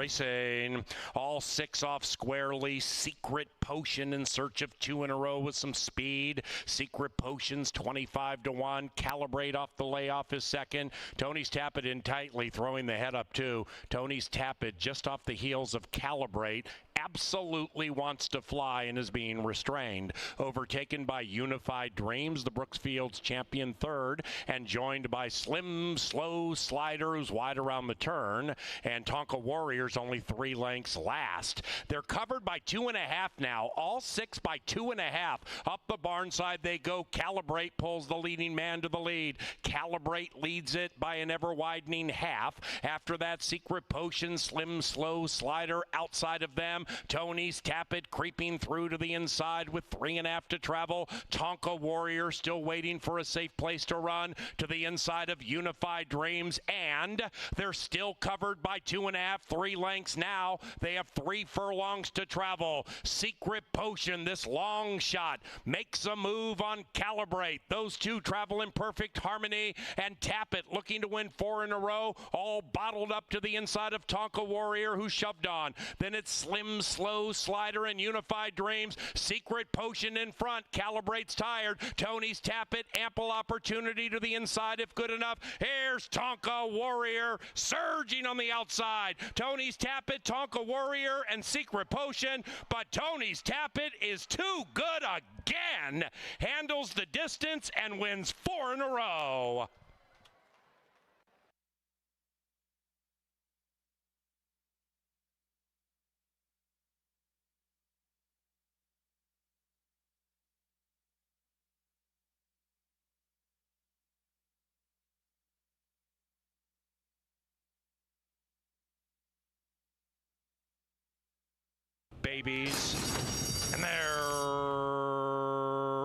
racing. All six off squarely. Secret Potion in search of two in a row with some speed. Secret Potion's 25-1. Calibrate off the layoff is second. Tony's Tappet in tightly, throwing the head up too. Tony's Tappet just off the heels of Calibrate. Absolutely wants to fly and is being restrained. Overtaken by Unified Dreams, the Brooksfield's champion third, and joined by Slim Slow Slider, who's wide around the turn, and Tonka Warriors only 3 lengths last. They're covered by 2.5 now, all 6 by 2.5. Up the barn side they go. Calibrate pulls the leading man to the lead. Calibrate leads it by an ever-widening half. After that, Secret Potion, Slim Slow Slider outside of them. Tony's Tappet creeping through to the inside with 3.5 to travel. Tonka Warrior still waiting for a safe place to run to the inside of Unified Dreams, and they're still covered by 2.5, 3 lengths now. They have 3 furlongs to travel. Secret Potion, this long shot, makes a move on Calibrate. Those two travel in perfect harmony, and Tappet looking to win 4 in a row, all bottled up to the inside of Tonka Warrior, who shoved on. Then it's Slim Slow Slider and Unified Dreams. Secret Potion in front. Calibrate's tired. Tony's Tappet, ample opportunity to the inside if good enough. Here's Tonka Warrior surging on the outside. Tony's Tappet, Tonka Warrior, and Secret Potion, but Tony's Tappet is too good again. Handles the distance and wins 4 in a row. Babies, and they're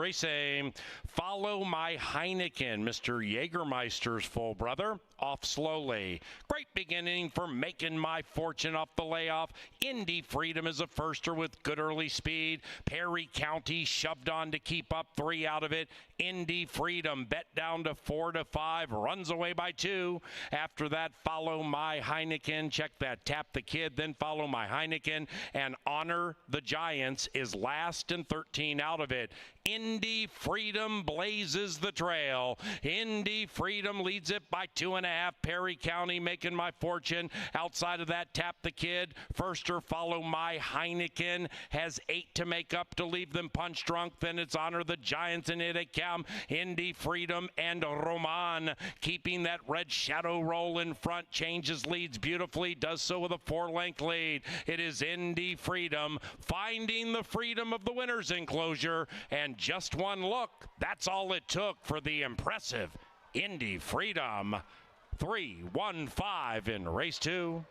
racing. Follow My Heineken, Mr. Jägermeister's full brother, off slowly. Great beginning for Making My Fortune off the layoff. Indy Freedom is a firster with good early speed. Perry County shoved on to keep up, 3 out of it. Indy Freedom bet down to 4 to 5, runs away by 2. After that, Follow My Heineken. Check that, Tap the Kid, then Follow My Heineken, and Honor the Giants is last and 13 out of it. Indy Freedom blazes the trail. Indy Freedom leads it by 2.5. Perry County Making My Fortune. Outside of that, Tap the Kid. Firster, Follow My Heineken has 8 to make up to leave them punch drunk. Then it's Honor the Giants, and it come Indy Freedom and Roman keeping that red shadow roll in front. Changes leads beautifully, does so with a 4-length lead. It is Indy Freedom finding the freedom of the winner's enclosure, and just one look, that's all it took for the impressive Indy Freedom. 3-1-5 in race 2.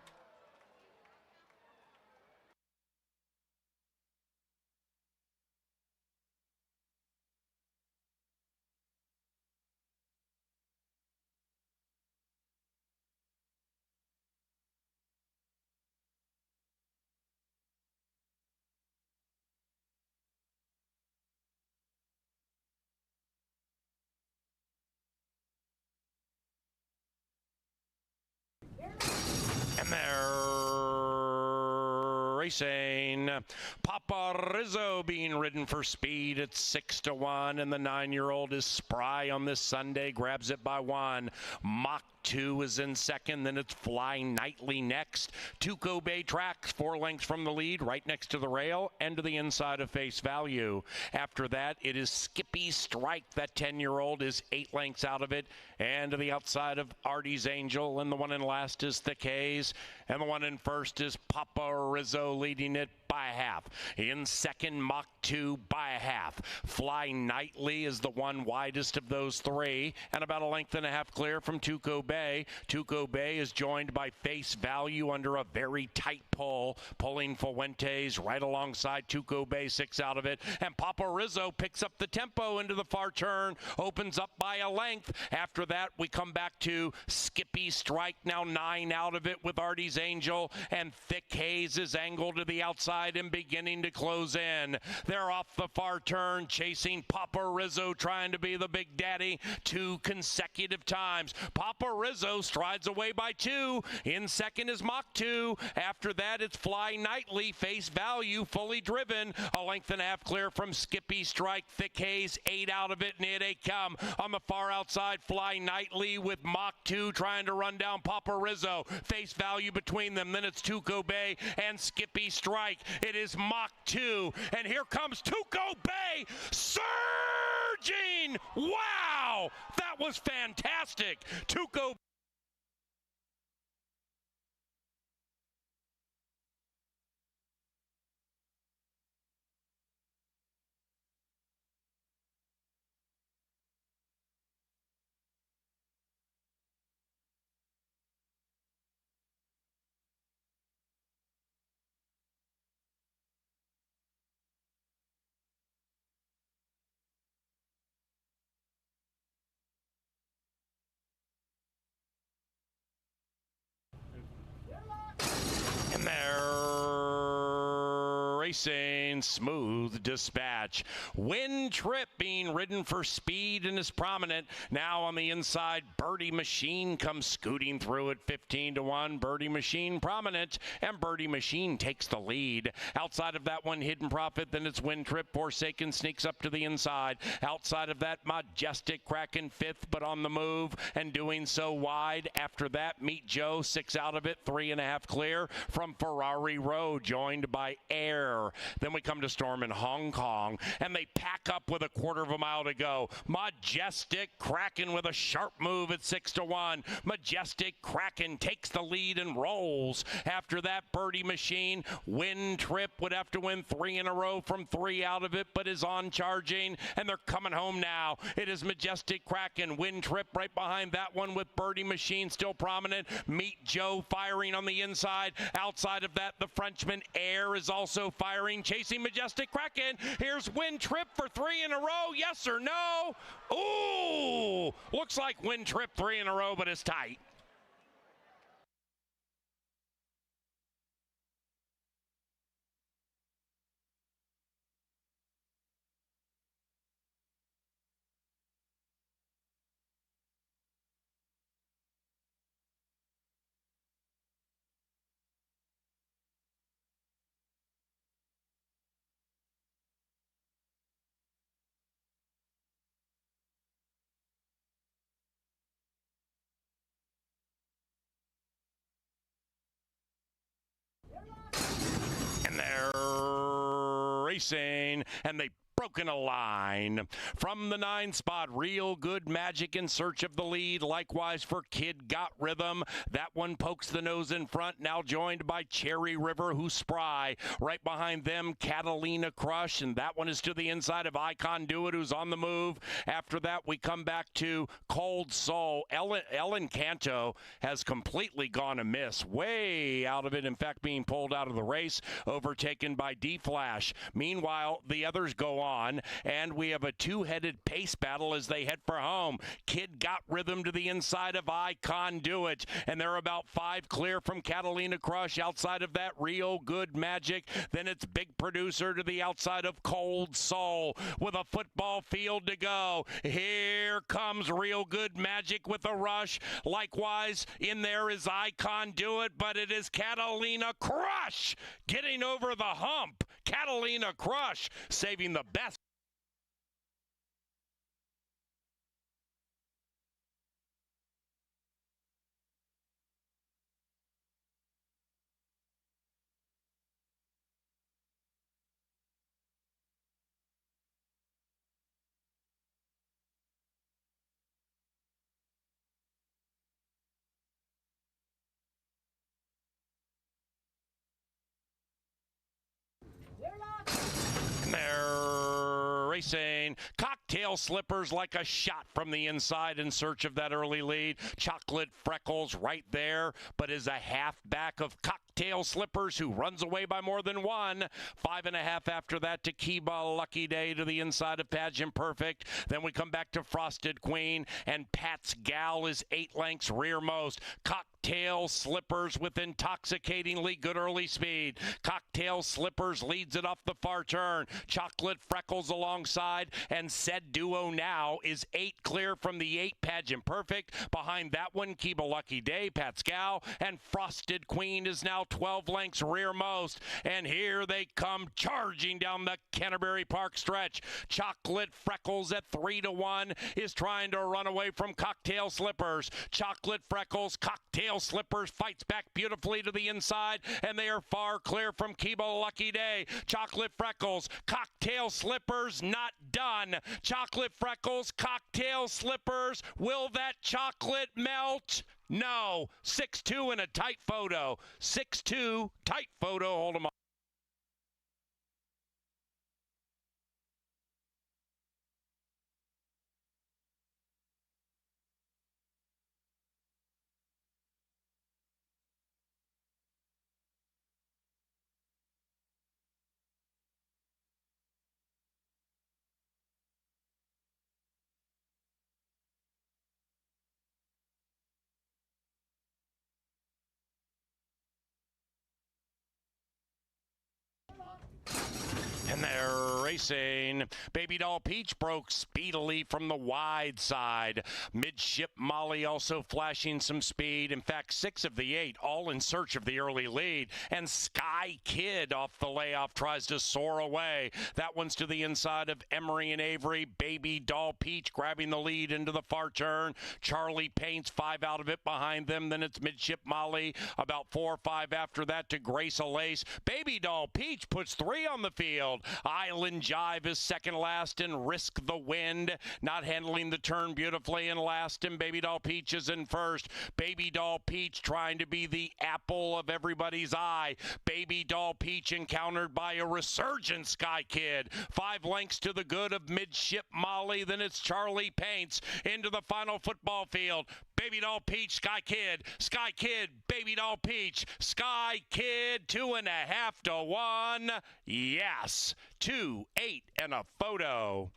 And they're racing. Papa Rizzo being ridden for speed at 6-1, and the 9-year-old is spry on this Sunday, grabs it by 1. Mach 2 is in second, then it's Fly Nightly next. Tuco Bay tracks 4 lengths from the lead, right next to the rail and to the inside of Face Value. After that, it is Skippy Strike. That 10-year-old is 8 lengths out of it, and to the outside of Artie's Angel, and the one in last is Thick Haze, and the one in first is Papa Rizzo leading it by a half. In second, Mach 2 by a half. Fly Nightly is the one widest of those 3, and about 1.5 lengths clear from Tuco Bay. Tuco Bay is joined by Face Value under a very tight pull, pulling Fuentes right alongside Tuco Bay, 6 out of it, and Papa Rizzo picks up the tempo into the far turn, opens up by a length. After that, we come back to Skippy Strike, now 9 out of it with Artie's Angel, and Thick Haze is angled to the outside and beginning to close in. They're off the far turn, chasing Papa Rizzo, trying to be the big daddy 2 consecutive times. Papa Rizzo strides away by 2. In second is Mach 2. After that, it's Fly Nightly, Face Value, fully driven. A length and a half clear from Skippy Strike. Thick Haze, 8 out of it, and here they come. On the far outside, Fly Nightly with Mach 2 trying to run down Papa Rizzo. Face Value between them. Then it's Tuco Bay and Skippy Strike. It is Mach 2, and here comes Tuco Bay surging. Wow, that was fantastic. Tuco and they're racing. Smooth Dispatch. Wind Trip being ridden for speed and is prominent. Now on the inside, Birdie Machine comes scooting through at 15-1. Birdie Machine prominent, and Birdie Machine takes the lead. Outside of that one, Hidden Profit, then it's Wind Trip. Forsaken sneaks up to the inside. Outside of that, Majestic Kraken 5th, but on the move and doing so wide. After that, Meet Joe, 6 out of it, 3.5 clear from Ferrari Road, joined by Air. Then we come to Storm in Hong Kong, and they pack up with a quarter of a mile to go. Majestic Kraken with a sharp move at 6-1. Majestic Kraken takes the lead and rolls. After that, Birdie Machine. Wind Trip would have to win 3 in a row from 3 out of it, but is on charging, and they're coming home now. It is Majestic Kraken. Wind Trip right behind that one with Birdie Machine still prominent. Meet Joe firing on the inside. Outside of that, the Frenchman Air is also firing, chasing Majestic Kraken. Here's Wind Trip for 3 in a row. Yes or no? Ooh, looks like Wind Trip 3 in a row, but it's tight. And they're racing, and they broken a line. From the 9 spot, Real Good Magic in search of the lead. Likewise for Kid Got Rhythm. That one pokes the nose in front, now joined by Cherry River, who's spry. Right behind them, Catalina Crush, and that one is to the inside of Icon Do It, who's on the move. After that, we come back to Cold Soul. Ellen Canto has completely gone amiss, way out of it, in fact, being pulled out of the race, overtaken by D-Flash. Meanwhile, the others go on, and we have a 2-headed pace battle as they head for home. Kid Got Rhythm to the inside of Icon Do It, and they're about 5 clear from Catalina Crush. Outside of that, Real Good Magic. Then it's Big Producer to the outside of Cold Soul with a football field to go. Here comes Real Good Magic with a rush. Likewise, in there is Icon Do It, but it is Catalina Crush getting over the hump. Catalina Crush saving the best. And they're racing. racing. Cocktail Slippers like a shot from the inside in search of that early lead. Chocolate Freckles right there, but is a halfback of Cocktail Slippers who runs away by more than one. 5.5 after that to Kiba Lucky Day to the inside of Pageant Perfect. Then we come back to Frosted Queen, and Pat's Gal is 8 lengths rearmost. Cocktail Slippers with intoxicatingly good early speed. Cocktail Slippers leads it off the far turn. Chocolate Freckles alongside, and Said Duo now is 8 clear from the 8 Pageant Perfect. Behind that one, Kiba Lucky Day, Pat's Gal, and Frosted Queen is now 12 lengths rearmost. And here they come charging down the Canterbury Park stretch. Chocolate Freckles at 3-1 is trying to run away from Cocktail Slippers. Chocolate Freckles, Cocktail Slippers fights back beautifully to the inside, and they are far clear from Kiba Lucky Day. Chocolate Freckles, Cocktail Slippers not done. Chocolate Freckles, Cocktail Slippers, will that chocolate melt? No. 6-2 in a tight photo. 6-2, tight photo, hold them on. And they're racing. Baby Doll Peach broke speedily from the wide side. Midship Molly also flashing some speed. In fact, 6 of the 8 all in search of the early lead. And Sky Kid off the layoff tries to soar away. That one's to the inside of Emery and Avery. Baby Doll Peach grabbing the lead into the far turn. Charlie Paints 5 out of it behind them. Then it's Midship Molly about 4 or 5 after that to Grace Alace. Baby Doll Peach puts 3 on the field. Island Jive is second last, and Risk the Wind not handling the turn beautifully in last, and Baby Doll Peach is in first. Baby Doll Peach trying to be the apple of everybody's eye. Baby Doll Peach encountered by a resurgent Sky Kid. 5 lengths to the good of Midship Molly. Then it's Charlie Paints into the final football field. Baby Doll Peach, Sky Kid, Baby Doll Peach, Sky Kid, 2.5 to 1. Yes, 2, 8, and a photo.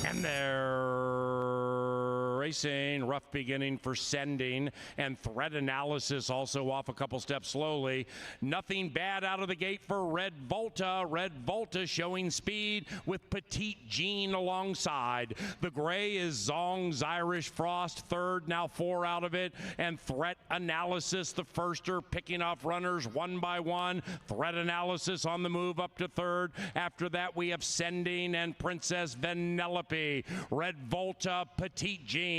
And they're racing. Rough beginning for Sending, and Threat Analysis also off a couple steps slowly. Nothing bad out of the gate for Red Volta. Red Volta showing speed with Petite Jean alongside. The gray is Zong's Irish Frost, third, now 4 out of it. And Threat Analysis, the firster, picking off runners one by one. Threat Analysis on the move up to third. After that, we have Sending and Princess Vanellope. Red Volta, Petite Jean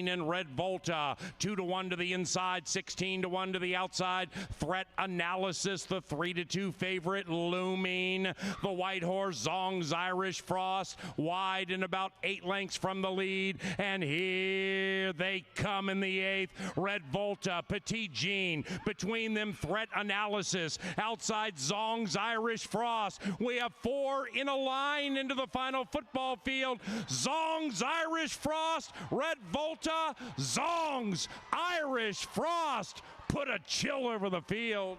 and Red Volta. 2-1 to the inside, 16-1 to the outside. Threat Analysis, the 3-2 favorite, looming. The white horse, Zong's Irish Frost, wide and about 8 lengths from the lead. And here they come in the 8th. Red Volta, Petite Jean. Between them, Threat Analysis. Outside, Zong's Irish Frost. We have 4 in a line into the final football field. Zong's Irish Frost, Red Volta, Zong's Irish Frost put a chill over the field.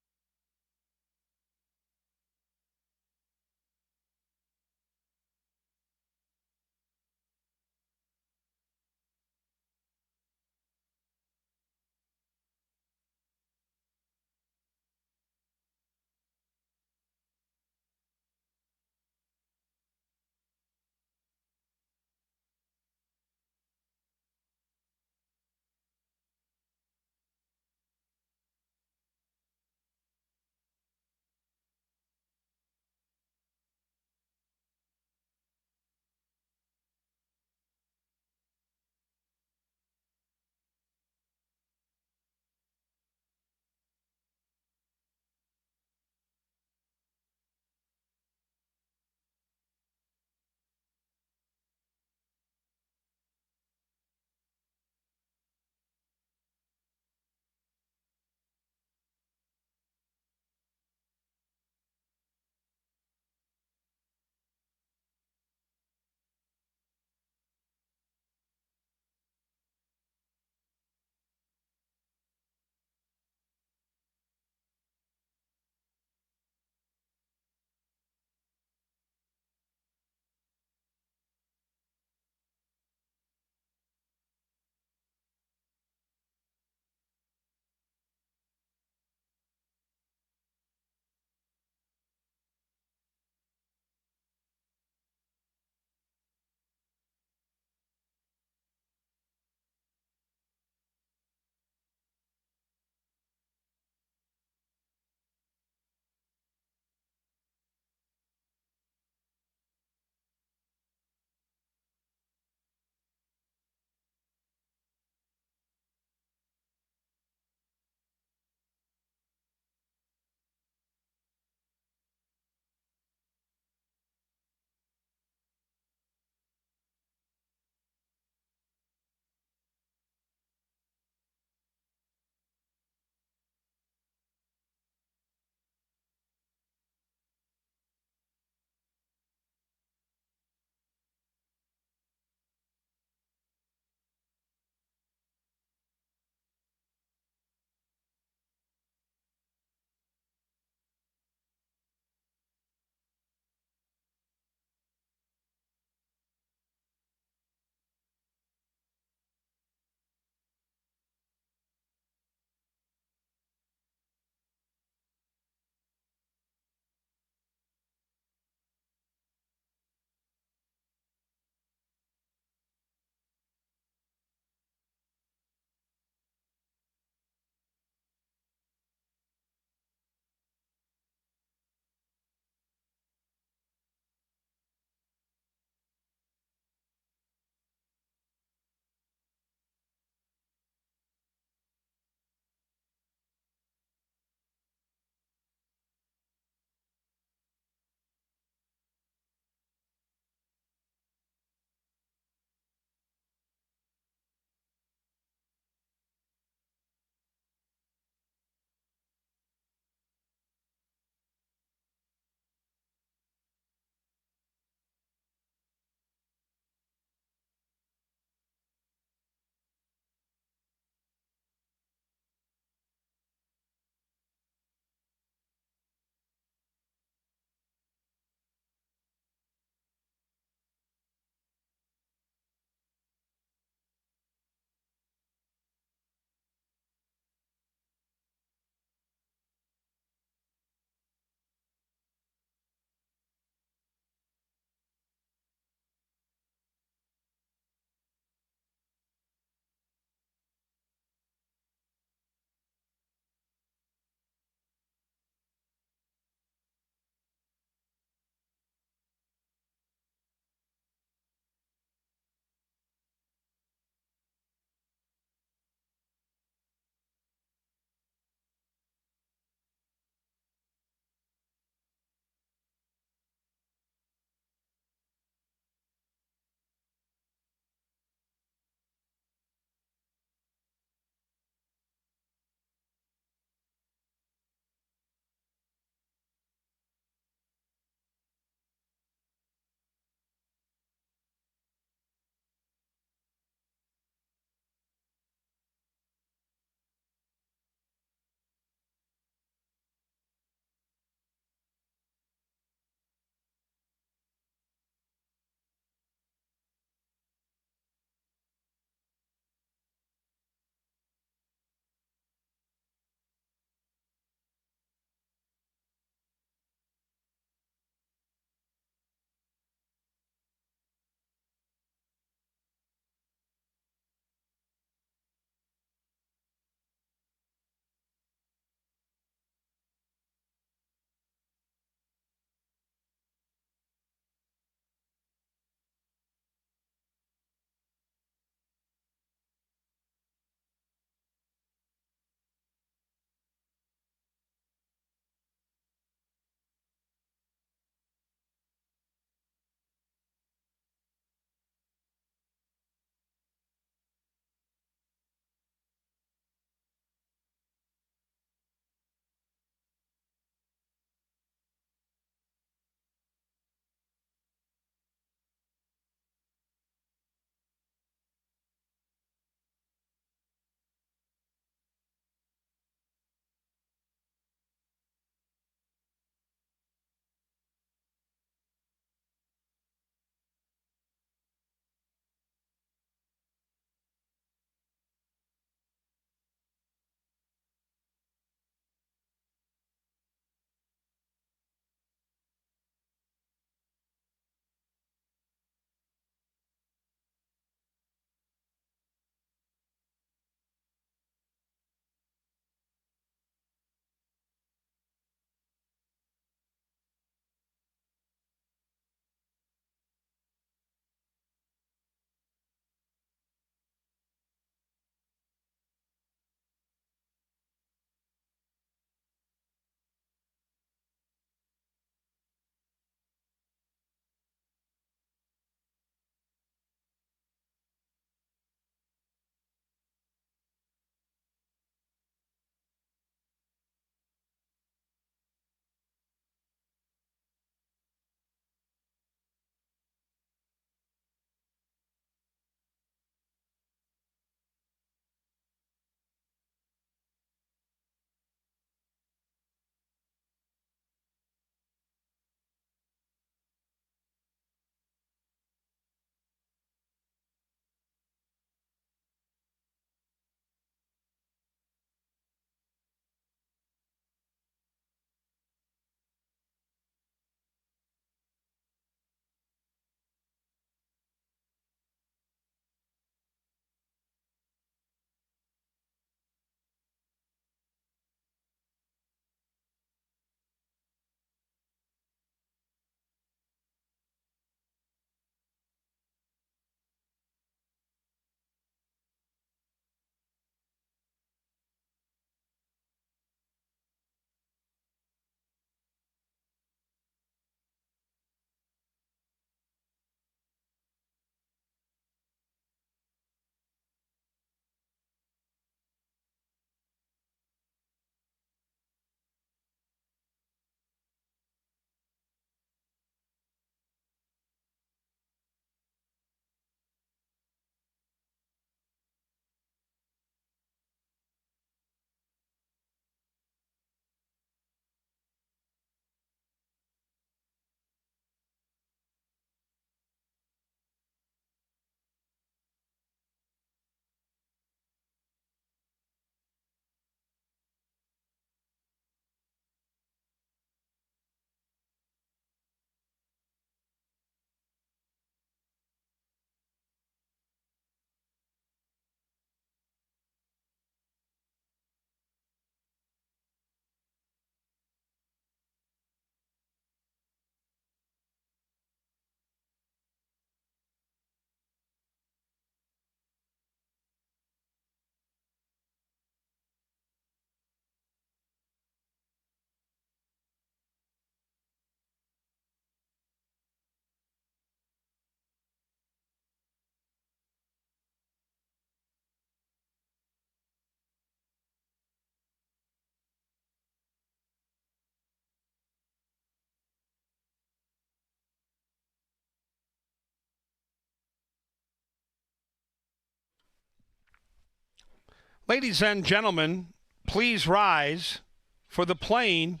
Ladies and gentlemen, please rise for the playing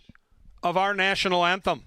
of our national anthem.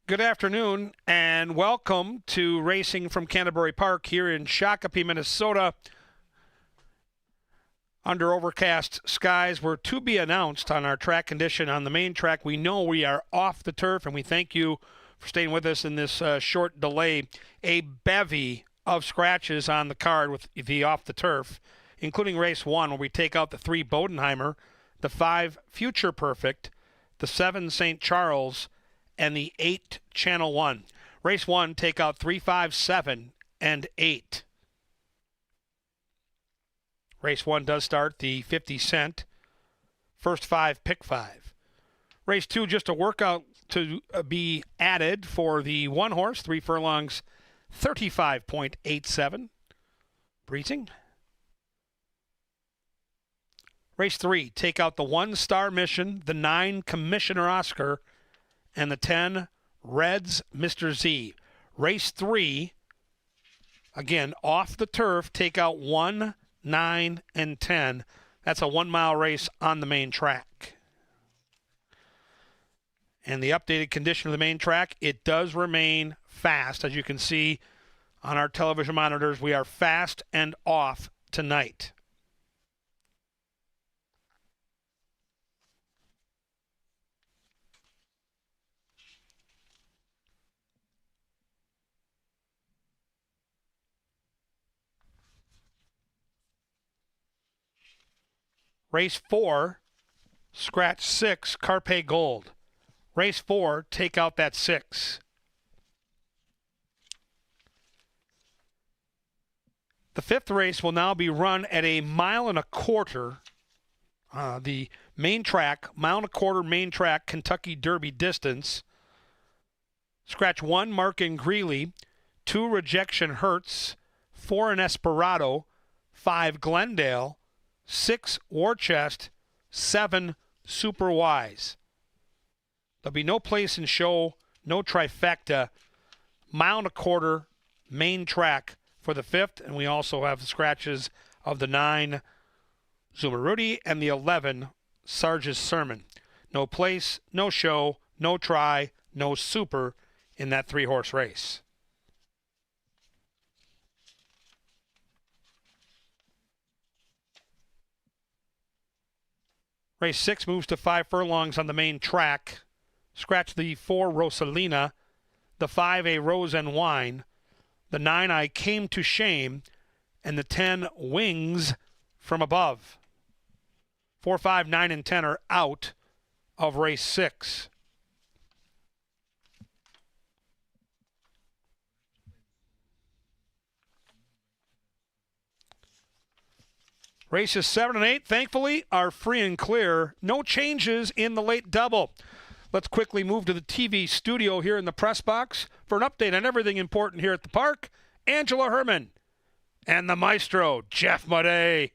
Good afternoon and welcome to Racing from Canterbury Park here in Shakopee, Minnesota. Under overcast skies, we're to be announced on our track condition on the main track. We know we are off the turf, and we thank you for staying with us in this short delay. A bevy of scratches on the card with the off the turf, including race 1, where we take out the 3 Bodenheimer, the 5 Future Perfect, the 7 St. Charles, and the 8 Channel 1. Race 1, take out 3, 5, 7, and 8. Race 1 does start the 50 cent. First 5, pick 5. Race 2, just a workout to be added for the 1 horse, 3 furlongs, 35.87. Breezing. Race 3, take out the 1 Star Mission, the 9 Commissioner Oscar, and the 10 Reds Mr. Z. Race 3, again, off the turf, take out 1, 9, and 10. That's a 1-mile race on the main track. And the updated condition of the main track, it does remain fast. As you can see on our television monitors, we are fast and off tonight. Race 4, scratch 6, Carpe Gold. Race 4, take out that 6. The 5th race will now be run at a 1.25 miles. The main track, 1.25 miles main track, Kentucky Derby distance. Scratch 1, Mark and Greeley. 2, Rejection Hertz. 4, an Esperado. 5, Glendale. 6, Warchest. 7, Super Wise. There'll be no place in show, no trifecta. 1.25 miles main track for the 5th, and we also have the scratches of the 9, Zumarudi, and the 11, Sarge's Sermon. No place, no show, no try, no super in that 3-horse race. Race 6 moves to 5 furlongs on the main track. Scratch the 4, Rosalina, the 5, A Rose and Wine, the 9, I Came to Shame, and the 10, Wings from Above. 4, 5, 9, and 10 are out of race 6. Races 7 and 8, thankfully, are free and clear. No changes in the late double. Let's quickly move to the TV studio here in the press box for an update on everything important here at the park. Angela Herman and the maestro, Jeff Madey.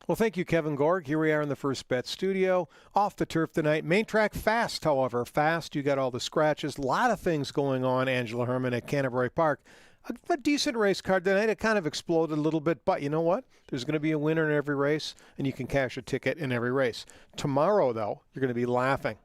Well, thank you, Kevin Gorg. Here we are in the First Bet studio. Off the turf tonight. Main track fast, however. Fast, you got all the scratches. A lot of things going on, Angela Herman, at Canterbury Park. A decent race card tonight. It kind of exploded a little bit, but you know what? There's going to be a winner in every race, and you can cash a ticket in every race. Tomorrow, though, you're going to be laughing.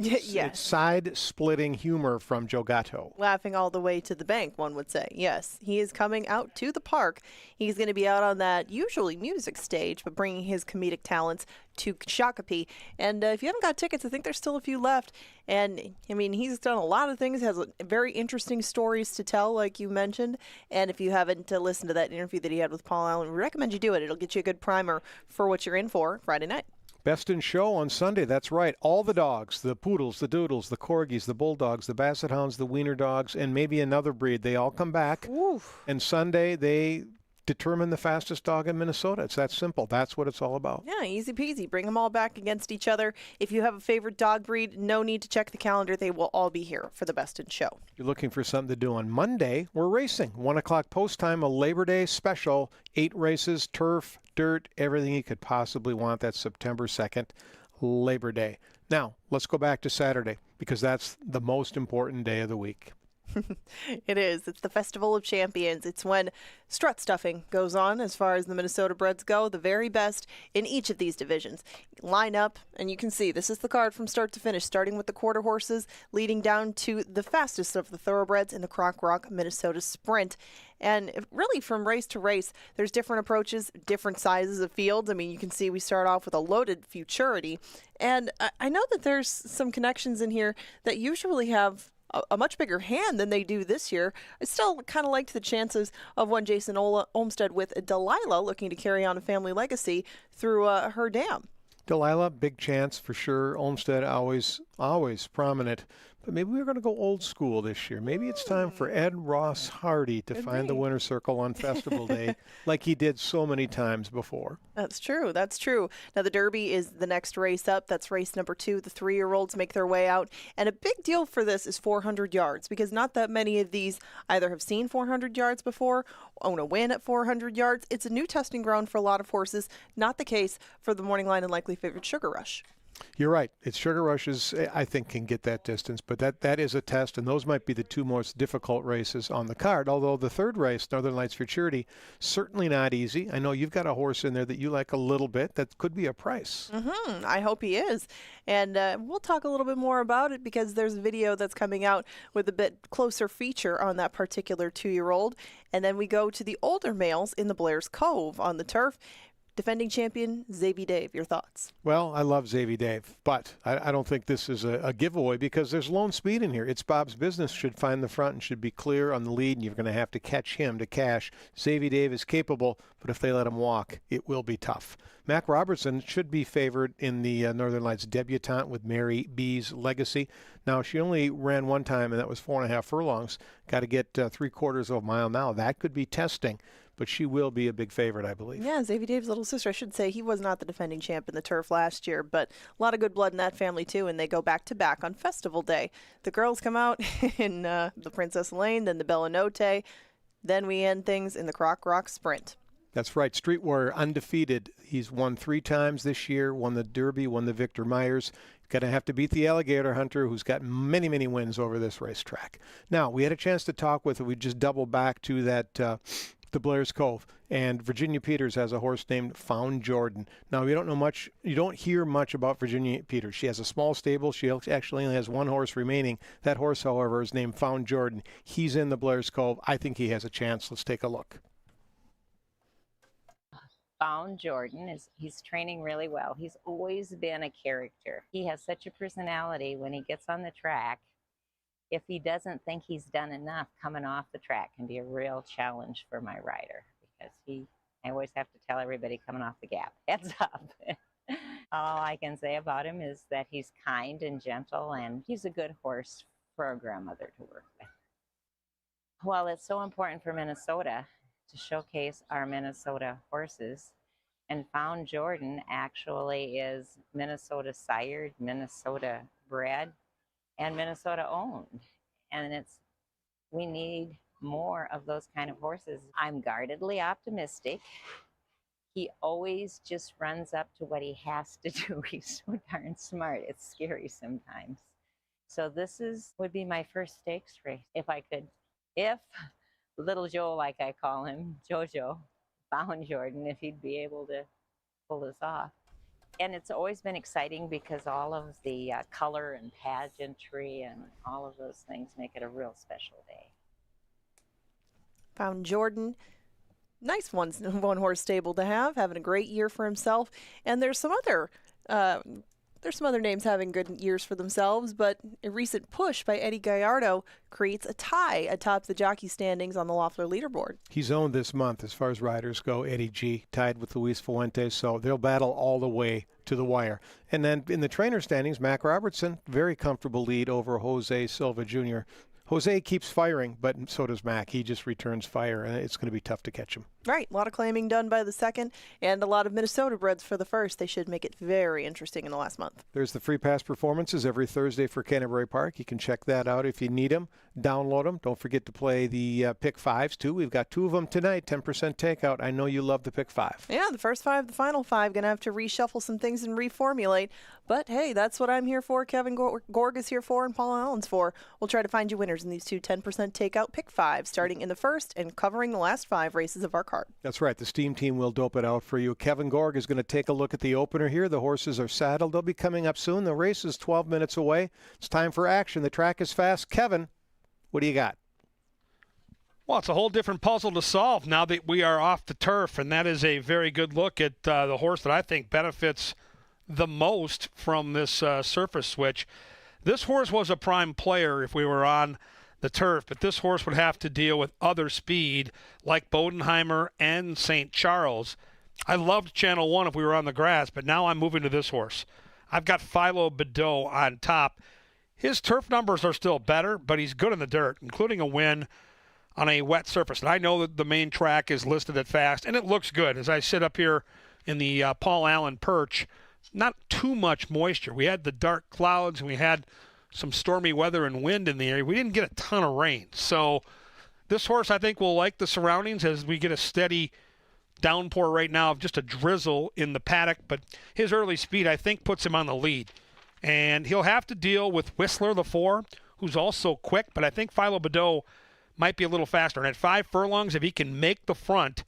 Yes. It's side-splitting humor from Joe Gatto. Laughing all the way to the bank, one would say. Yes, he is coming out to the park. He's going to be out on that usually music stage, but bringing his comedic talents to Shakopee. And if you haven't got tickets, I think there's still a few left. And, I mean, he's done a lot of things, has very interesting stories to tell, like you mentioned. And if you haven't listened to that interview that he had with Paul Allen, we recommend you do it. It'll get you a good primer for what you're in for Friday night. Best in show on Sunday, that's right. All the dogs, the poodles, the doodles, the corgis, the bulldogs, the basset hounds, the wiener dogs, and maybe another breed. They all come back. Oof. And Sunday, they determine the fastest dog in Minnesota. It's that simple. That's what it's all about. Yeah, easy peasy. Bring them all back against each other. If you have a favorite dog breed, no need to check the calendar. They will all be here for the Best in Show. You're looking for something to do on Monday, we're racing. 1 o'clock post time, a Labor Day special. 8 races, turf, dirt, everything you could possibly want. That's September 2nd, Labor Day. Now, let's go back to Saturday, because that's the most important day of the week. It is. It's the Festival of Champions. It's when strut stuffing goes on as far as the Minnesota breds go, the very best in each of these divisions. Line up, and you can see this is the card from start to finish, starting with the quarter horses, leading down to the fastest of the thoroughbreds in the Croc Rock Minnesota Sprint. And really, from race to race, there's different approaches, different sizes of fields. I mean, you can see we start off with a loaded Futurity. And I know that there's some connections in here that usually have a much bigger hand than they do this year. I still kind of liked the chances of one Jason Olmstead with Delilah looking to carry on a family legacy through her dam. Delilah, big chance for sure. Olmstead, always prominent. But maybe we're going to go old school this year. Maybe it's time for Ed Ross Hardy to find the winner's circle on Festival Day like he did so many times before. That's true. That's true. Now, the Derby is the next race up. That's race number 2. The 3-year-olds make their way out. And a big deal for this is 400 yards, because not that many of these either have seen 400 yards before, own a win at 400 yards. It's a new testing ground for a lot of horses. Not the case for the morning line and likely favorite Sugar Rush. You're right. It's Sugar Rushes, I think, can get that distance, but that is a test, and those might be the 2 most difficult races on the card, although the 3rd race, Northern Lights Futurity, certainly not easy. I know you've got a horse in there that you like a little bit. That could be a price. I hope he is. And we'll talk a little bit more about it, because there's a video that's coming out with a bit closer feature on that particular 2-year-old. And then we go to the older males in the Blair's Cove on the turf. Defending champion, Xavier Dave, your thoughts? Well, I love Xavier Dave, but I don't think this is a giveaway, because there's lone speed in here. It's Bob's Business should find the front and should be clear on the lead, and you're going to have to catch him to cash. Xavier Dave is capable, but if they let him walk, it will be tough. Mac Robertson should be favored in the Northern Lights debutante with Mary B's Legacy. Now, she only ran one time, and that was 4.5 furlongs. Got to get 3/4 of a mile now. That could be testing. but she will be a big favorite, I believe. Yeah, Xavier Dave's little sister. I should say he was not the defending champ in the turf last year, but a lot of good blood in that family too, and they go back to back on Festival Day. The girls come out in the Princess Lane, then the Bella Notte, then we end things in the Croc Rock Sprint. That's right. Street Warrior, undefeated. He's won 3 times this year, won the Derby, won the Victor Myers. Going to have to beat the Alligator Hunter, who's got many, many wins over this racetrack. Now, we had a chance to talk with her. We just double back to that, the Blair's Cove. And Virginia Peters has a horse named Found Jordan. Now, you don't hear much about Virginia Peters. She has a small stable. She actually only has 1 horse remaining. That horse, however, is named Found Jordan. He's in the Blair's Cove. I think he has a chance. Let's take a look. Found Jordan he's training really well. He's always been a character. He has such a personality when he gets on the track. If he doesn't think he's done enough, coming off the track can be a real challenge for my rider, because I always have to tell everybody coming off the gap, heads up. All I can say about him is that he's kind and gentle, and he's a good horse for a grandmother to work with. Well, it's so important for Minnesota to showcase our Minnesota horses, and Found Jordan actually is Minnesota sired, Minnesota bred, and Minnesota owned, and we need more of those kind of horses. I'm guardedly optimistic. He always just runs up to what he has to do. He's so darn smart. It's scary sometimes. So this would be my first stakes race if I could. If Little Joe, like I call him, Jojo, Found Jordan, if he'd be able to pull this off. And it's always been exciting because all of the color and pageantry and all of those things make it a real special day. Found Jordan, nice one horse stable to have, having a great year for himself. And there's some other names having good years for themselves, but a recent push by Eddie Gallardo creates a tie atop the jockey standings on the Loeffler leaderboard. He's owned this month as far as riders go. Eddie G tied with Luis Fuentes, so they'll battle all the way to the wire. And then in the trainer standings, Mac Robertson, very comfortable lead over Jose Silva Jr. Jose keeps firing, but so does Mac. He just returns fire, and it's going to be tough to catch him. Right. A lot of claiming done by the second, and a lot of Minnesota breds for the first. They should make it very interesting in the last month. There's the free pass performances every Thursday for Canterbury Park. You can check that out if you need them. Download them. Don't forget to play the pick fives, too. We've got 2 of them tonight, 10% takeout. I know you love the pick 5. Yeah, the first 5, the final 5. Going to have to reshuffle some things and reformulate. But, hey, that's what I'm here for. Kevin Gorg is here for, and Paul Allen's for. We'll try to find you winners in these 2 10% takeout pick 5, starting in the first and covering the last 5 races of our card. That's right. The Steam team will dope it out for you. Kevin Gorg is going to take a look at the opener here. The horses are saddled. They'll be coming up soon. The race is 12 minutes away. It's time for action. The track is fast. Kevin, what do you got? Well, it's a whole different puzzle to solve now that we are off the turf, and that is a very good look at the horse that I think benefits the most from this surface switch. This horse was a prime player if we were on the turf, but this horse would have to deal with other speed like Bodenheimer and St. Charles. I loved Channel 1 if we were on the grass, but now I'm moving to this horse. I've got Philo Bedeau on top. His turf numbers are still better, but he's good in the dirt, including a win on a wet surface. And I know that the main track is listed at fast, and it looks good. As I sit up here in the Paul Allen perch, not too much moisture. We had the dark clouds, and we had some stormy weather and wind in the area. We didn't get a ton of rain. So this horse, I think, will like the surroundings as we get a steady downpour right now of just a drizzle in the paddock. But his early speed, I think, puts him on the lead. And he'll have to deal with Whistler, the 4, who's also quick. But I think Philo Bedeau might be a little faster. And at 5 furlongs, if he can make the front,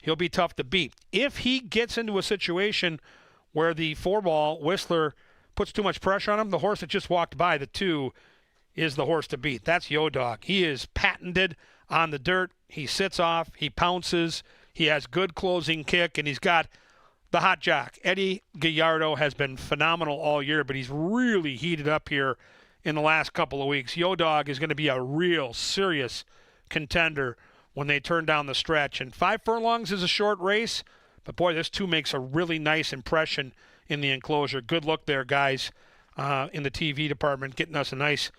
he'll be tough to beat. If he gets into a situation where the 4-ball, Whistler, puts too much pressure on him, the horse that just walked by, the 2, is the horse to beat. That's Yo Dog. He is patented on the dirt. He sits off. He pounces. He has good closing kick, and he's got the hot jock. Eddie Gallardo has been phenomenal all year, but he's really heated up here in the last couple of weeks. Yo Dog is going to be a real serious contender when they turn down the stretch. And 5 furlongs is a short race, but boy, this 2 makes a really nice impression in the enclosure. Good look there, guys, in the TV department, getting us a nice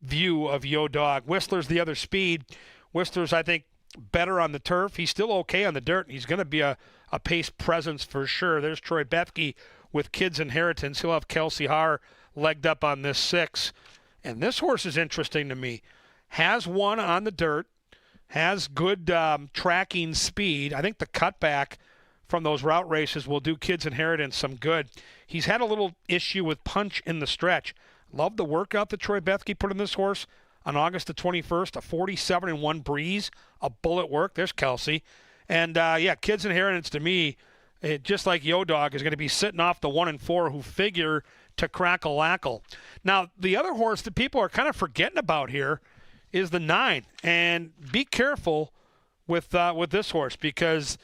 view of Yo Dog. Whistler's the other speed. Whistler's, I think, better on the turf. He's still okay on the dirt. He's going to be a pace presence for sure. There's Troy Bethke with Kids Inheritance. He'll have Kelsey Haar legged up on this 6. And this horse is interesting to me. Has won on the dirt, has good tracking speed. I think the cutback from those route races will do Kids Inheritance some good. He's had a little issue with punch in the stretch. Love the workout that Troy Bethke put in this horse on August the 21st, a 47-1 breeze, a bullet work. There's Kelsey. And, Kids Inheritance to me, just like Yo Dog, is going to be sitting off the 1 and 4 who figure to crackle-lackle. Now, the other horse that people are kind of forgetting about here is the 9. And be careful with this horse because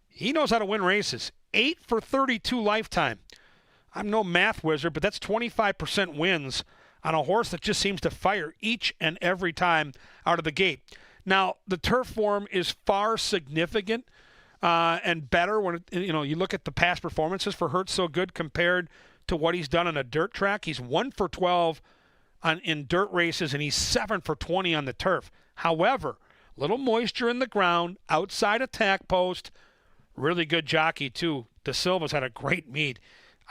he knows how to win races. 8 for 32 lifetime. I'm no math wizard, but that's 25% wins on a horse that just seems to fire each and every time out of the gate. Now, the turf form is far significant and better when you look at the past performances for Hertz So Good compared to what he's done on a dirt track. He's 1 for 12 in dirt races, and he's 7 for 20 on the turf. However, little moisture in the ground, outside attack post, really good jockey too. De Silva's had a great meet.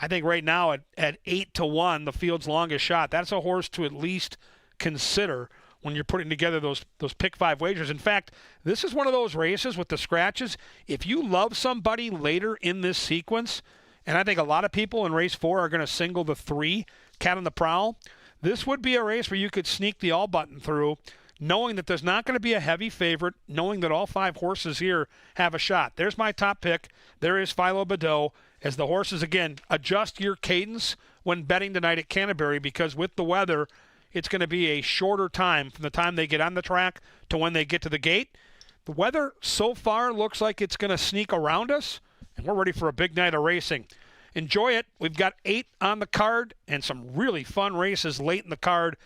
I think right now at 8-1, the field's longest shot. That's a horse to at least consider when you're putting together those pick 5 wagers. In fact, this is one of those races with the scratches. If you love somebody later in this sequence, and I think a lot of people in race 4 are going to single the 3, Cat on the Prowl, this would be a race where you could sneak the all button through, knowing that there's not going to be a heavy favorite, knowing that all 5 horses here have a shot. There's my top pick. There is Philo Badeau. As the horses, again, adjust your cadence when betting tonight at Canterbury because with the weather, it's going to be a shorter time from the time they get on the track to when they get to the gate. The weather so far looks like it's going to sneak around us, and we're ready for a big night of racing. Enjoy it. We've got 8 on the card and some really fun races late in the card,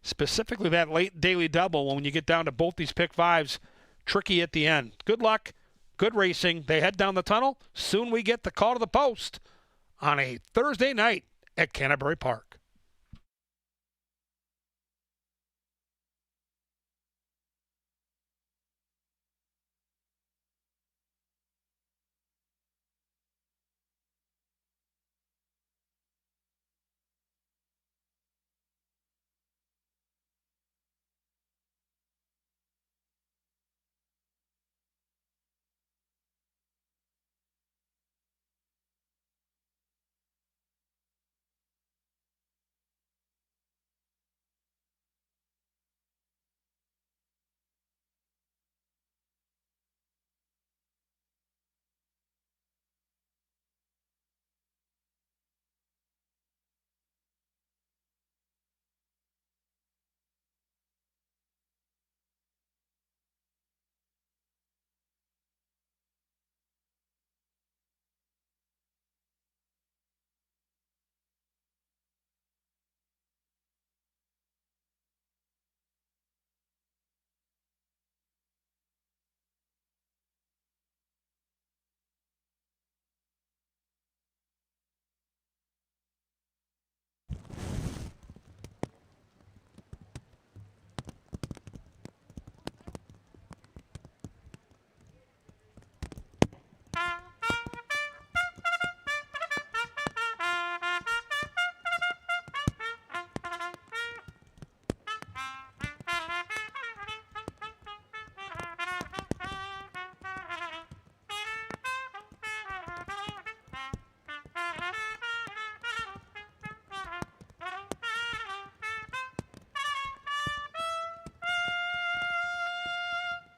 specifically that late daily double when you get down to both these pick 5s, tricky at the end. Good luck. Good racing. They head down the tunnel. Soon we get the call to the post on a Thursday night at Canterbury Park.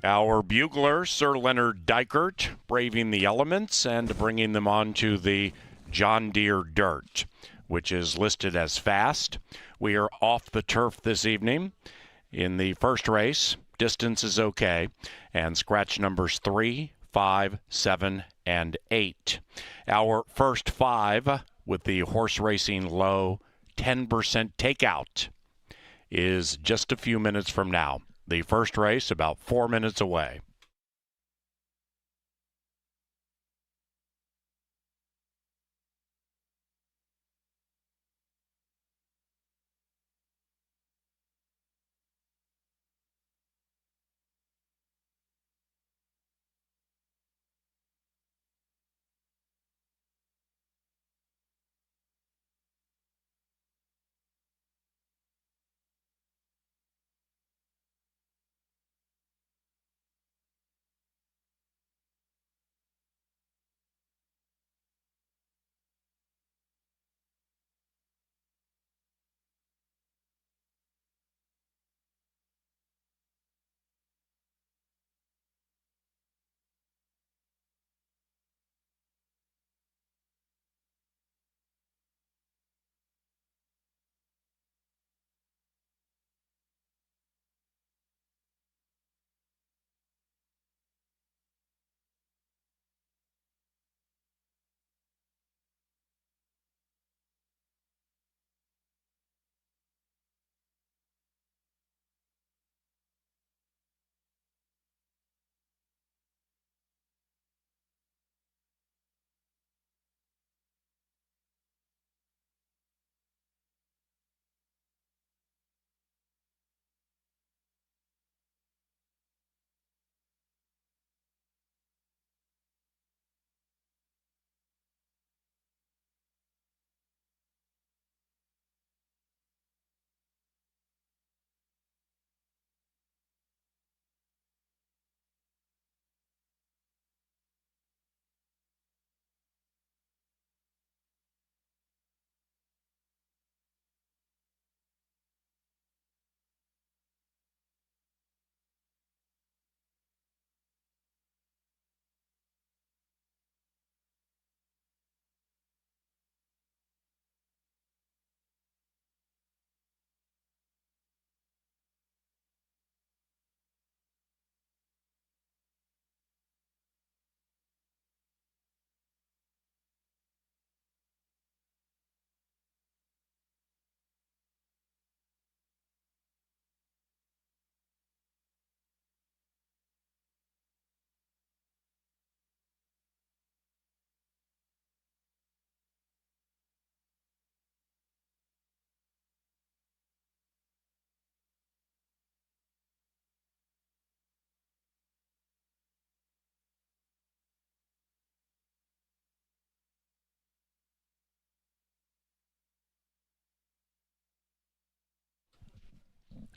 Our bugler, Sir Leonard Dykert, braving the elements and bringing them onto the John Deere Dirt, which is listed as fast. We are off the turf this evening. In the first race, distance is okay, and scratch numbers 3, 5, 7, and 8. Our first 5 with the horse racing low 10% takeout is just a few minutes from now. The first race about 4 minutes away.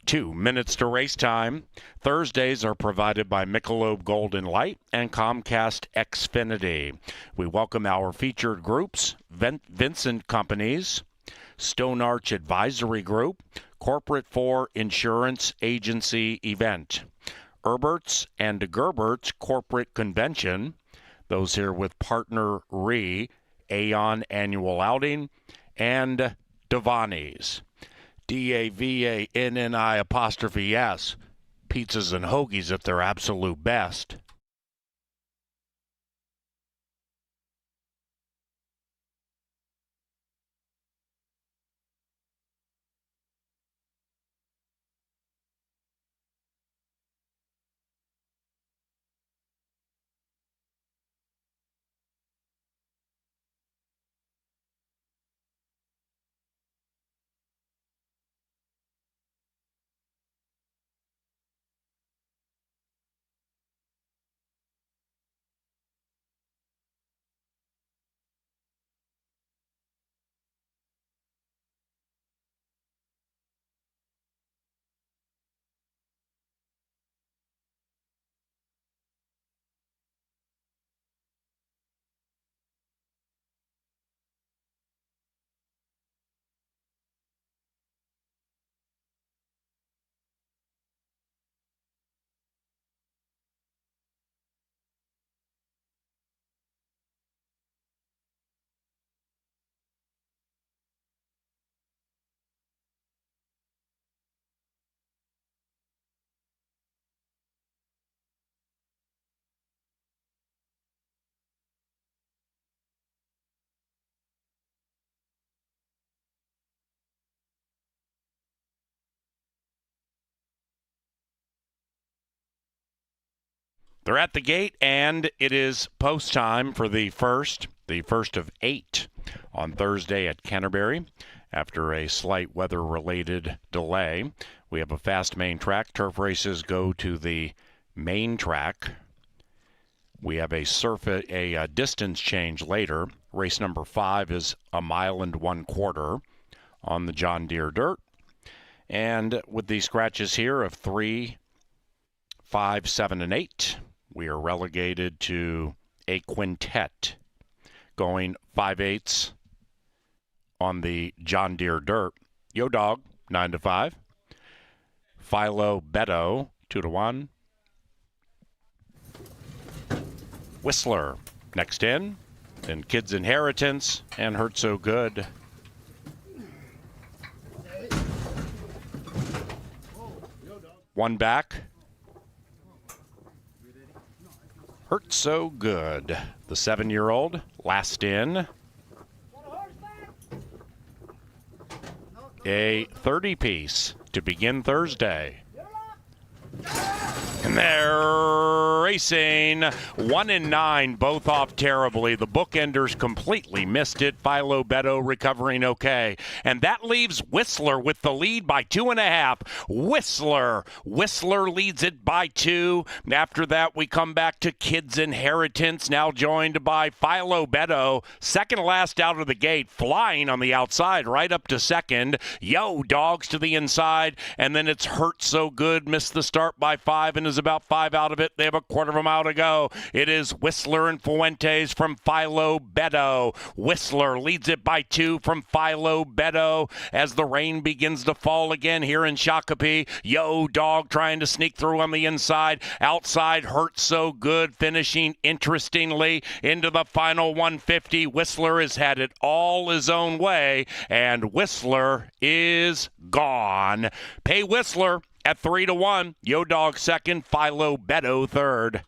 2 minutes to race time. Thursdays are provided by Michelob Golden Light and Comcast Xfinity. We welcome our featured groups, Vincent Companies, Stone Arch Advisory Group, Corporate 4 Insurance Agency Event, Herbert's and Gerbert's Corporate Convention, those here with Partner Re, Aon Annual Outing, and Devani's. DAVANNI''S. Pizzas and hoagies at their absolute best. They're at the gate, and it is post time for the first of 8 on Thursday at Canterbury. After a slight weather-related delay, we have a fast main track. Turf races go to the main track. We have a distance change later. Race number 5 is 1 1/4 miles on the John Deere dirt. And with the scratches here of 3, 5, 7, and 8, we are relegated to a quintet going 5/8 on the John Deere dirt. Yo Dog, 9 to 5. Philo Beto, 2 to 1. Whistler, next in. Then Kids Inheritance and Hurt So Good. One back. Hurt So Good, the 7-year-old, last in. A 30-piece to begin Thursday. And they're racing 1 and 9, both off terribly. The bookenders completely missed it. Philo Beto recovering okay. And that leaves Whistler with the lead by 2.5. Whistler leads it by 2. After that, we come back to Kids Inheritance, now joined by Philo Beto. Second last out of the gate, flying on the outside, right up to second. Yo Dogs to the inside. And then it's Hurt So Good, missed the start by 5 and is about 5 out of it. They have a quarter of a mile to go. It is Whistler and Fuentes from Philo Beto. Whistler leads it by 2 from Philo Beto as the rain begins to fall again here in Shakopee. Yo Dog trying to sneak through on the inside. Outside, Hurt So Good finishing interestingly into the final 150. Whistler has had it all his own way, and Whistler is gone. Pay Whistler at 3 to 1. Yo Dog second, Philo Beto third.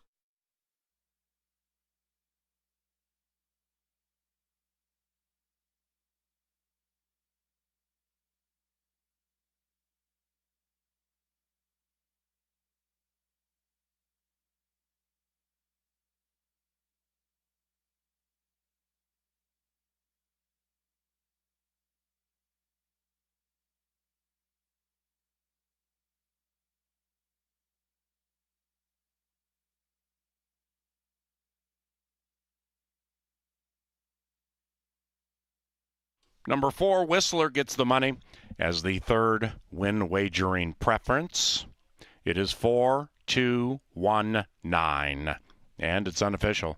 Number 4, Whistler gets the money as the third win wagering preference. It is 4-2-1-9, and it's unofficial.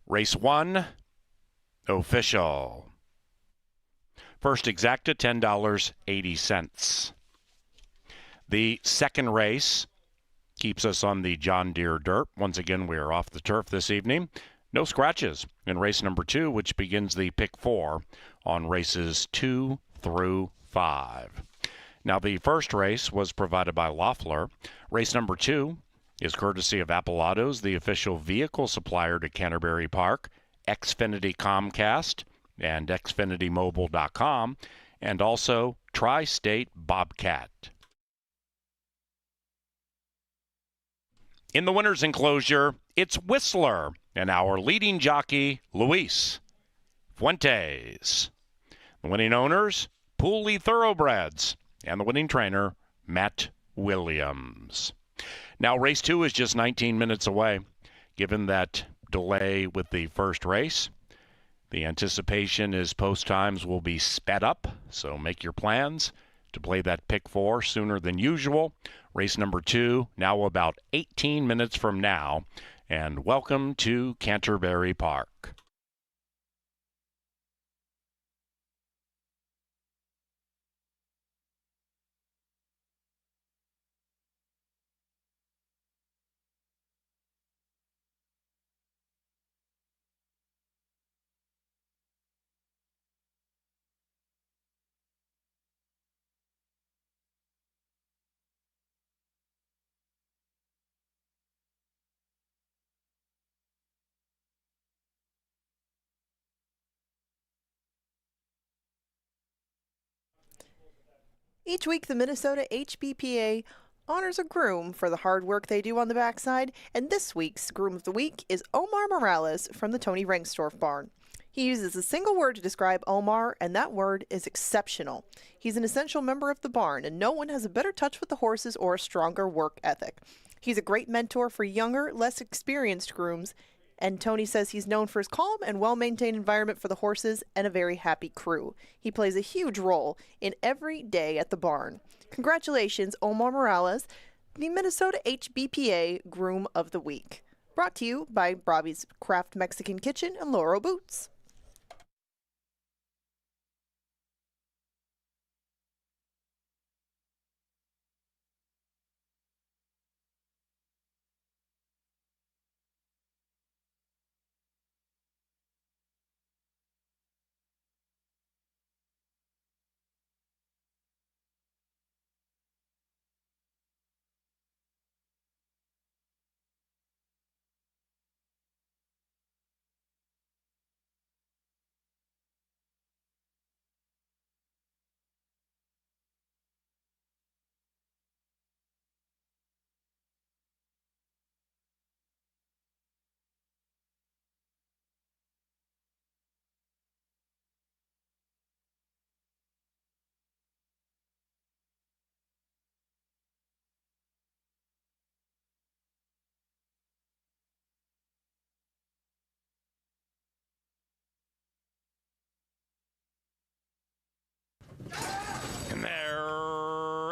Race 1, official. First exacta, $10.80. The second race keeps us on the John Deere dirt. Once again, we are off the turf this evening. No scratches in race number 2, which begins the pick 4 on races 2 through 5. Now, the first race was provided by Loeffler. Race number 2 is courtesy of Apple Autos, the official vehicle supplier to Canterbury Park, Xfinity Comcast, and XfinityMobile.com, and also Tri-State Bobcat. In the winner's enclosure, it's Whistler and our leading jockey, Luis Fuentes. The winning owners, Pooley Thoroughbreds, and the winning trainer, Matt Williams. Now, race 2 is just 19 minutes away. Given that delay with the first race, the anticipation is post times will be sped up, so make your plans to play that pick 4 sooner than usual. Race number 2, now about 18 minutes from now, and welcome to Canterbury Park. Each week, the Minnesota HBPA honors a groom for the hard work they do on the backside, and this week's Groom of the Week is Omar Morales from the Tony Rengstorff barn. He uses a single word to describe Omar, and that word is exceptional. He's an essential member of the barn, and no one has a better touch with the horses or a stronger work ethic. He's a great mentor for younger, less experienced grooms, and Tony says he's known for his calm and well-maintained environment for the horses and a very happy crew. He plays a huge role in every day at the barn. Congratulations, Omar Morales, the Minnesota HBPA Groom of the Week. Brought to you by Robbie's Craft Mexican Kitchen and Laurel Boots.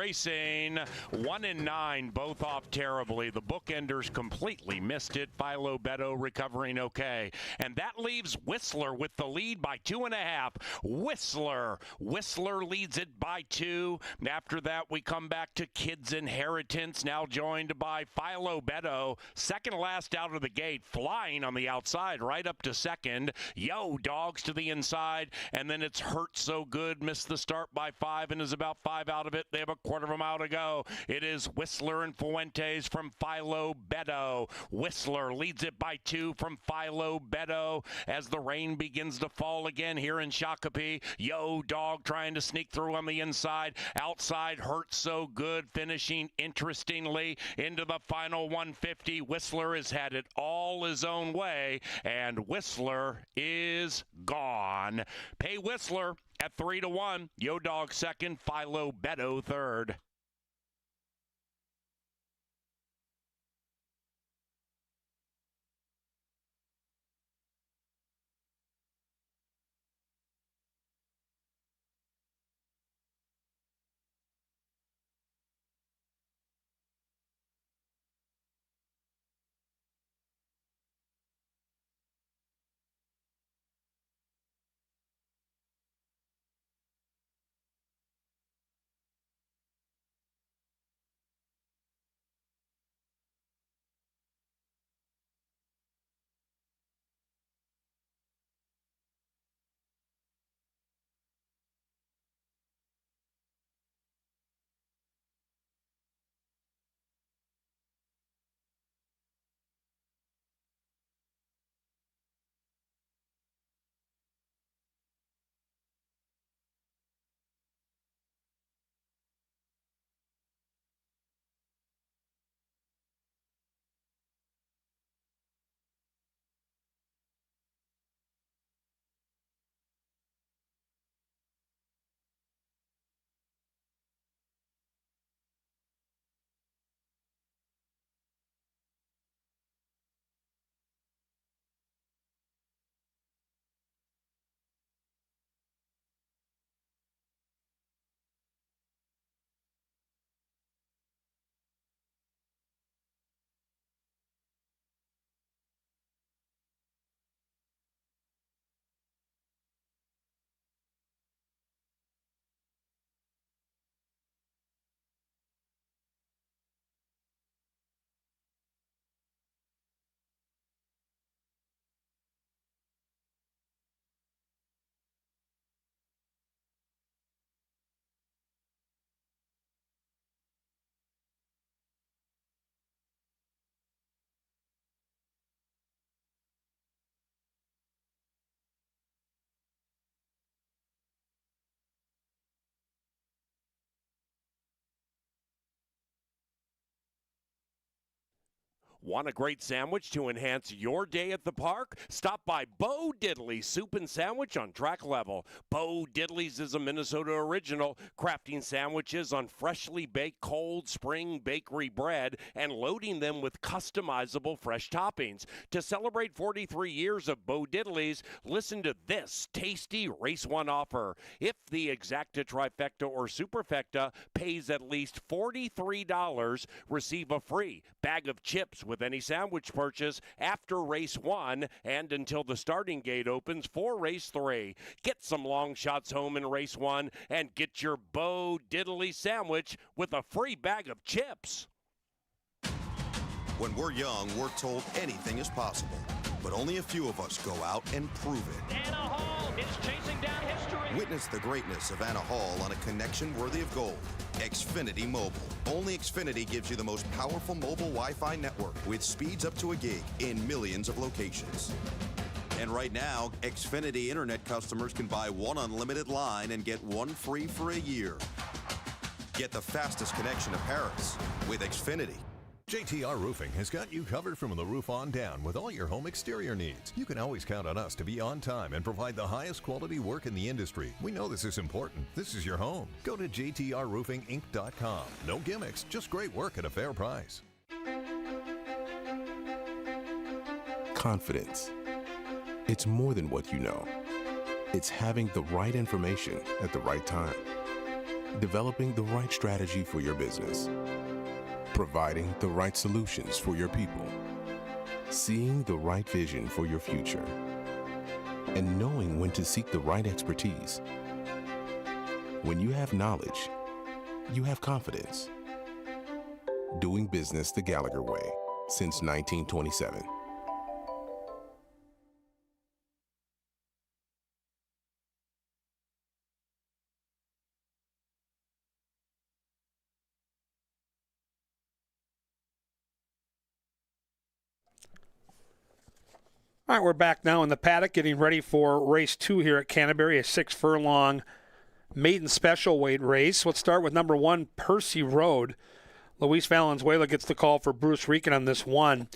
racing. 1 and 9, both off terribly. The bookenders completely missed it. Philo Beto recovering okay. And that leaves Whistler with the lead by 2.5. Whistler leads it by 2. After that, we come back to Kids Inheritance, now joined by Philo Beto. Second last out of the gate, flying on the outside, right up to second. Yo Dogs to the inside, and then it's Hurt So Good. Missed the start by 5 and is about 5 out of it. They have a quarter of a mile to go. It is Whistler and Fuentes from Philo Beto. Whistler leads it by 2 from Philo Beto as the rain begins to fall again here in Shakopee. Yo Dog trying to sneak through on the inside. Outside, Hurt So Good finishing interestingly into the final 150. Whistler has had it all his own way, and Whistler is gone. Pay Whistler at 3-1. Yo Dog second, Philo Beto third. Want a great sandwich to enhance your day at the park? Stop by Bo Diddley's Soup and Sandwich on track level. Bo Diddley's is a Minnesota original, crafting sandwiches on freshly baked Cold Spring Bakery bread and loading them with customizable fresh toppings. To celebrate 43 years of Bo Diddley's, listen to this tasty Race 1 offer. If the Exacta Trifecta or Superfecta pays at least $43, receive a free bag of chips with any sandwich purchase after Race 1 and until the starting gate opens for Race 3. Get some long shots home in Race 1 and get your Bo Diddley sandwich with a free bag of chips. When we're young, we're told anything is possible, but only a few of us go out and prove it. Anna Hall is chasing down history. Witness the greatness of Anna Hall on a connection worthy of gold. Xfinity Mobile. Only Xfinity gives you the most powerful mobile Wi-Fi network with speeds up to a gig in millions of locations. And right now, Xfinity Internet customers can buy one unlimited line and get one free for a year. Get the fastest connection to Paris with Xfinity. JTR Roofing has got you covered from the roof on down with all your home exterior needs. You can always count on us to be on time and provide the highest quality work in the industry. We know this is important. This is your home. Go to jtrroofinginc.com. No gimmicks, just great work at a fair price. Confidence. It's more than what you know. It's having the right information at the right time. developing the right strategy for your business, providing the right solutions for your people, seeing the right vision for your future, and knowing when to seek the right expertise. When you have knowledge, you have confidence. Doing business the Gallagher way since 1927. All right, we're back now in the paddock getting ready for race 2 here at Canterbury, a 6-furlong maiden special weight race. Let's start with number 1, Percy Road. Luis Valenzuela gets the call for Bruce Rieken on this one.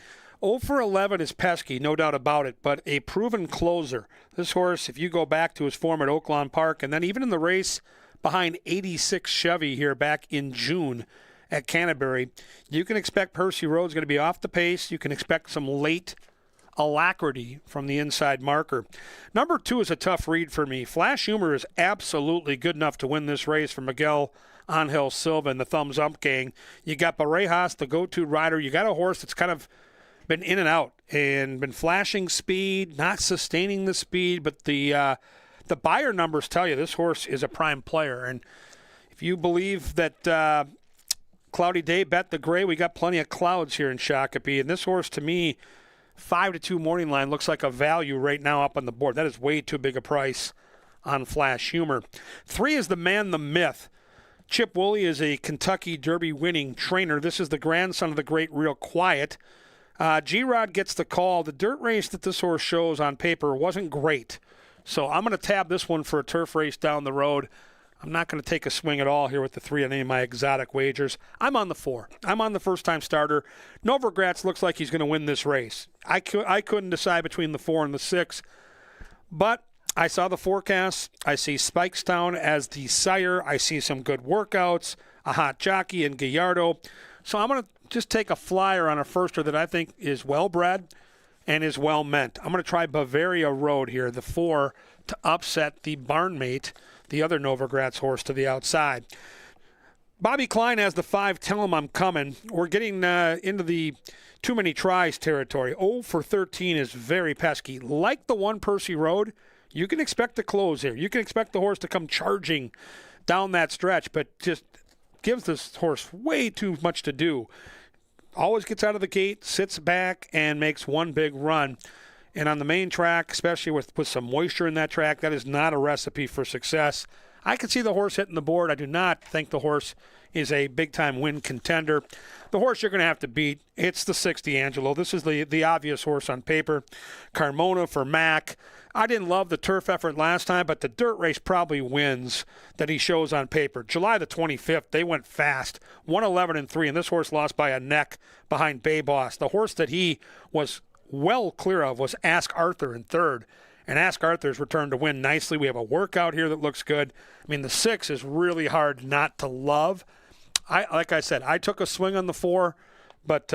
0 for 11 is pesky, no doubt about it, but a proven closer. This horse, if you go back to his form at Oaklawn Park, and then even in the race behind 86 Chevy here back in June at Canterbury, you can expect Percy Road's going to be off the pace. You can expect some late alacrity from the inside marker. Number 2 is a tough read for me. Flash Humor is absolutely good enough to win this race for Miguel Angel Silva and the Thumbs Up gang. You got Barejas, the go-to rider. You got a horse that's kind of been in and out and been flashing speed, not sustaining the speed, but the buyer numbers tell you this horse is a prime player. And if you believe that Cloudy Day bet the gray, we got plenty of clouds here in Shakopee. And this horse, to me, 5-2 morning line looks like a value right now up on the board. That is way too big a price on Flash Humor. 3 is the Man, the Myth. Chip Woolley is a Kentucky Derby winning trainer. This is the grandson of the great Real Quiet. G-Rod gets the call. The dirt race that this horse shows on paper wasn't great. So I'm going to tab this one for a turf race down the road. I'm not going to take a swing at all here with the 3 on any of my exotic wagers. I'm on the 4. I'm on the first-time starter. Novogratz looks like he's going to win this race. I couldn't decide between the 4 and the 6, but I saw the forecast. I see Spikestown as the sire. I see some good workouts, a hot jockey in Gallardo. So I'm going to just take a flyer on a firster that I think is well-bred and is well-meant. I'm going to try Bavaria Road here, the 4, to upset the barnmate, the other Novogratz horse, to the outside. Bobby Klein has the 5, Tell Him I'm Coming. We're getting into the too many tries territory. 0 for 13 is very pesky. Like the 1 Percy Road, you can expect to close here. You can expect the horse to come charging down that stretch, but just gives this horse way too much to do. Always gets out of the gate, sits back, and makes one big run. And on the main track, especially with some moisture in that track, that is not a recipe for success. I can see the horse hitting the board. I do not think the horse is a big-time win contender. The horse you're going to have to beat, it's the 6 D'Angelo. This is the obvious horse on paper. Carmona for Mac. I didn't love the turf effort last time, but the dirt race probably wins that he shows on paper. July the 25th, they went fast. 111-3, and this horse lost by a neck behind Bay Boss. The horse that he was well clear of was Ask Arthur in 3rd, and Ask Arthur's returned to win nicely. We have a workout here that looks good. I mean, the 6 is really hard not to love. Like I said, I took a swing on the 4, but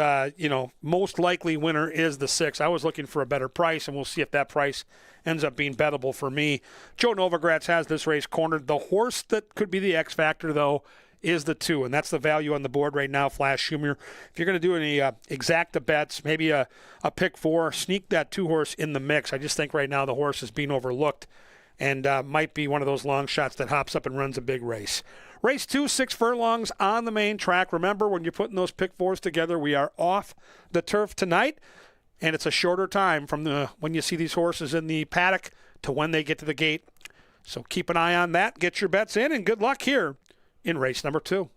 most likely winner is the 6. I was looking for a better price, and we'll see if that price ends up being bettable for me. Joe Novogratz has this race cornered. The horse that could be the X factor, though, is the 2, and that's the value on the board right now, Flash Humor. If you're going to do any exacta bets, maybe a pick 4, sneak that 2 horse in the mix. I just think right now the horse is being overlooked and might be one of those long shots that hops up and runs a big race. Race 2, 6 furlongs on the main track. Remember, when you're putting those pick 4s together, we are off the turf tonight, and it's a shorter time from when you see these horses in the paddock to when they get to the gate. So keep an eye on that. Get your bets in, and good luck here in race number 2.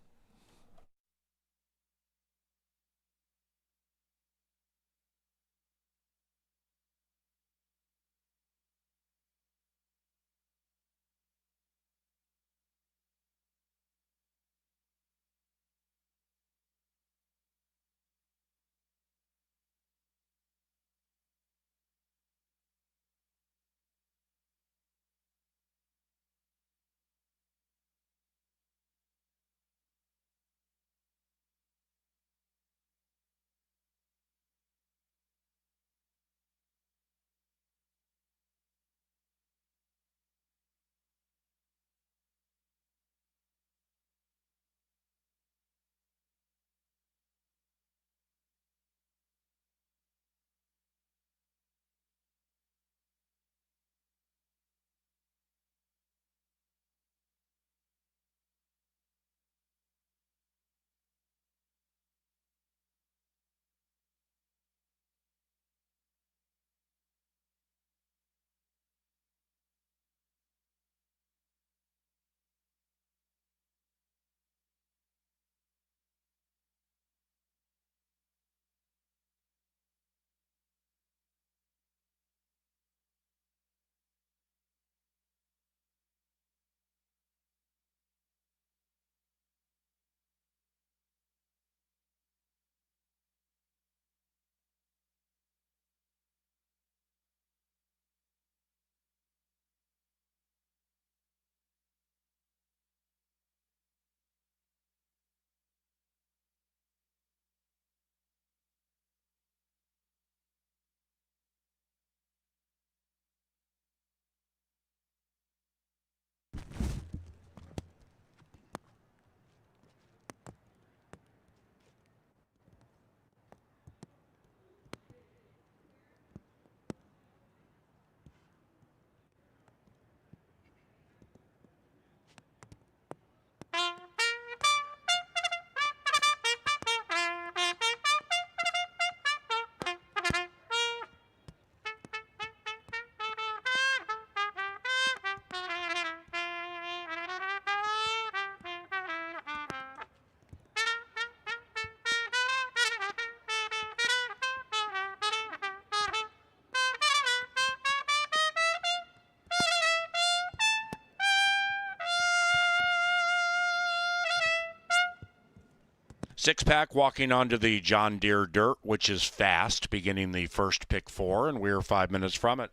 Six-pack walking onto the John Deere dirt, which is fast, beginning the first pick 4, and we're 5 minutes from it.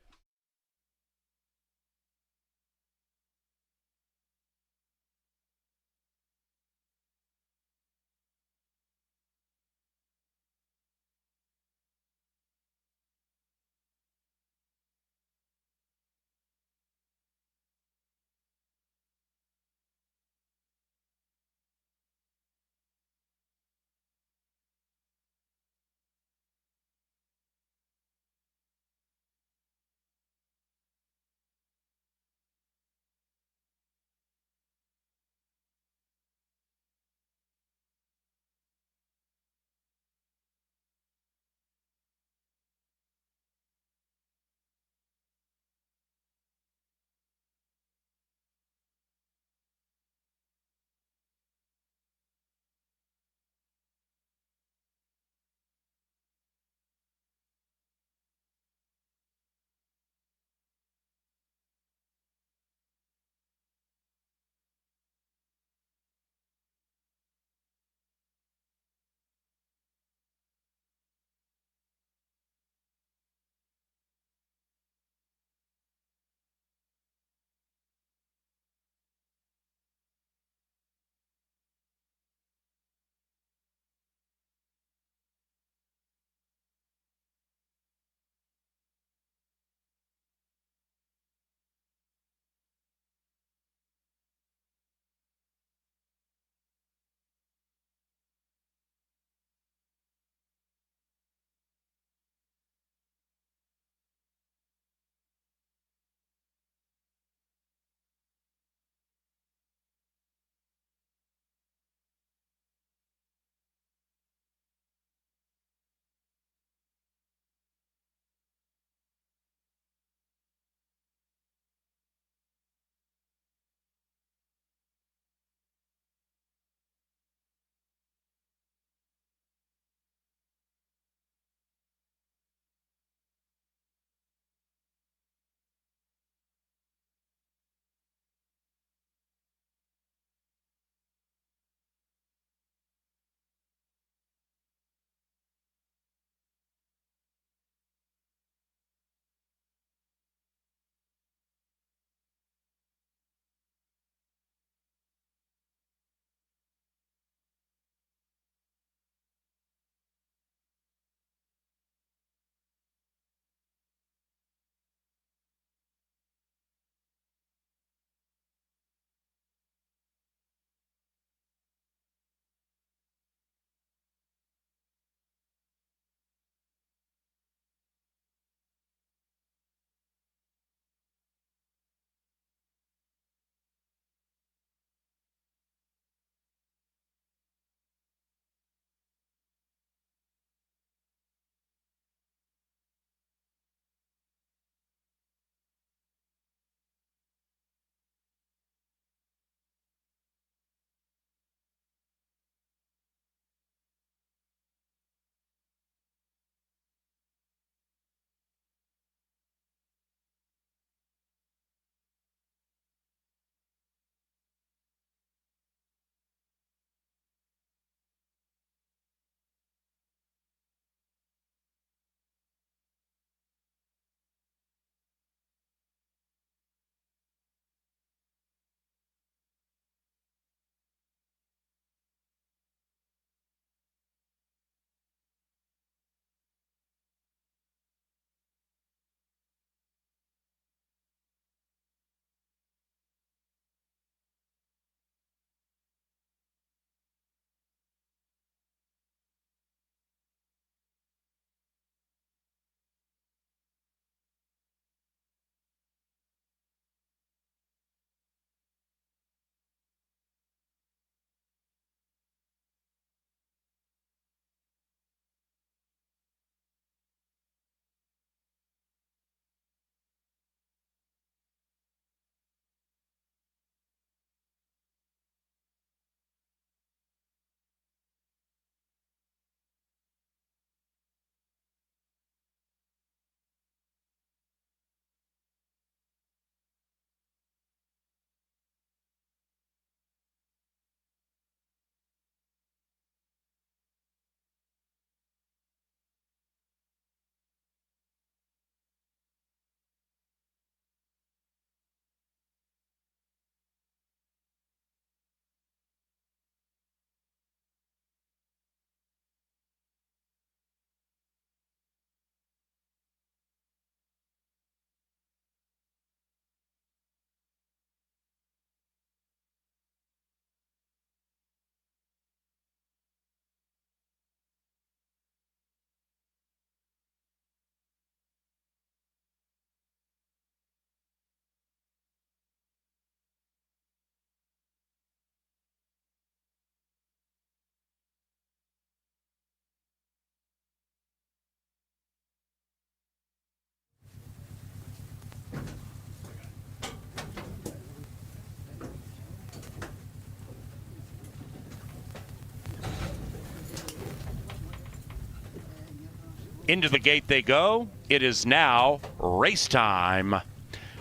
Into the gate they go. It is now race time.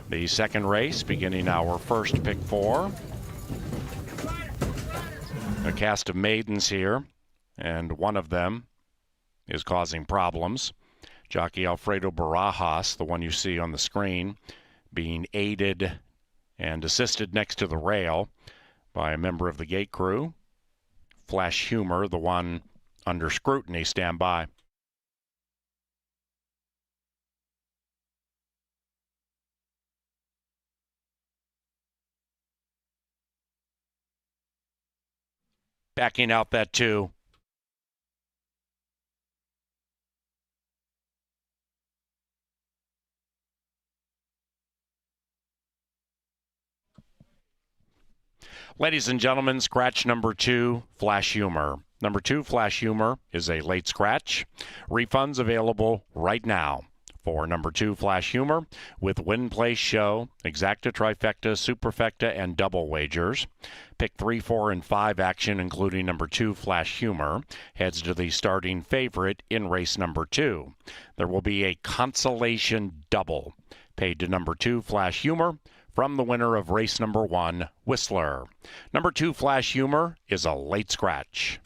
The second race beginning our first pick 4. A cast of maidens here, and one of them is causing problems. Jockey Alfredo Barajas, the one you see on the screen, being aided and assisted next to the rail by a member of the gate crew. Flash Humor, the one under scrutiny. Stand by. Backing out that 2. Ladies and gentlemen, scratch number 2, Flash Humor. Number 2, Flash Humor, is a late scratch. Refunds available right now for number 2, Flash Humor, with win, place, show, exacta, trifecta, superfecta, and double wagers. Pick 3, 4, and 5 action, including number 2, Flash Humor, heads to the starting favorite in race number 2. There will be a consolation double paid to number 2, Flash Humor, from the winner of race number 1, Whistler. Number 2, Flash Humor, is a late scratch.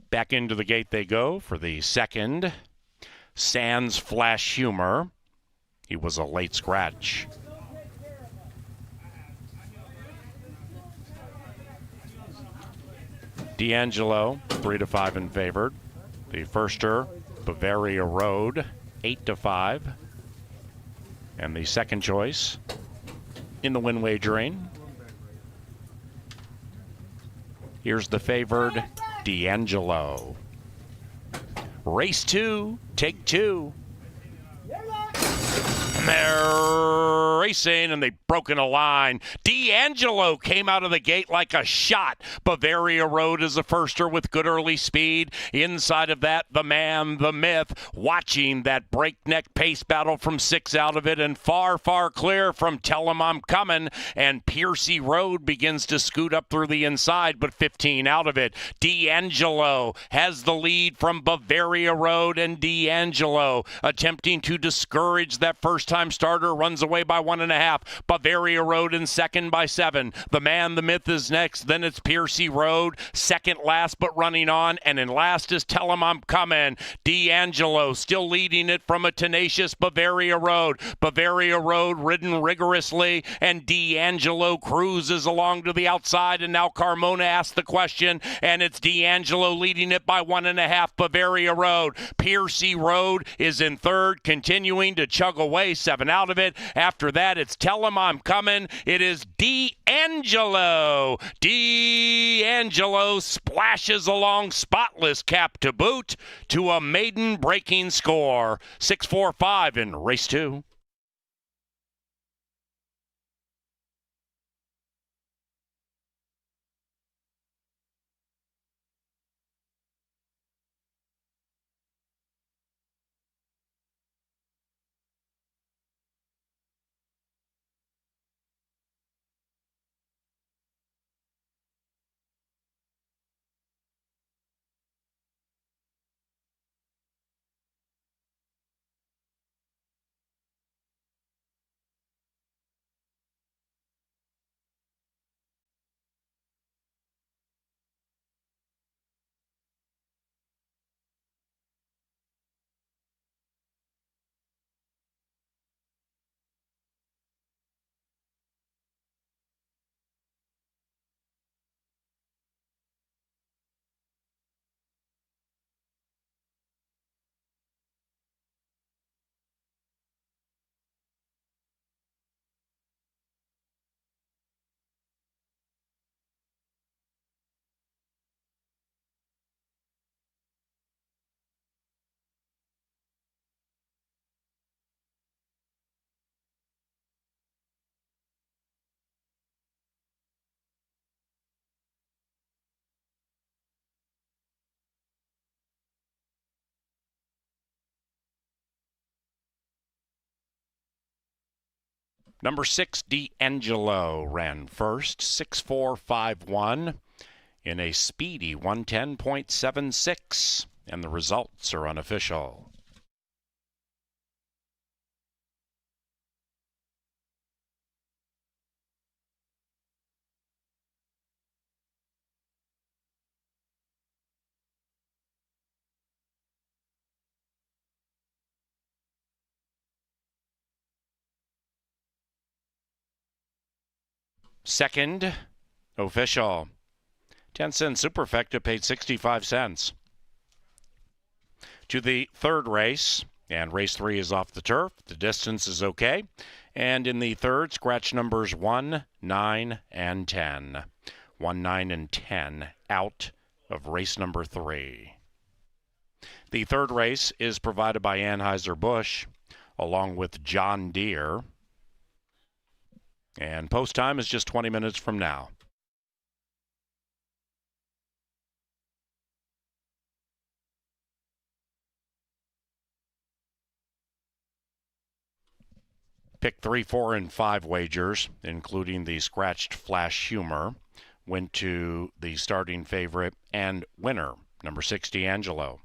Back into the gate they go for the second. Sans Flash Humor. He was a late scratch. D'Angelo, 3-5 in favored. The firster, Bavaria Road, 8-5. And the second choice in the win wagering. Here's the favored, D'Angelo. Race 2, take 2. and they're racing, and they've broken a line. D'Angelo came out of the gate like a shot. Bavaria Road is a firster with good early speed. Inside of that, the man, the myth, watching that breakneck pace battle from 6 out of it, and far, far clear from Tell 'em I'm Coming. And Piercy Road begins to scoot up through the inside, but 15 out of it. D'Angelo has the lead from Bavaria Road, and D'Angelo attempting to discourage that first-time starter, runs away by 1.5. Bavaria Road in second by 7. The man, the myth is next. Then it's Piercy Road, second last but running on, and in last is Tell 'em I'm Coming. D'Angelo still leading it from a tenacious Bavaria Road. Bavaria Road ridden rigorously, and D'Angelo cruises along to the outside, and now Carmona asks the question, and it's D'Angelo leading it by 1.5. Bavaria Road. Piercy Road is in third, continuing to chug away, 7 out of it. After that, it's Tell 'em I'm Coming. It is D'Angelo. D'Angelo splashes along, spotless cap to boot, to a maiden breaking score. 6-4-5 in race 2. Number 6, D'Angelo, ran first, 6-4-5-1 in a speedy 110.76, and the results are unofficial. Second, official. 10-cent superfecta paid 65 cents. To the third race, and race 3 is off the turf. The distance is okay. And in the third, scratch numbers 1, 9, and 10. 1, 9, and 10 out of race number 3. The third race is provided by Anheuser-Busch, along with John Deere. And post time is just 20 minutes from now. Pick 3, 4, and 5 wagers, including the scratched Flash Humor, went to the starting favorite and winner, number 6, D'Angelo.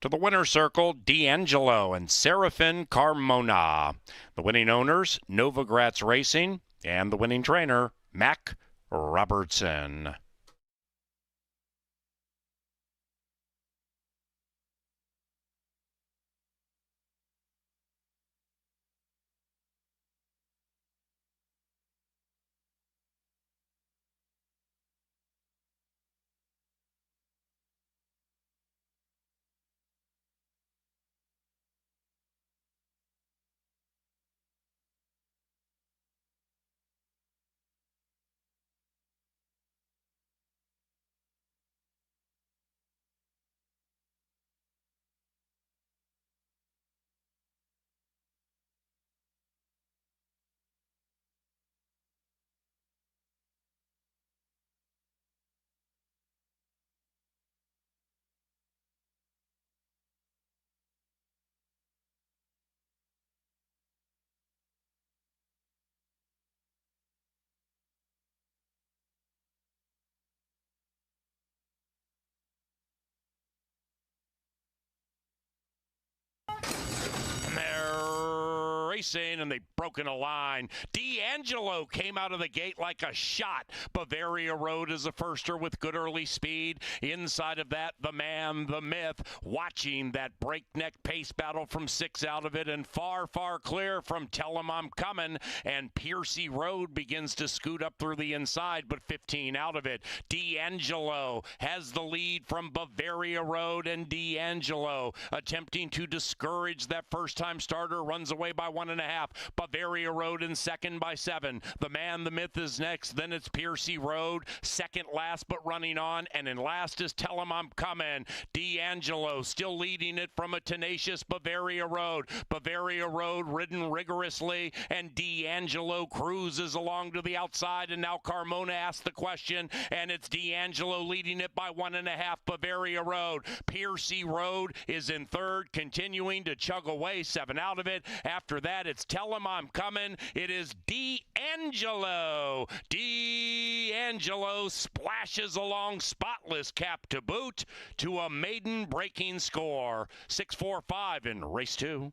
To the winner's circle, D'Angelo and Serafin Carmona. The winning owners, Novogratz Racing, and the winning trainer, Mac Robertson. racing, and they've broken a line. D'Angelo came out of the gate like a shot. Bavaria Road is a firster with good early speed. Inside of that, the man, the myth, watching that breakneck pace battle from 6 out of it, and far, far clear from Tell 'em I'm Coming, and Piercy Road begins to scoot up through the inside, but 15 out of it. D'Angelo has the lead from Bavaria Road, and D'Angelo attempting to discourage that first-time starter, runs away by 1.5. Bavaria Road in second by 7. The man, the myth is next. Then it's Piercy Road, second last but running on, and in last is Tell 'em I'm Coming. D'Angelo still leading it from a tenacious Bavaria Road. Bavaria Road ridden rigorously, and D'Angelo cruises along to the outside, and now Carmona asks the question, and it's D'Angelo leading it by 1.5. Bavaria Road. Piercy Road is in third, continuing to chug away, 7 out of it. After that, it's Tell 'em I'm Coming. It is D'Angelo. D'Angelo splashes along, spotless cap to boot, to a maiden breaking score. 6-4-5 in race 2.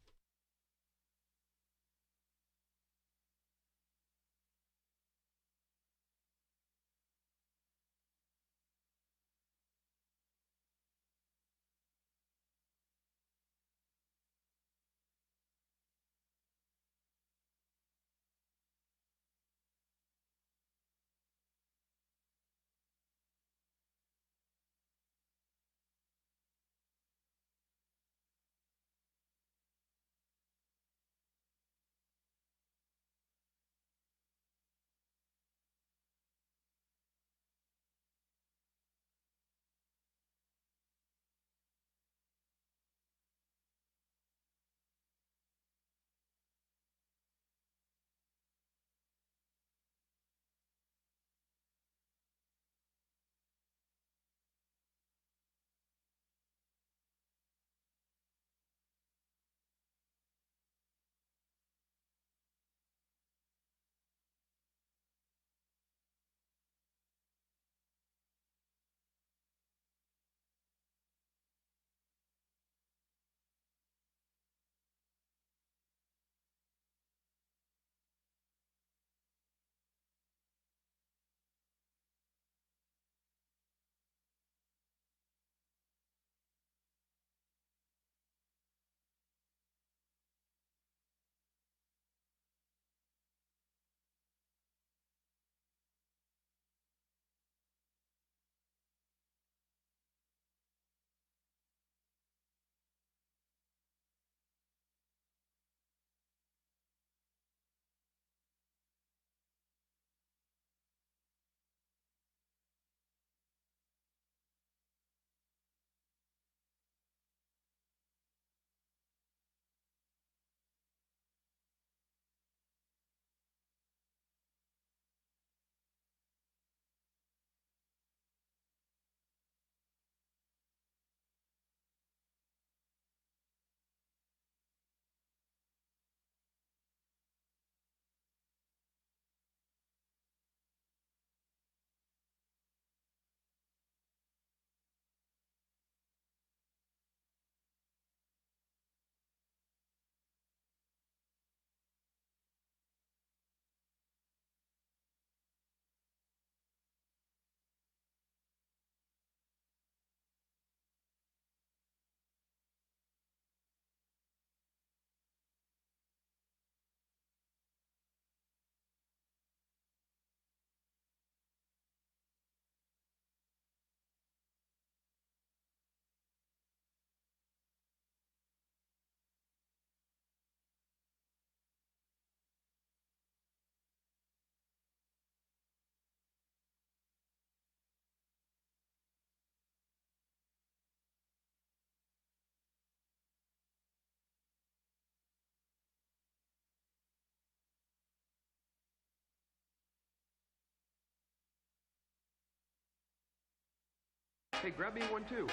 Hey, grab me one too.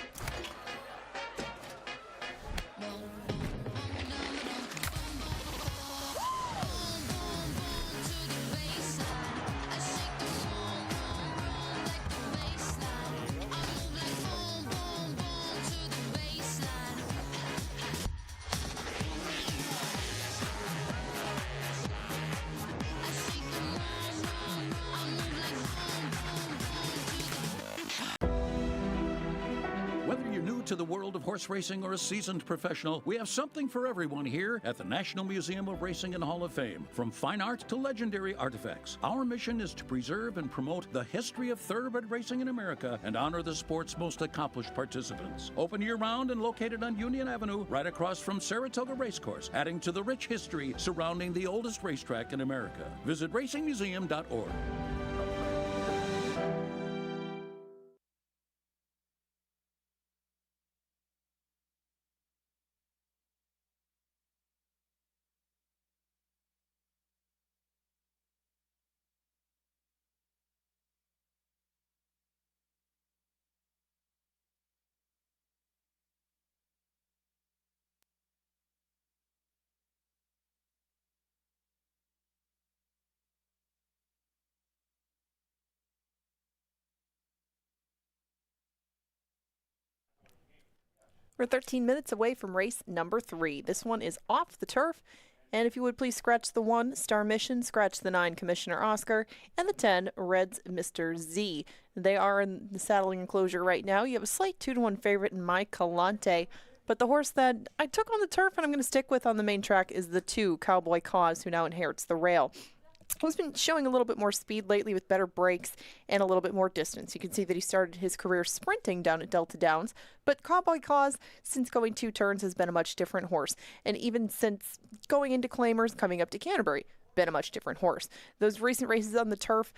to the world of horse racing or a seasoned professional, we have something for everyone here at the National Museum of Racing and Hall of Fame. From fine art to legendary artifacts, our mission is to preserve and promote the history of thoroughbred racing in America and honor the sport's most accomplished participants. Open year-round and located on Union Avenue, right across from Saratoga Racecourse, adding to the rich history surrounding the oldest racetrack in America. Visit racingmuseum.org. We're 13 minutes away from race number 3. This one is off the turf. And if you would please scratch the 1, Star Mission, scratch the 9, Commissioner Oscar, and the 10, Reds, Mr. Z. They are in the saddling enclosure right now. You have a slight 2-1 favorite in My Calante. But the horse that I took on the turf and I'm going to stick with on the main track is the 2, Cowboy Cause, who now inherits the rail. He's been showing a little bit more speed lately with better breaks and a little bit more distance. You can see that he started his career sprinting down at Delta Downs, but Cowboy Cause, since going 2 turns, has been a much different horse. And even since going into Claimers, coming up to Canterbury, been a much different horse. Those recent races on the turf,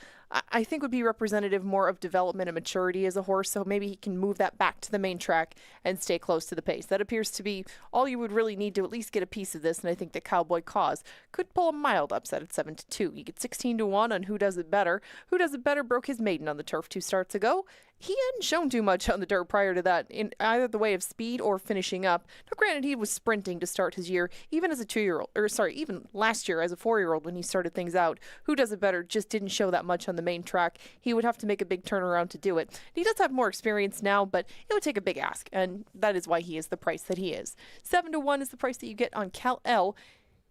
I think would be representative more of development and maturity as a horse, so maybe he can move that back to the main track and stay close to the pace. That appears to be all you would really need to at least get a piece of this, and I think that Cowboy Cause could pull a mild upset at 7-2. You get 16-1 on Who Does It Better. Who Does It Better broke his maiden on the turf 2 starts ago. He hadn't shown too much on the dirt prior to that in either the way of speed or finishing up. Now, granted, he was sprinting to start his year, even as a 2-year-old, even last year as a 4-year-old when he started things out. Who Does It Better just didn't show that much on the main track. He would have to make a big turnaround to do it. He does have more experience now, but it would take a big ask, and that is why he is the price that he is. 7-1 is the price that you get on Cal-El.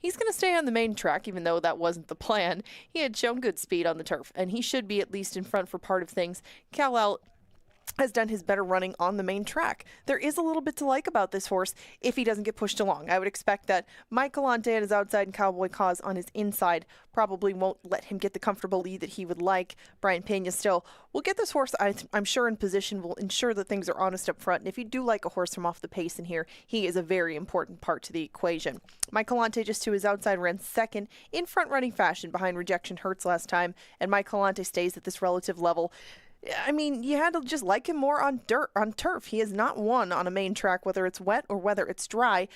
He's going to stay on the main track, even though that wasn't the plan. He had shown good speed on the turf, and he should be at least in front for part of things. Cal-El has done his better running on the main track. There is a little bit to like about this horse if he doesn't get pushed along. I would expect that Mike Galante on his outside and Cowboy Cause on his inside probably won't let him get the comfortable lead that he would like. Brian Pena still will get this horse, I'm sure, in position, will ensure that things are honest up front. And if you do like a horse from off the pace in here, he is a very important part to the equation. Mike Galante just to his outside ran second in front running fashion behind Rejection Hurts last time, and Mike Galante stays at this relative level. I mean, you had to just like him more on turf. He has not won on a main track, whether it's wet or whether it's dry.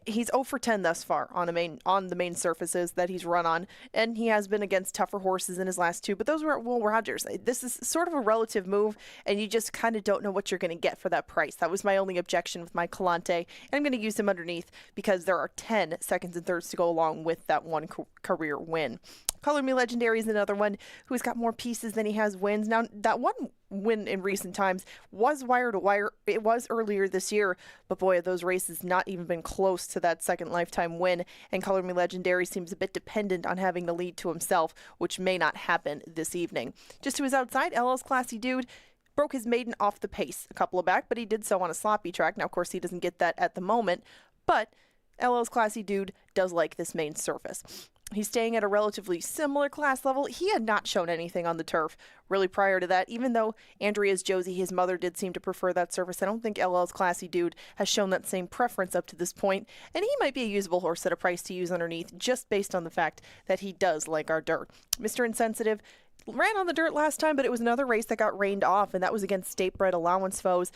He's 0 for 10 thus far on the main surfaces that he's run on, and he has been against tougher horses in his last 2, but those were at Will Rogers. This is sort of a relative move, and you just kind of don't know what you're going to get for that price. That was my only objection with Mike Calante, and I'm going to use him underneath because there are 10 seconds and thirds to go along with that one career win. Color Me Legendary is another one who's got more pieces than he has wins. Now, that one win in recent times was wire to wire. It was earlier this year, but boy, have those races not even been close to that second lifetime win, and Color Me Legendary seems a bit dependent on having the lead to himself, which may not happen this evening. Just to his outside, LL's Classy Dude broke his maiden off the pace a couple of back, but he did so on a sloppy track. Now, of course, he doesn't get that at the moment, but LL's Classy Dude does like this main surface. He's staying at a relatively similar class level. He had not shown anything on the turf really prior to that, even though Andrea's Josie, his mother, did seem to prefer that surface. I don't think LL's Classy Dude has shown that same preference up to this point, and he might be a usable horse at a price to use underneath just based on the fact that he does like our dirt. Mr. Insensitive ran on the dirt last time, but it was another race that got rained off, and that was against state-bred allowance foes.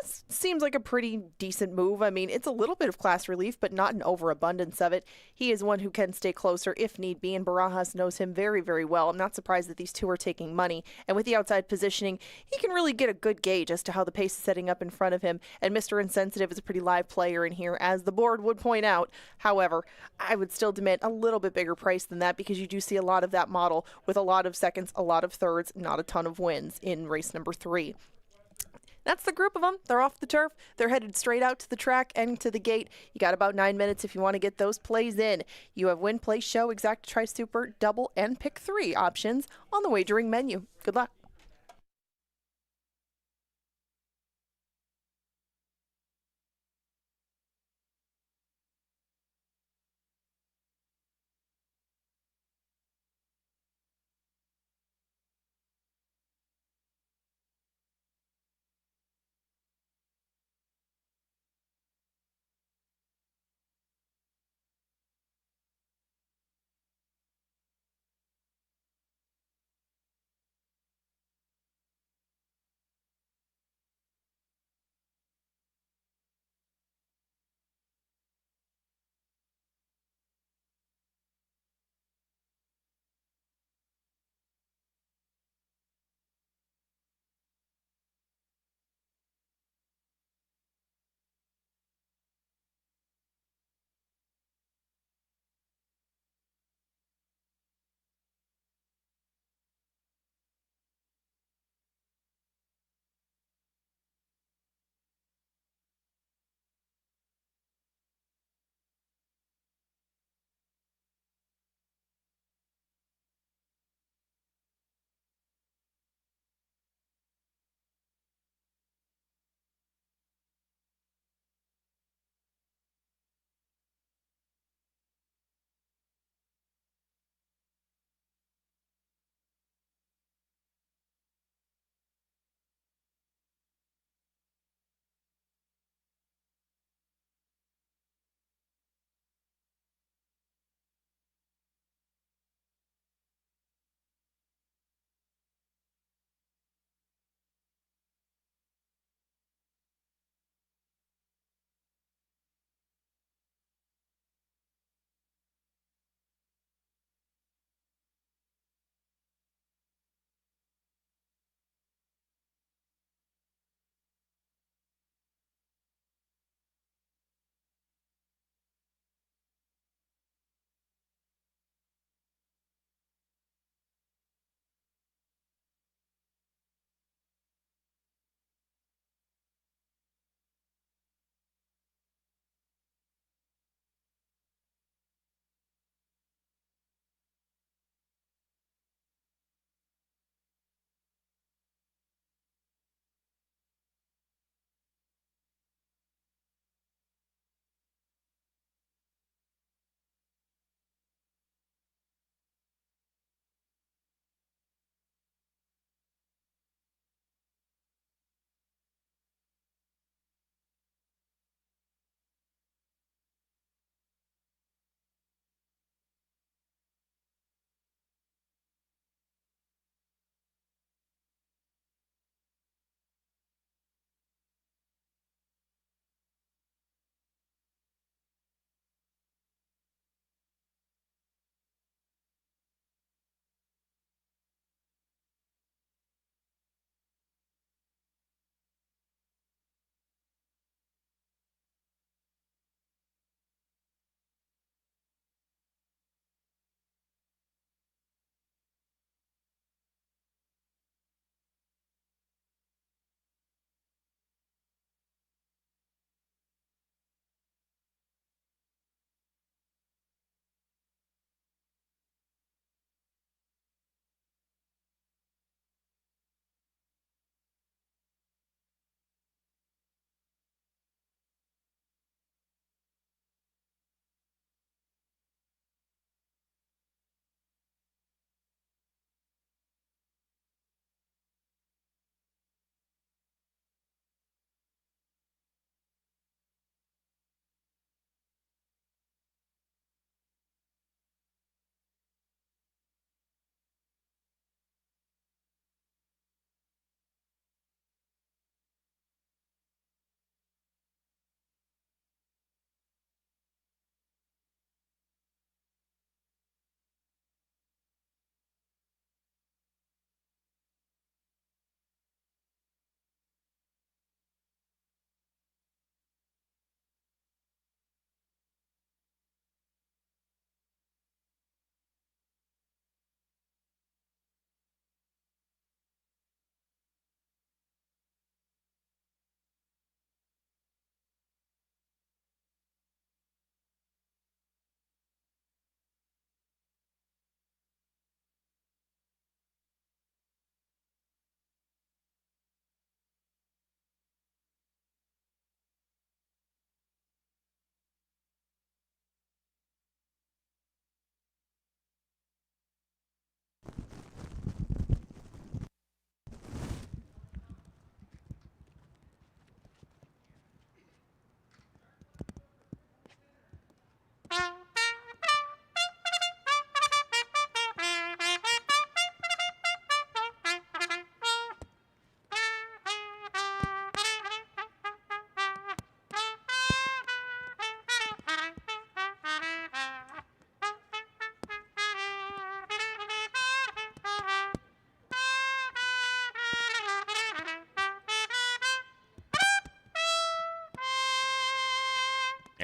This seems like a pretty decent move. I mean, it's a little bit of class relief, but not an overabundance of it. He is one who can stay closer if need be, and Barajas knows him very, very well. I'm not surprised that these two are taking money, and with the outside positioning, he can really get a good gauge as to how the pace is setting up in front of him, and Mr. Insensitive is a pretty live player in here, as the board would point out. However, I would still demand a little bit bigger price than that, because you do see a lot of that model with a lot of seconds, a lot of thirds, not a ton of wins in race number 3. That's the group of them. They're off the turf. They're headed straight out to the track and to the gate. You got about 9 minutes if you want to get those plays in. You have win, play, show, exact, try, super, double, and pick 3 options on the wagering menu. Good luck.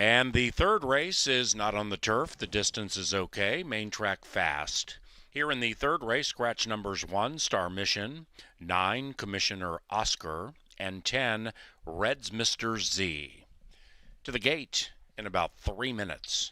And the third race is not on the turf. The distance is okay. Main track fast. Here in the third race, scratch numbers 1, Star Mission, 9, Commissioner Oscar, and 10, Red's Mr. Z. To the gate in about 3 minutes.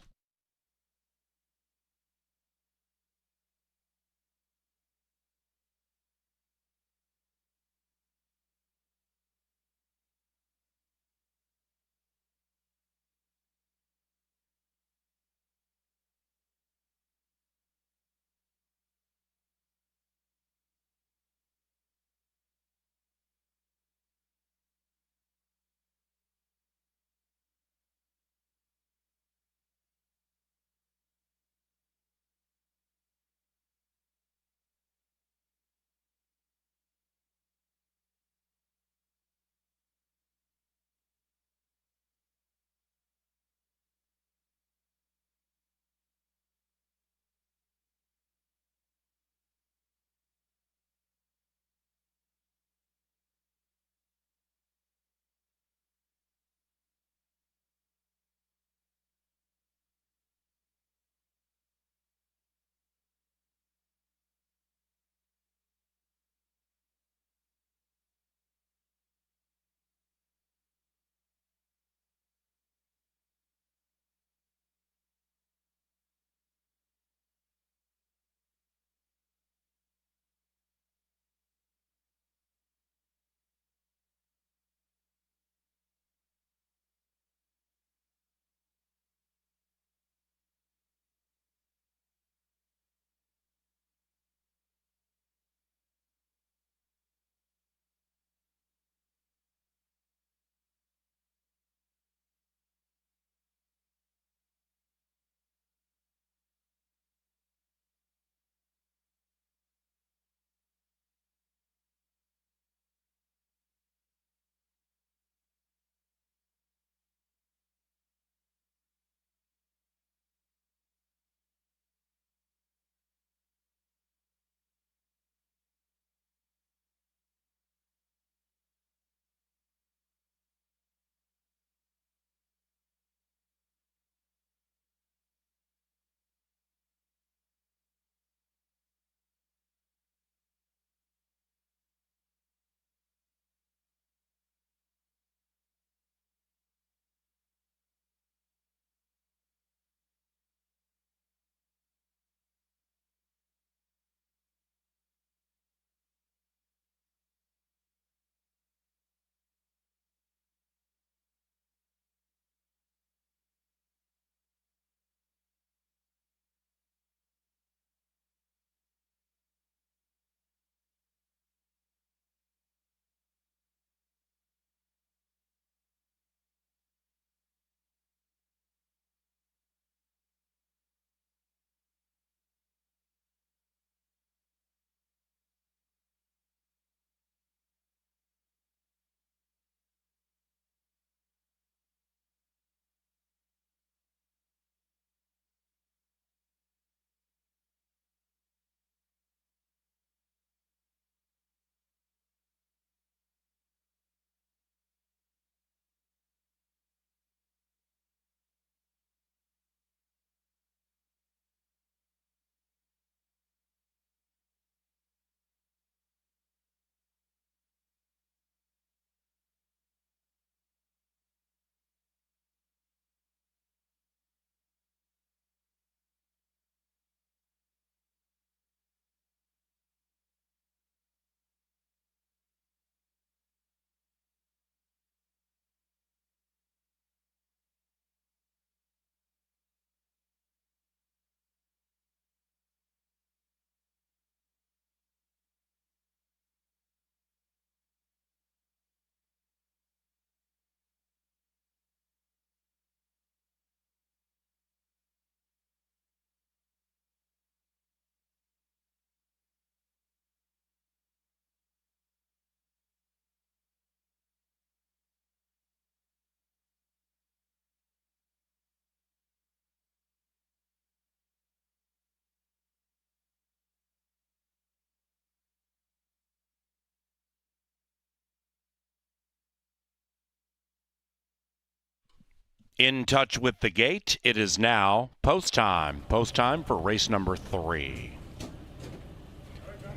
In touch with the gate, it is now post time. Post time for race number 3.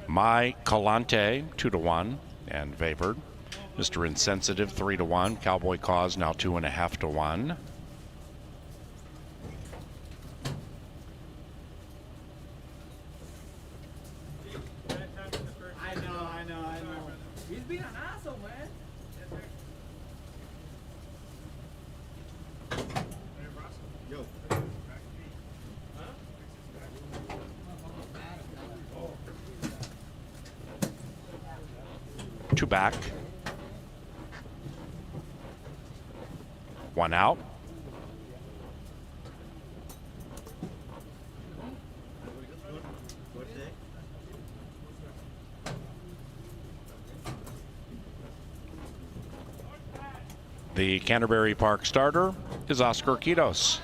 My Calante, 2-1, and favored. Mr. Insensitive, 3-1. Cowboy Cause now 2.5-1. I know. He's being an asshole, man. Two back. One out. The Canterbury Park starter is Oscar Quitos.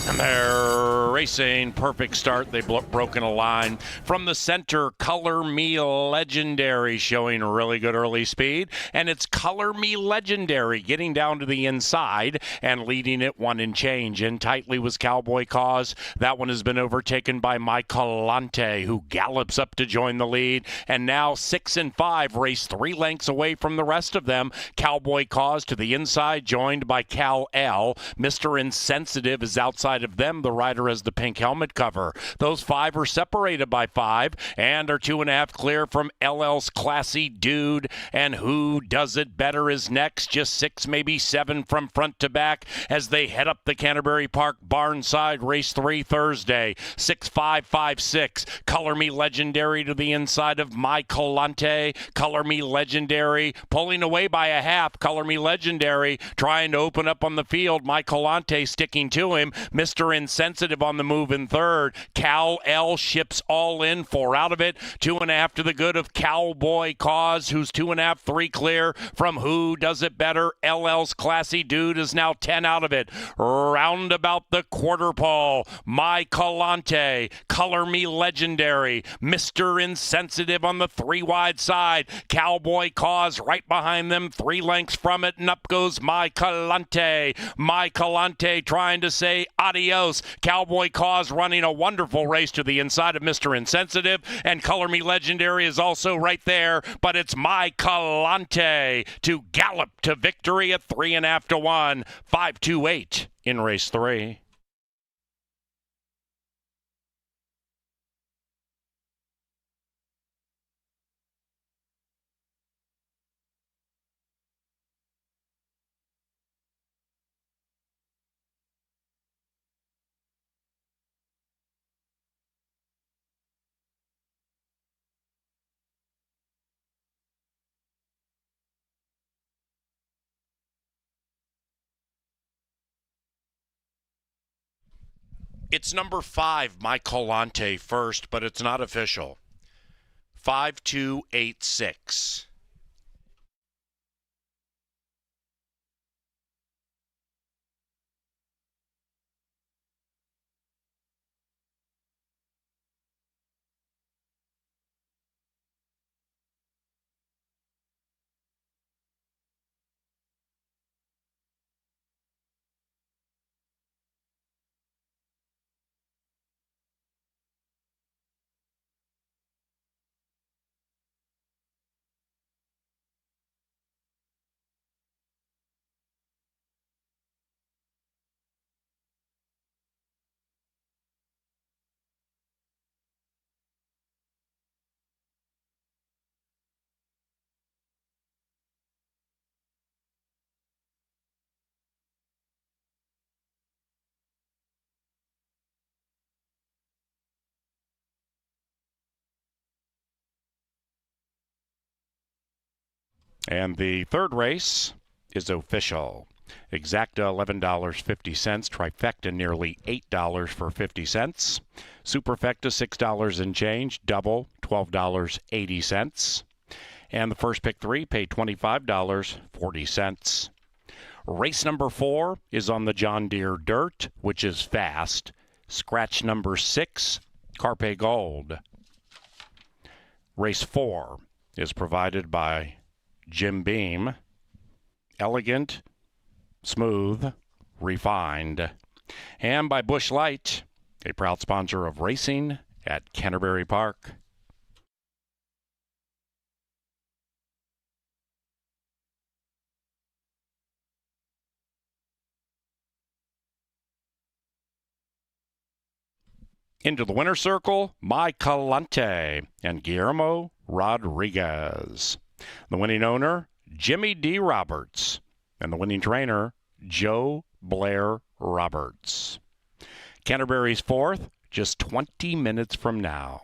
And they're racing. Perfect start. They've broken a line. From the center, Color Me Legendary showing really good early speed. And it's Color Me Legendary getting down to the inside and leading it 1 and change. In tightly was Cowboy Cause. That one has been overtaken by My Calante, who gallops up to join the lead. And now 6 and 5 race 3 lengths away from the rest of them. Cowboy Cause to the inside, joined by Cal L. Mr. Insensitive is outside of them. The rider has the pink helmet cover. Those 5 are separated by 5 and are 2.5 clear from LL's Classy Dude. And Who Does It Better is next. Just 6, maybe 7 from front to back as they head up the Canterbury Park Barnside race 3 Thursday. 6-5-5-6. Color Me Legendary to the inside of My Calante. Color Me Legendary pulling away by a half. Color Me Legendary trying to open up on the field. My Calante sticking to him. Mr. Insensitive on the move in third. Cal L ships all in, 4 out of it. 2.5 to the good of Cowboy Cause, who's 2.5, 3 clear from Who Does It Better. LL's Classy Dude is now 10 out of it. Round about the quarter pole, My Calante, Color Me Legendary, Mr. Insensitive on the 3 wide side. Cowboy Cause right behind them, 3 lengths from it, and up goes My Calante. My Calante trying to say adios. Cowboy Cause running a wonderful race to the inside of Mr. Insensitive, and Color Me Legendary is also right there, but it's My Calante to gallop to victory at 3.5-1, 5-2-8 in race 3. It's number 5, My Calante first, but it's not official. 5-2-8-6. And the third race is official. Exacta $11.50. Trifecta nearly $8 for 50 cents. Superfecta $6 and change. Double $12.80. And the first pick 3 paid $25.40. Race number 4 is on the John Deere Dirt, which is fast. Scratch number 6, Carpe Gold. Race 4 is provided by Jim Beam elegant, smooth, refined. And by Busch Light, a proud sponsor of racing at Canterbury Park. Into the winner's circle, Mike Calante and Guillermo Rodriguez. The winning owner, Jimmy D. Roberts. And the winning trainer, Joe Blair Roberts. Canterbury's fourth, just 20 minutes from now.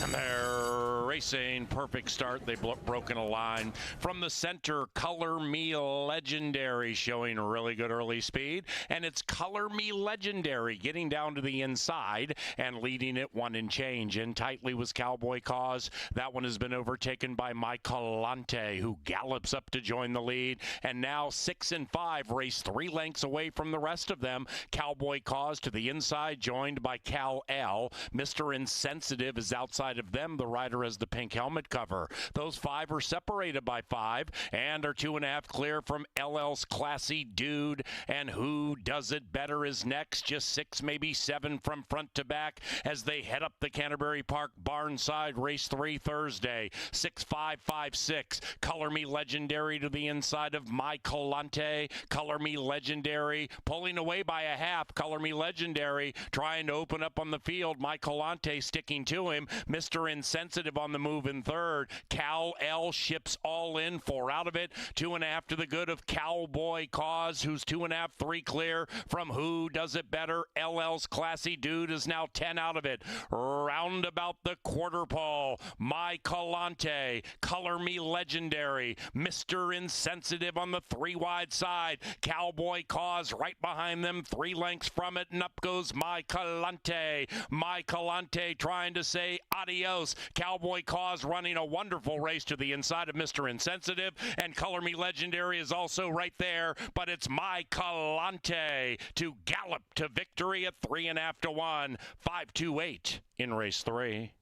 And they're racing. Perfect start. They've broken a line. From the center, Color Me Legendary showing really good early speed. And it's Color Me Legendary getting down to the inside and leading it one and change. In tightly was Cowboy Cause. That one has been overtaken by Mike Calante, who gallops up to join the lead. And now 6 and 5 race 3 lengths away from the rest of them. Cowboy Cause to the inside, joined by Cal L. Mr. Insensitive is outside of them. The rider has the pink helmet cover. Those 5 are separated by 5 and are 2.5 clear from LL's Classy Dude. And Who Does It Better is next. Just 6, maybe 7 from front to back as they head up the Canterbury Park Barnside race 3 Thursday. 6-5-5-6. Color Me Legendary to the inside of My Calante. Color Me Legendary pulling away by a half. Color Me Legendary trying to open up on the field. My Calante sticking to him. Mr. Insensitive on the move in third. Cal L ships all in, 4 out of it. 2.5 to the good of Cowboy Cause, who's 2.5, 3 clear from Who Does It Better. LL's Classy Dude is now 10 out of it. Round about the quarter pole, My Calante, Color Me Legendary, Mr. Insensitive on the 3 wide side. Cowboy Cause right behind them, 3 lengths from it, and up goes My Calante. My Calante trying to say adios. Cowboy Cause running a wonderful race to the inside of Mr. Insensitive, and Color Me Legendary is also right there, but it's My Calante to gallop to victory at 3.5 to 1, 5-2-8 in race 3.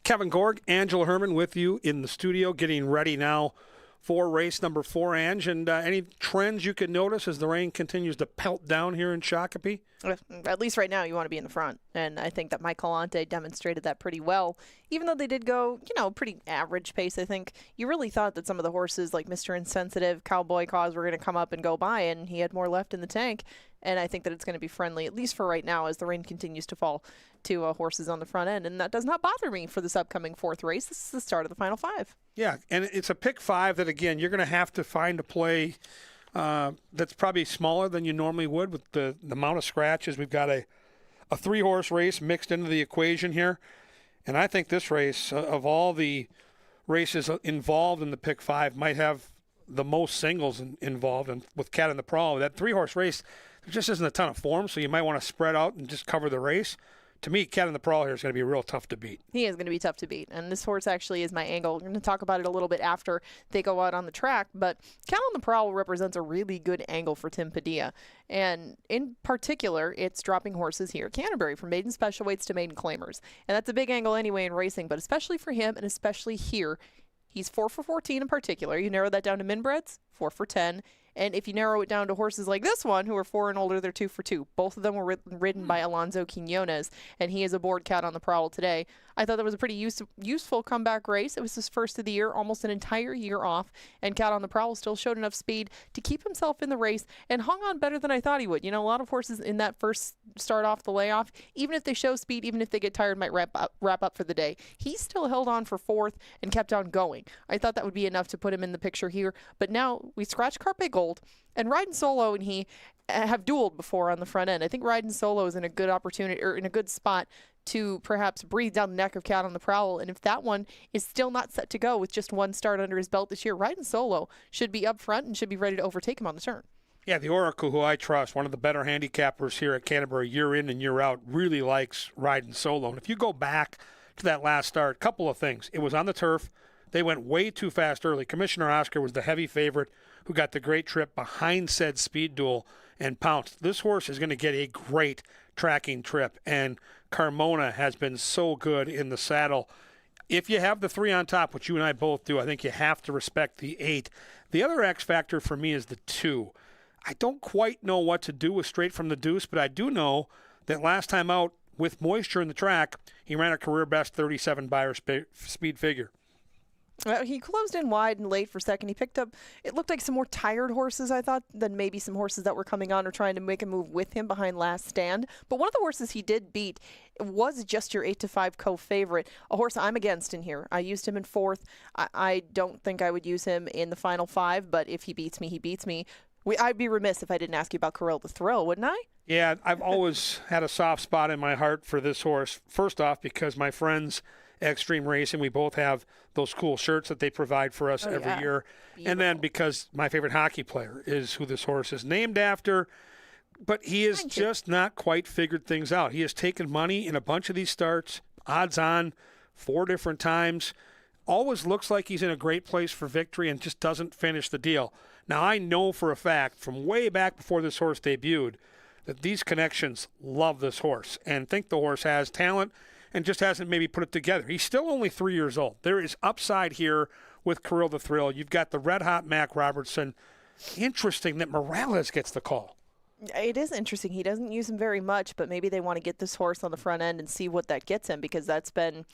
Kevin Gorg, Angela Herman with you in the studio, getting ready now for race number 4, Ange. And any trends you can notice as the rain continues to pelt down here in Shakopee? At least right now, you want to be in the front. And I think that Mike Galante demonstrated that pretty well. Even though they did go, pretty average pace, I think you really thought that some of the horses like Mr. Insensitive, Cowboy Cause were going to come up and go by, and he had more left in the tank. And I think that it's going to be friendly, at least for right now, as the rain continues to fall to horses on the front end. And that does not bother me for this upcoming 4th race. This is the start of the final 5. Yeah, and it's a pick 5 that, again, you're going to have to find a play that's probably smaller than you normally would with the amount of scratches. We've got a 3-horse race mixed into the equation here. And I think this race, of all the races involved in the pick 5, might have the most singles involved. And with Cat in the Prowl, that 3-horse race, there just isn't a ton of form, so you might want to spread out and just cover the race. To me, Cat in the Prowl here is going to be real tough to beat. He is going to be tough to beat, and this horse actually is my angle. We're going to talk about it a little bit after they go out on the track, but Cat on the Prowl represents a really good angle for Tim Padilla, and in particular, it's dropping horses here at Canterbury from maiden special weights to maiden claimers, and that's a big angle anyway in racing, but especially for him and especially here, he's 4 for 14 in particular. You narrow that down to minbreds, 4 for 10. And if you narrow it down to horses like this one, who are 4 and older, they're 2 for 2. Both of them were ridden by Alonzo Quinones, and he is aboard Cat on the Prowl today. I thought that was a pretty useful comeback race. It was his first of the year, almost an entire year off, and Cat on the Prowl still showed enough speed to keep himself in the race and hung on better than I thought he would. A lot of horses in that first start off the layoff, even if they show speed, even if they get tired, might wrap up for the day. He still held on for 4th and kept on going. I thought that would be enough to put him in the picture here, but now we scratch Carpe Gold, and Riding Solo and he have dueled before on the front end. I think Riding Solo is in a good opportunity, or in a good spot to perhaps breathe down the neck of Cat on the Prowl. And if that one is still not set to go with just one start under his belt this year, Riding Solo should be up front and should be ready to overtake him on the turn. Yeah, the Oracle, who I trust, one of the better handicappers here at Canterbury year in and year out, really likes Riding Solo. And if you go back to that last start, couple of things. It was on the turf. They went way too fast early. Commissioner Oscar was the heavy favorite who got the great trip behind said speed duel and pounced. This horse is going to get a great tracking trip, and Carmona has been so good in the saddle. If you have the 3 on top, which you and I both do, I think you have to respect the 8. The other X factor for me is the 2. I don't quite know what to do with Straight from the Deuce, but I do know that last time out with moisture in the track, he ran a career best 37 Beyer speed figure. He closed in wide and late for second. He picked up, it looked like some more tired horses, I thought, than maybe some horses that were coming on or trying to make a move with him behind Last Stand. But one of the horses he did beat was just your 8-5 co-favorite, a horse I'm against in here. I used him in 4th. I don't think I would use him in the final 5, but if he beats me, he beats me. I'd be remiss if I didn't ask you about Corral the Thrill, wouldn't I? Yeah, I've always had a soft spot in my heart for this horse. First off, because my friends at Extreme Racing, we both have those cool shirts that they provide for us every year. Beautiful. And then because my favorite hockey player is who this horse is named after. But he has just not quite figured things out. He has taken money in a bunch of these starts, odds on 4 different times. Always looks like he's in a great place for victory and just doesn't finish the deal. Now, I know for a fact from way back before this horse debuted that these connections love this horse and think the horse has talent and just hasn't maybe put it together. He's still only 3 years old. There is upside here with Kirill the Thrill. You've got the red-hot Mac Robertson. Interesting that Morales gets the call. It is interesting. He doesn't use him very much, but maybe they want to get this horse on the front end and see what that gets him, because that's been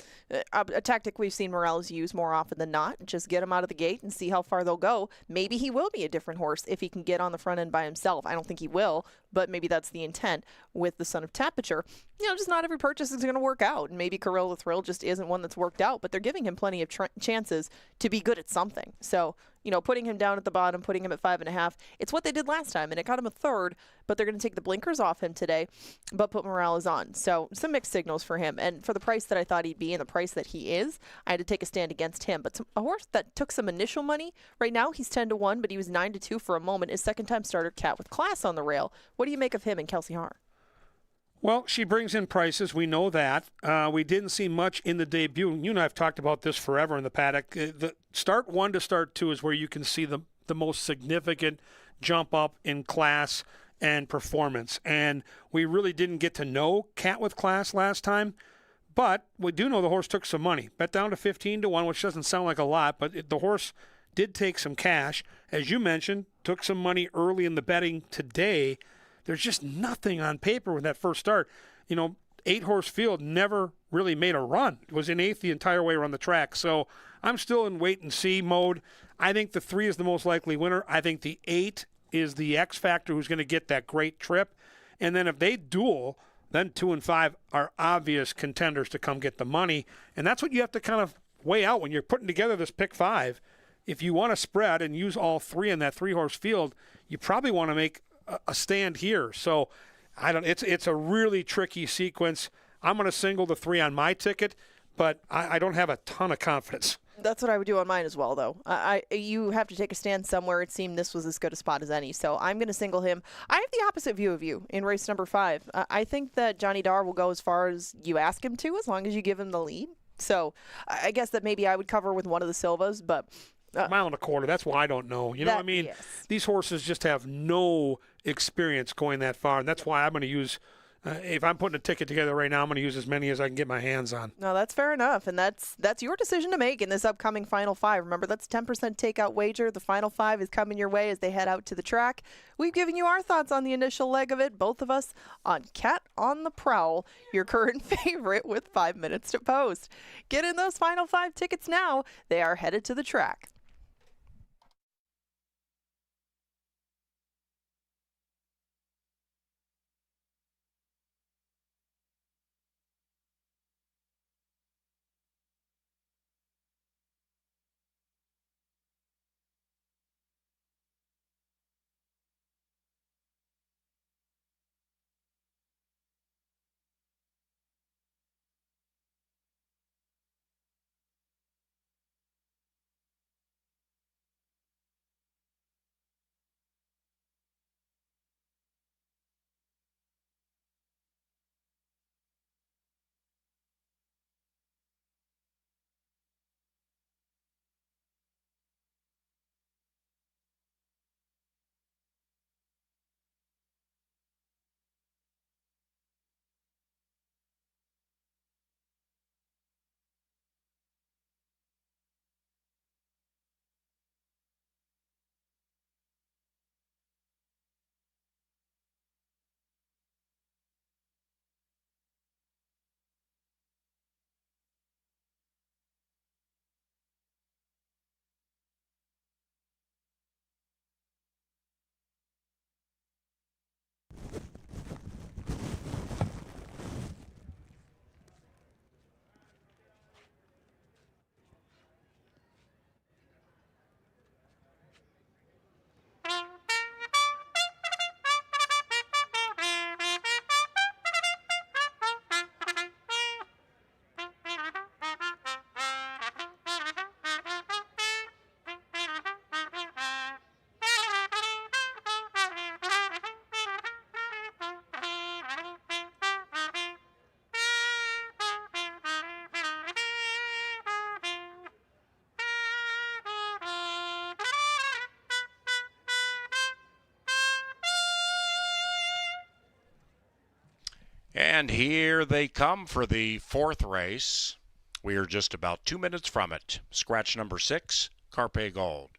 a tactic we've seen Morales use more often than not. Just get him out of the gate and see how far they'll go. Maybe he will be a different horse if he can get on the front end by himself. I don't think he will, but maybe that's the intent with the Son of Tapiture. Just not every purchase is going to work out, and maybe Kirill the Thrill just isn't one that's worked out, but they're giving him plenty of chances to be good at something. So, putting him down at the bottom, putting him at 5.5, it's what they did last time, and it got him a 3rd, but they're going to take the blinkers off him today, but put Morales on. So some mixed signals for him, and for the price that I thought he'd be and the price that he is, I had to take a stand against him. But a horse that took some initial money, right now he's 10-1, but he was 9-2 for a moment. His second-time starter, Cat with Class on the rail. What do you make of him and Kelsey Haar? Well, she brings in prices. We know that. We didn't see much in the debut. You and I have talked about this forever in the paddock. The start 1 to start 2 is where you can see the most significant jump up in class and performance. And we really didn't get to know Cat with Class last time. But we do know the horse took some money. Bet down to 15-1, which doesn't sound like a lot, but the horse did take some cash. As you mentioned, took some money early in the betting today. There's just nothing on paper with that first start. 8-horse field never really made a run. It was in 8th the entire way around the track. So I'm still in wait-and-see mode. I think the 3 is the most likely winner. I think the 8 is the X factor who's going to get that great trip. And then if they duel, then 2 and 5 are obvious contenders to come get the money. And that's what you have to kind of weigh out when you're putting together this pick 5. If you want to spread and use all 3 in that 3-horse field, you probably want to make a stand here. So it's a really tricky sequence. I'm going to single the 3 on my ticket, but I don't have a ton of confidence. That's what I would do on mine as well, though. You have to take a stand somewhere. It seemed this was as good a spot as any, so I'm going to single him. I have the opposite view of you in race number 5. I think that Johnny Dar will go as far as you ask him to, as long as you give him the lead. So I guess that maybe I would cover with one of the Silvas, but mile and a quarter. That's why I don't know. You know what I mean? Yes. These horses just have no experience going that far, and that's why I'm going to use. If I'm putting a ticket together right now, I'm going to use as many as I can get my hands on. No, that's fair enough, and that's your decision to make in this upcoming Final 5. Remember, that's 10% takeout wager. The Final 5 is coming your way as they head out to the track. We've given you our thoughts on the initial leg of it, both of us on Cat on the Prowl, your current favorite with 5 minutes to post. Get in those Final 5 tickets now. They are headed to the track. And here they come for the 4th race. We are just about 2 minutes from it. Scratch number 6, Carpe Gold.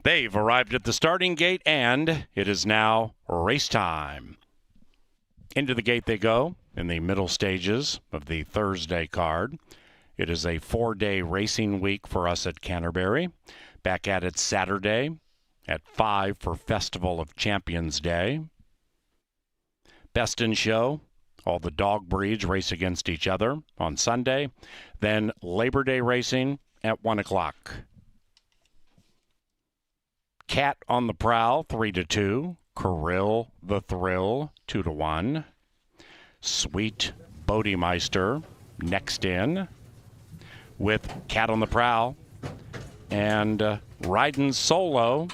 They've arrived at the starting gate, and it is now race time. Into the gate they go in the middle stages of the Thursday card. It is a 4-day racing week for us at Canterbury. Back at it Saturday at 5 for Festival of Champions Day. Best in Show. All the dog breeds race against each other on Sunday. Then Labor Day racing at 1 o'clock. Cat on the Prowl, 3-2. Kirill the Thrill, 2-1. Sweet Bodymeister next in with Cat on the Prowl. And Riding Solo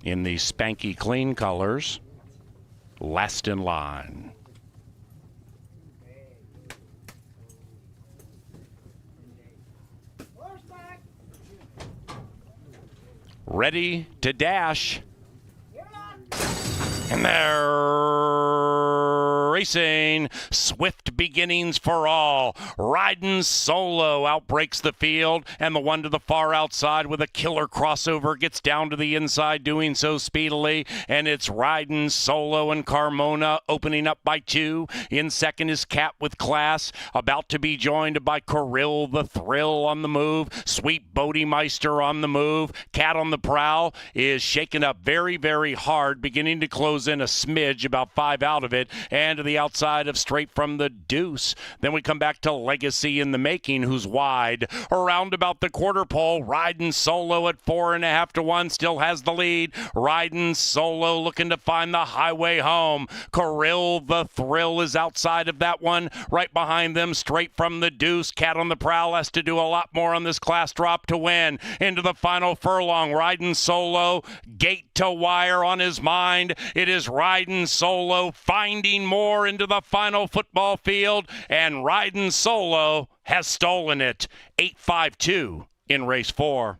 in the spanky clean colors, last in line. Ready to dash. And they're racing. Swift beginnings for all. Riding Solo outbreaks the field, and the one to the far outside with a killer crossover gets down to the inside, doing so speedily. And it's Riding Solo and Carmona opening up by 2. In second is Cat with Class, about to be joined by Kirill the Thrill on the move. Sweet Bodymeister on the move. Cat on the Prowl is shaken up very, very hard, beginning to close in a smidge, about 5 out of it, and to the outside of Straight from the Deuce. Then we come back to Legacy in the Making, who's wide. Around about the quarter pole, Riding Solo at 4.5-1 still has the lead. Riding Solo looking to find the highway home. Kirill the Thrill is outside of that one. Right behind them, Straight from the Deuce. Cat on the Prowl has to do a lot more on this class drop to win. Into the final furlong, Riding Solo, gate to wire on his mind. It is Riding Solo finding more into the final football field, and Riding Solo has stolen it. 8-5-2 in race 4.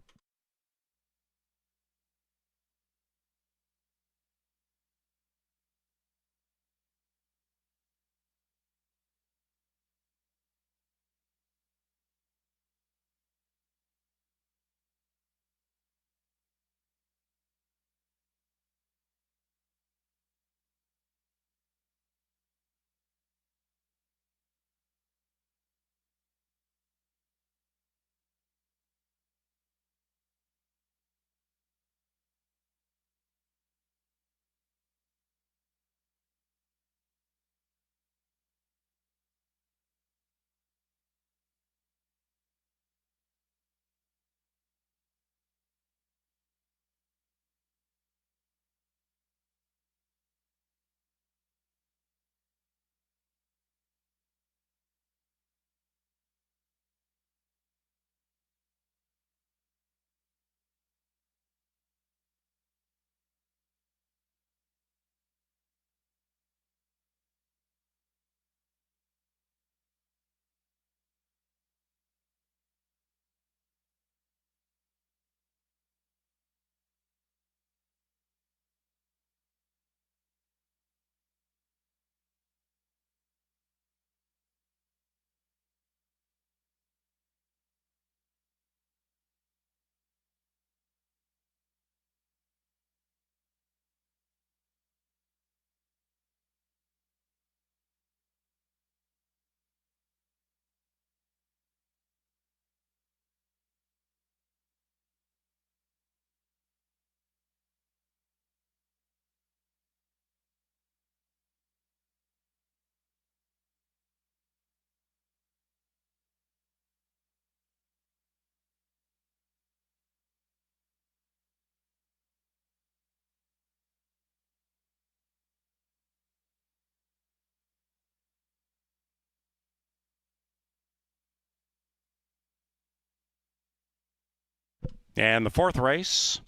And the fourth race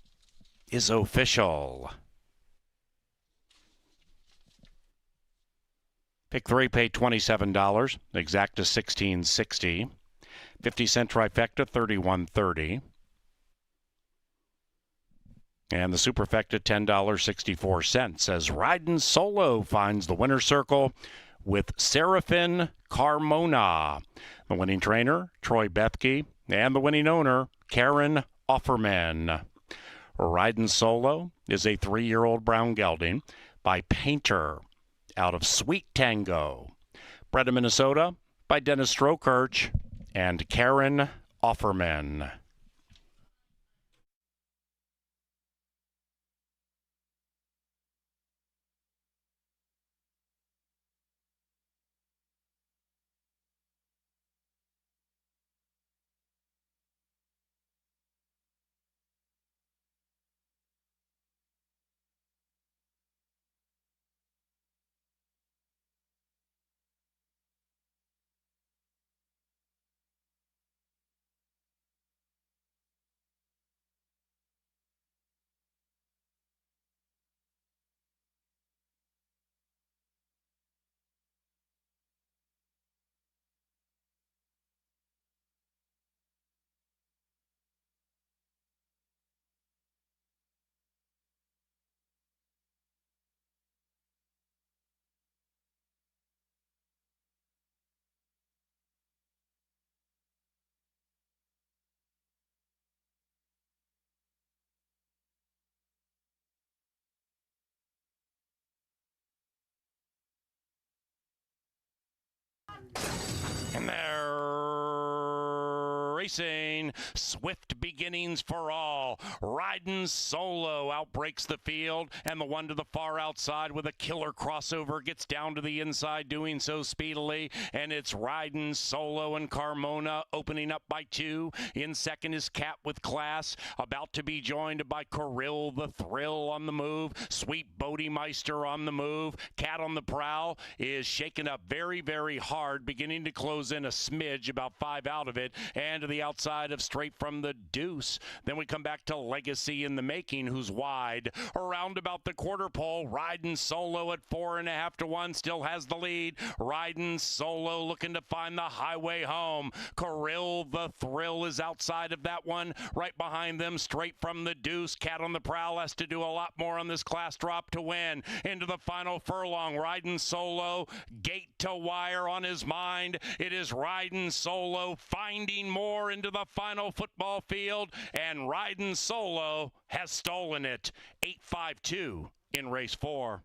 is official. Pick 3 paid $27. Exacta $16.60. 50-cent trifecta $31.30. And the superfecta $10.64 as Riding Solo finds the winner's circle with Seraphin Carmona. The winning trainer, Troy Bethke, and the winning owner, Karen Offerman. Riding Solo is a 3-year-old brown gelding by Painter out of Sweet Tango. Bred in Minnesota by Dennis Strokirch and Karen Offerman. And they're racing. Swift beginnings for all. Riding Solo outbreaks the field, and the one to the far outside with a killer crossover gets down to the inside, doing so speedily. And it's Riding Solo and Carmona opening up by 2. In second is Cat with Class, about to be joined by Kirill the Thrill on the move. Sweet Bodymeister on the move. Cat on the Prowl is shaken up very, very hard, beginning to close in a smidge, about 5 out of it, and to the outside of Straight from the Deuce. Then we come back to Legacy in the Making, who's wide. Around about the quarter pole, Riding Solo at 4.5 to 1, still has the lead. Riding Solo looking to find the highway home. Kirill the Thrill is outside of that one. Right behind them, Straight from the Deuce. Cat on the Prowl has to do a lot more on this class drop to win. Into the final furlong, Riding Solo, gate to wire on his mind. It is Riding Solo finding more into the final football field, and Riding Solo has stolen it. 8-5-2 in race 4.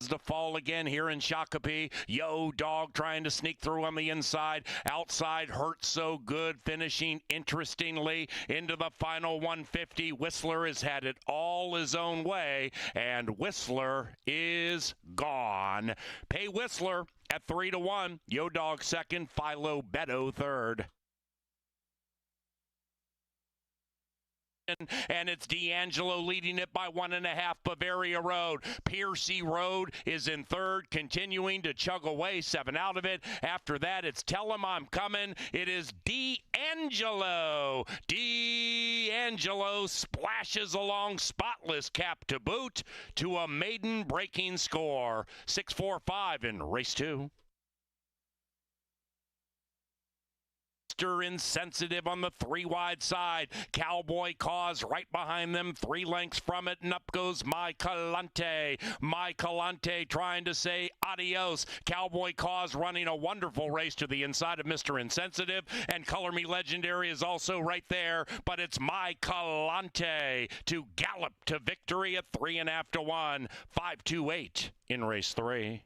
to fall again here in Shakopee. Yo Dog trying to sneak through on the inside. Outside Hurt So Good finishing interestingly into the final 150. Whistler has had it all his own way, and Whistler is gone. Pay Whistler at 3-1. Yo Dog second. Philo Beto third. And it's D'Angelo leading it by 1.5. Bavaria Road. Piercy Road is in third, continuing to chug away, 7 out of it. After that, it's Tell 'em I'm Coming. It is D'Angelo. D'Angelo splashes along, spotless cap to boot, to a maiden breaking score. 6-4-5 in race 2. Insensitive on the 3 wide side. Cowboy Cause right behind them, 3 lengths from it, and up goes My Calante. My Calante trying to say adios. Cowboy Cause running a wonderful race to the inside of Mr. Insensitive, and Color Me Legendary is also right there, but it's My Calante to gallop to victory at 3.5-1. 5-2-8 in race 3.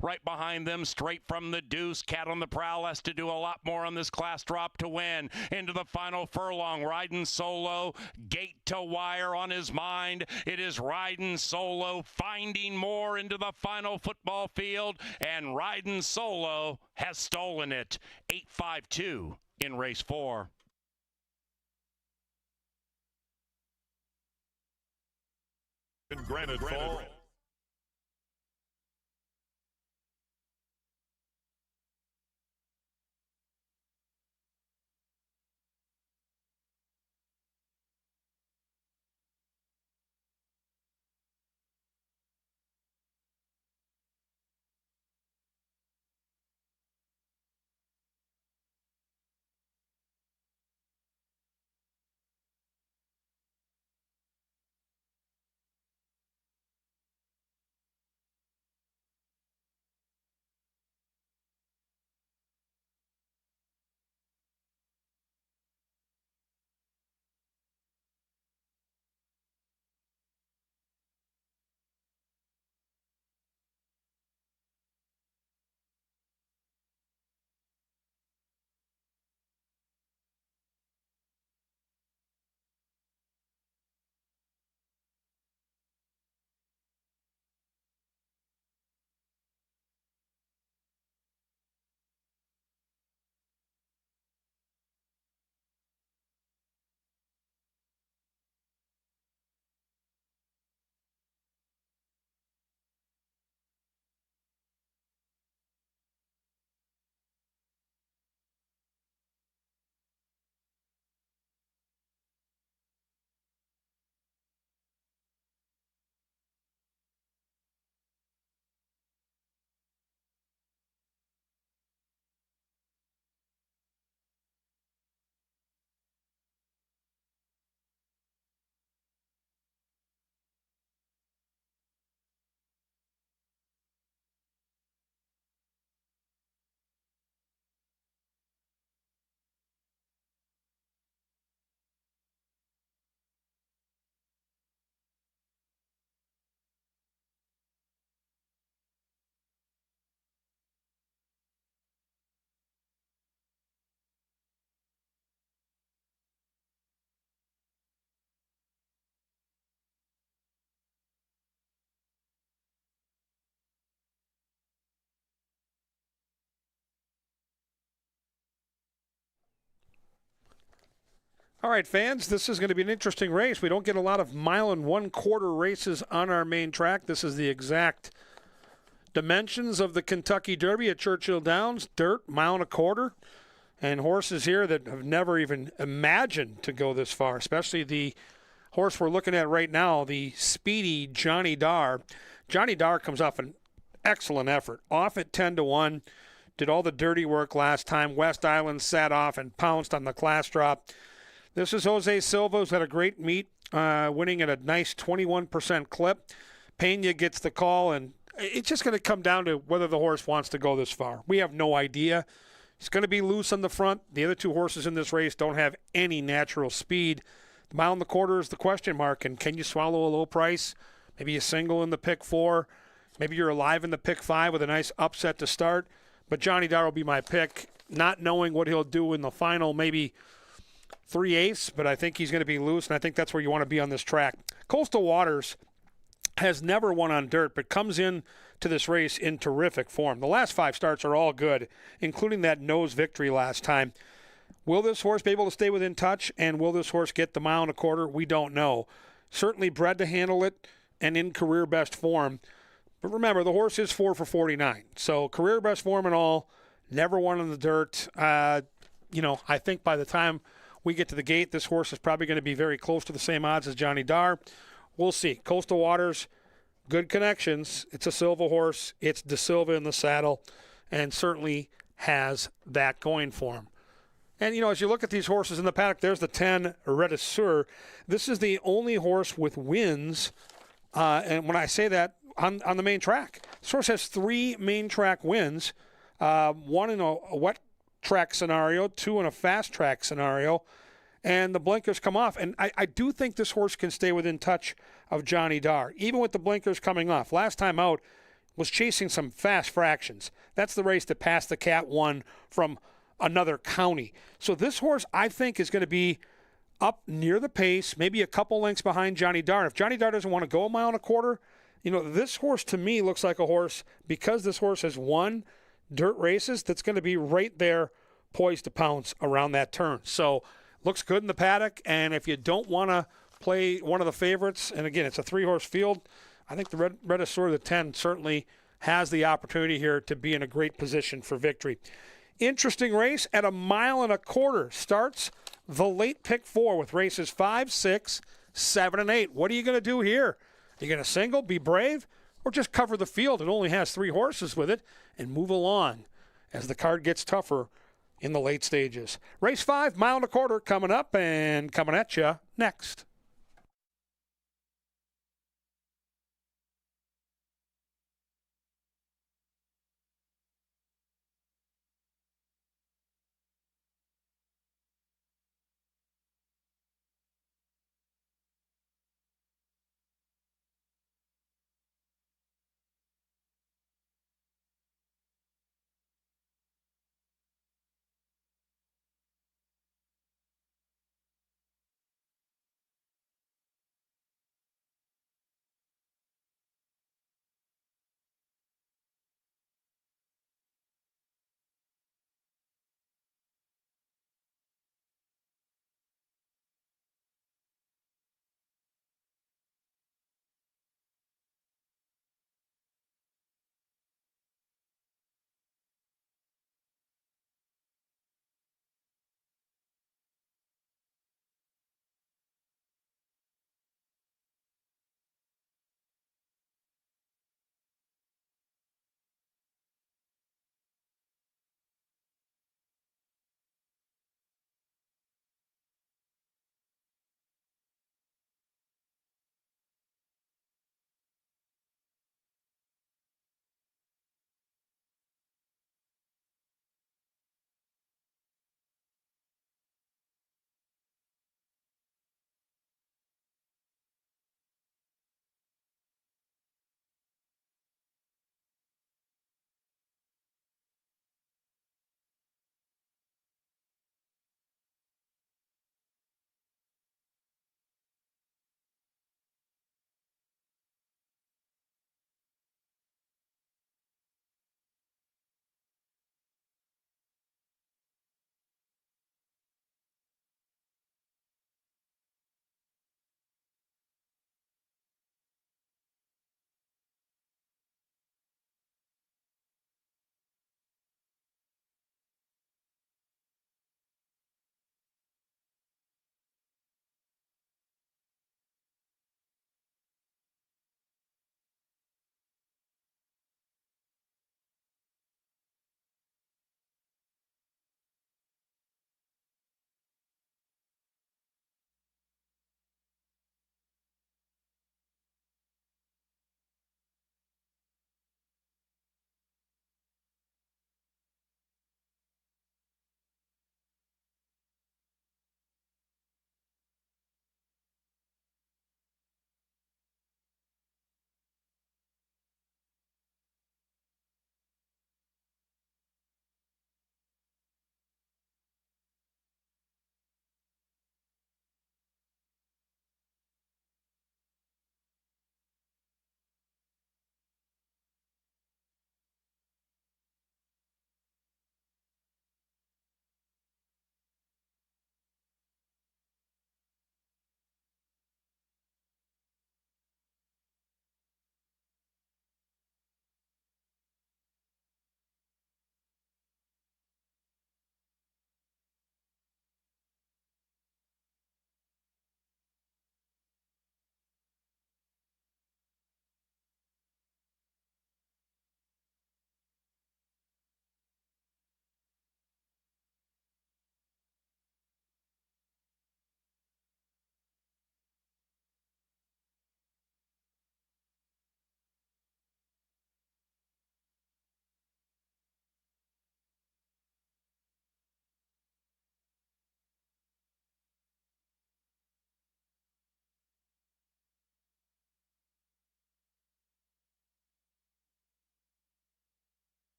Right behind them, straight from the deuce. Cat on the Prowl has to do a lot more on this class drop to win. Into the final furlong, riding solo, gate to wire on his mind. It is riding solo, finding more into the final football field, and riding solo has stolen it. 8-5-2 in race 4. In Granite Falls. All right, fans, this is going to be an interesting race. We don't get a lot of 1 1/4 races on our main track. This is the exact dimensions of the Kentucky Derby at Churchill Downs. Dirt, 1 1/4. And horses here that have never even imagined to go this far, especially the horse we're looking at right now, the speedy Johnny Darr. Johnny Darr comes off an excellent effort. Off at 10-1, did all the dirty work last time. West Island sat off and pounced on the class drop. This is Jose Silva, who's had a great meet, winning at a nice 21% clip. Pena gets the call, and it's just going to come down to whether the horse wants to go this far. We have no idea. It's going to be loose on the front. The other 2 horses in this race don't have any natural speed. The 1 1/4 is the question mark, and can you swallow a low price Maybe a single in the pick 4. Maybe you're alive in the pick 5 with a nice upset to start. But Johnny Dar will be my pick, not knowing what he'll do in the final, maybe 3/8, but I think he's going to be loose, and I think that's where you want to be on this track. Coastal Waters has never won on dirt, but comes in to this race in terrific form. The last 5 starts are all good, including that nose victory last time. Will this horse be able to stay within touch, and will this horse get the 1.25 miles? We don't know. Certainly bred to handle it and in career best form. But remember, the horse is 4 for 49. So career best form and all, never won in the dirt. I think by the time we get to the gate, this horse is probably going to be very close to the same odds as Johnny Dar. We'll see. Coastal Waters, good connections. It's a Silva horse. It's De Silva in the saddle, and certainly has that going for him. And, as you look at these horses in the paddock, there's the 10 Redisseur. This is the only horse with wins, and when I say that, on the main track. This horse has 3 main track wins, 1 in a wet track scenario, 2 in a fast track scenario, and the blinkers come off. And I do think this horse can stay within touch of Johnny Dar, even with the blinkers coming off. Last time out was chasing some fast fractions. That's the race that Passed the Cat won from another county. So this horse, I think, is going to be up near the pace, maybe a couple lengths behind Johnny Dar. If Johnny Dar doesn't want to go 1.25 miles, this horse to me looks like a horse, because this horse has won dirt races, that's going to be right there poised to pounce around that turn. So looks good in the paddock, and if you don't want to play one of the favorites, and again, it's a 3-horse field, I think the Redisseur, the 10, certainly has the opportunity here to be in a great position for victory. Interesting race at 1.25 miles. Starts the late pick 4 with races 5, 6, 7, and 8. What are you going to do here? Are you going to single, be brave, or just cover the field? It only has 3 horses with it and move along as the card gets tougher in the late stages. Race 5, 1.25 miles coming up and coming at you next.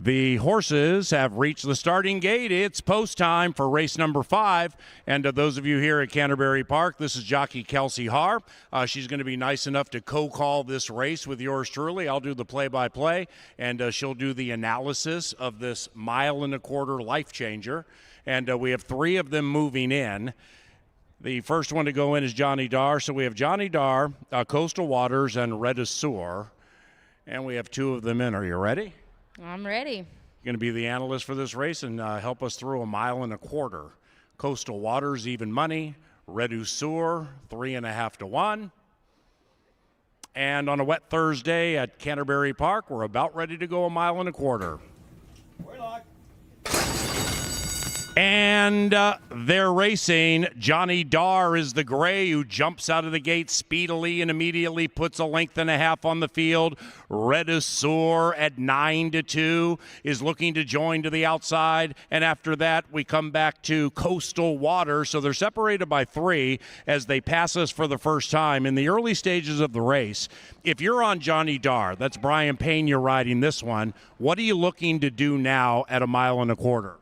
The horses have reached the starting gate. It's post time for race number 5. And those of you here at Canterbury Park, this is jockey Kelsey Haar. She's going to be nice enough to co-call this race with yours truly. I'll do the play-by-play, and she'll do the analysis of this 1.25 mile life changer. And we have 3 of them moving in. The first one to go in is Johnny Dar. So we have Johnny Dar, Coastal Waters, and Redisseur. And we have 2 of them in. Are you ready? I'm ready. Going to be the analyst for this race and help us through 1.25 miles. Coastal Waters, even money. Redisseur, 3.5 to 1. And on a wet Thursday at Canterbury Park, we're about ready to go 1.25 miles. And they're racing. Johnny Dar is the gray who jumps out of the gate speedily and immediately puts 1.5 lengths on the field. Redisseur at 9 to 2 is looking to join to the outside. And after that, we come back to Coastal Water. So they're separated by 3 as they pass us for the first time. In the early stages of the race, if you're on Johnny Dar, that's Brian Pena riding this one, what are you looking to do now at 1.25 miles?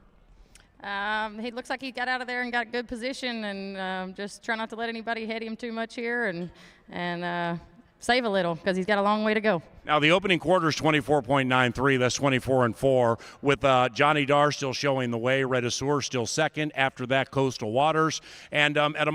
He looks like he got out of there and got a good position, and just try not to let anybody hit him too much here, and save a little because he's got a long way to go. Now, the opening quarter is 24.93. That's 24-4 with Johnny Dar still showing the way. Redisseur still second. After that, Coastal Waters. And at 1.25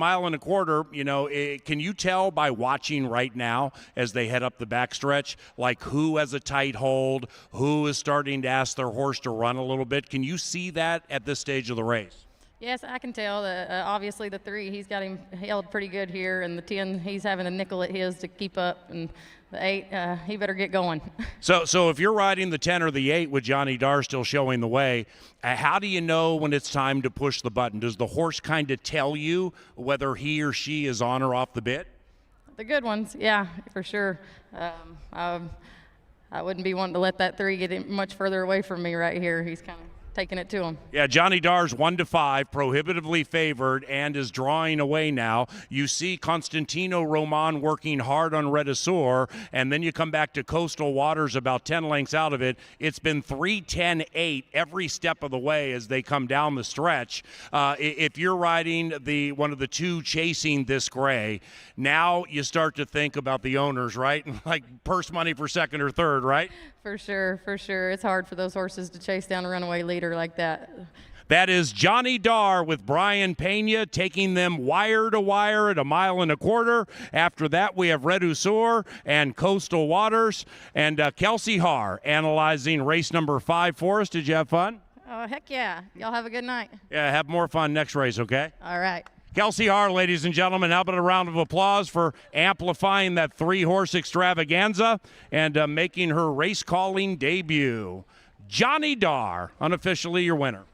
miles, can you tell by watching right now as they head up the backstretch, like who has a tight hold, who is starting to ask their horse to run a little bit? Can you see that at this stage of the race? Yes, I can tell. Obviously, the 3, he's got him held pretty good here, and the 10, he's having a nickel at his to keep up, and the 8, he better get going. So if you're riding the 10 or the 8 with Johnny Dar still showing the way, how do you know when it's time to push the button? Does the horse kind of tell you whether he or she is on or off the bit? The good ones, yeah, for sure. I wouldn't be wanting to let that 3 get much further away from me right here. He's kind of taking it to him. Yeah, Johnny Dar's 1 to 5, prohibitively favored, and is drawing away now. You see Constantino Roman working hard on Redisseur, and then you come back to Coastal Waters about 10 lengths out of it. It's been 3-10-8 every step of the way as they come down the stretch. If you're riding one of the 2 chasing this gray, now you start to think about the owners, right? Like purse money for second or third, right? For sure, for sure. It's hard for those horses to chase down a runaway leader like that. That is Johnny Dar with Brian Pena taking them wire to wire at 1.25 miles. After that, we have Redisseur and Coastal Waters, and Kelsey Haar analyzing race number 5 for us. Did you have fun? Oh, heck yeah. Y'all have a good night. Yeah, have more fun next race, okay? All right. Kelsey Haar, ladies and gentlemen, how about a round of applause for amplifying that 3-horse extravaganza and making her race calling debut. Johnny Dar, unofficially your winner.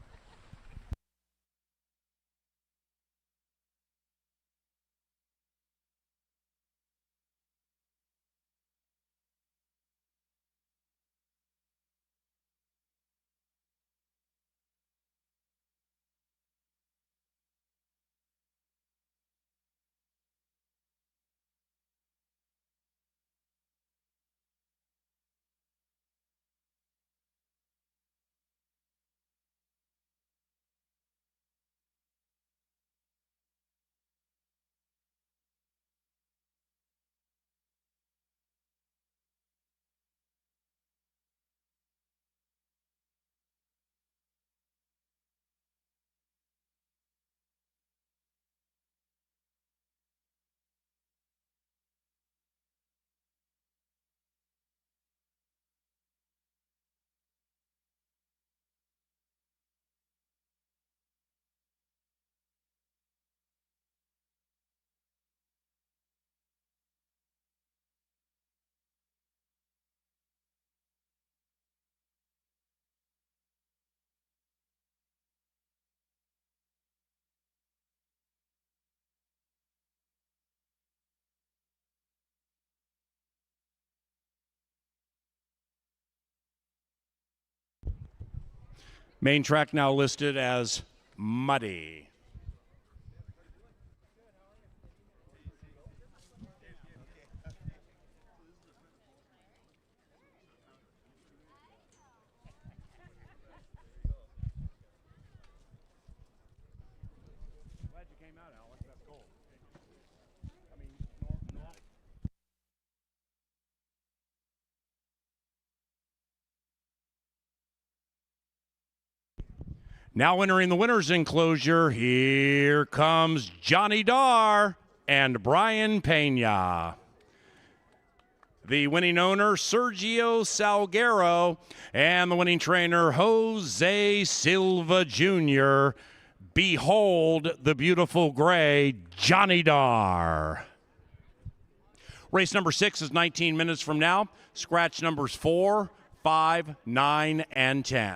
Main track now listed as muddy. Now entering the winner's enclosure, here comes Johnny Darr and Brian Pena. The winning owner, Sergio Salguero, and the winning trainer, Jose Silva Jr. Behold the beautiful gray, Johnny Darr. Race number 6 is 19 minutes from now. Scratch numbers 4, 5, 9, and 10.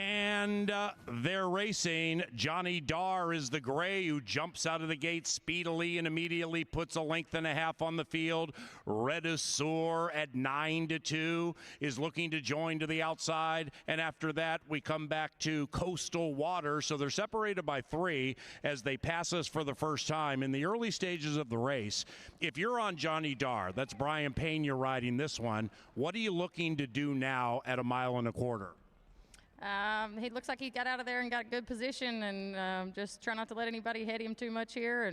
And they're racing. Johnny Darr is the gray who jumps out of the gate speedily and immediately puts a length and a half on the field. Reduceur at 9-2 is looking to join to the outside. And after that, we come back to Coastal Water. So they're separated by 3 as they pass us for the first time in the early stages of the race. If you're on Johnny Darr, that's Brian Pena riding this one, what are you looking to do now at 1.25 miles? He looks like he got out of there and got good position, and just try not to let anybody hit him too much here,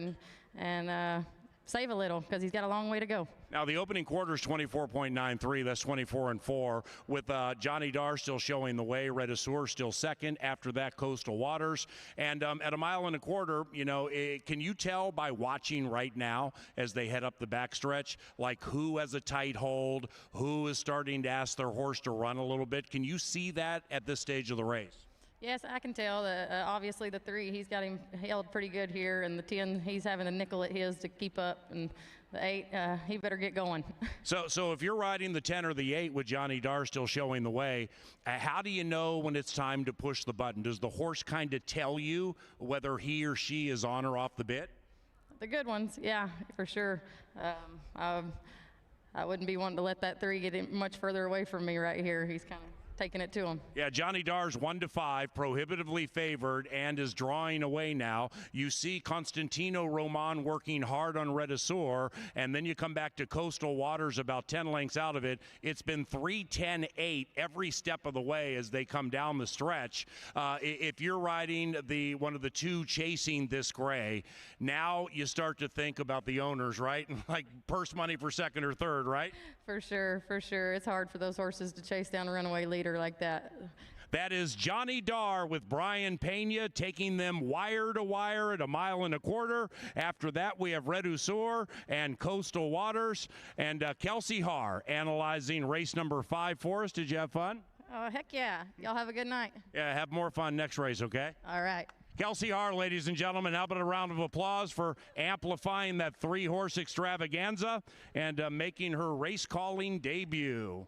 and save a little because he's got a long way to go. Now the opening quarter is 24.93. That's 24-4. With Johnny Darr still showing the way, Redueur still second. After that, Coastal Waters, and at 1.25 miles, you know, can you tell by watching right now as they head up the backstretch, like who has a tight hold, who is starting to ask their horse to run a little bit? Can you see that at this stage of the race? Yes, I can tell that obviously the 3, he's got him held pretty good here, and the 10, he's having a nickel at his to keep up, and the 8, he better get going. So if you're riding the 10 or the 8 with Johnny Darr still showing the way, how do you know when it's time to push the button? Does the horse kind of tell you whether he or she is on or off the bit? The good ones, yeah, for sure. I wouldn't be wanting to let that 3 get much further away from me right here. He's kind of taking it to him. Yeah, Johnny Darr's 1-5, prohibitively favored, and is drawing away now. You see Constantino Roman working hard on Redueur, and then you come back to Coastal Waters about 10 lengths out of it. It's been 3-10-8 every step of the way as they come down the stretch. If you're riding one of the 2 chasing this gray, now you start to think about the owners, right? Like purse money for second or third, right? For sure, for sure. It's hard for those horses to chase down a runaway leader like that. That is Johnny Darr with Brian Pena taking them wire to wire at 1.25 miles. After that, we have Redueur and Coastal Waters, and Kelsey Haar analyzing race number 5 for us. Did you have fun? Oh, heck yeah. Y'all have a good night. Yeah, have more fun next race, okay? All right. Kelsey Haar, ladies and gentlemen, how about a round of applause for amplifying that 3-horse extravaganza and making her race calling debut.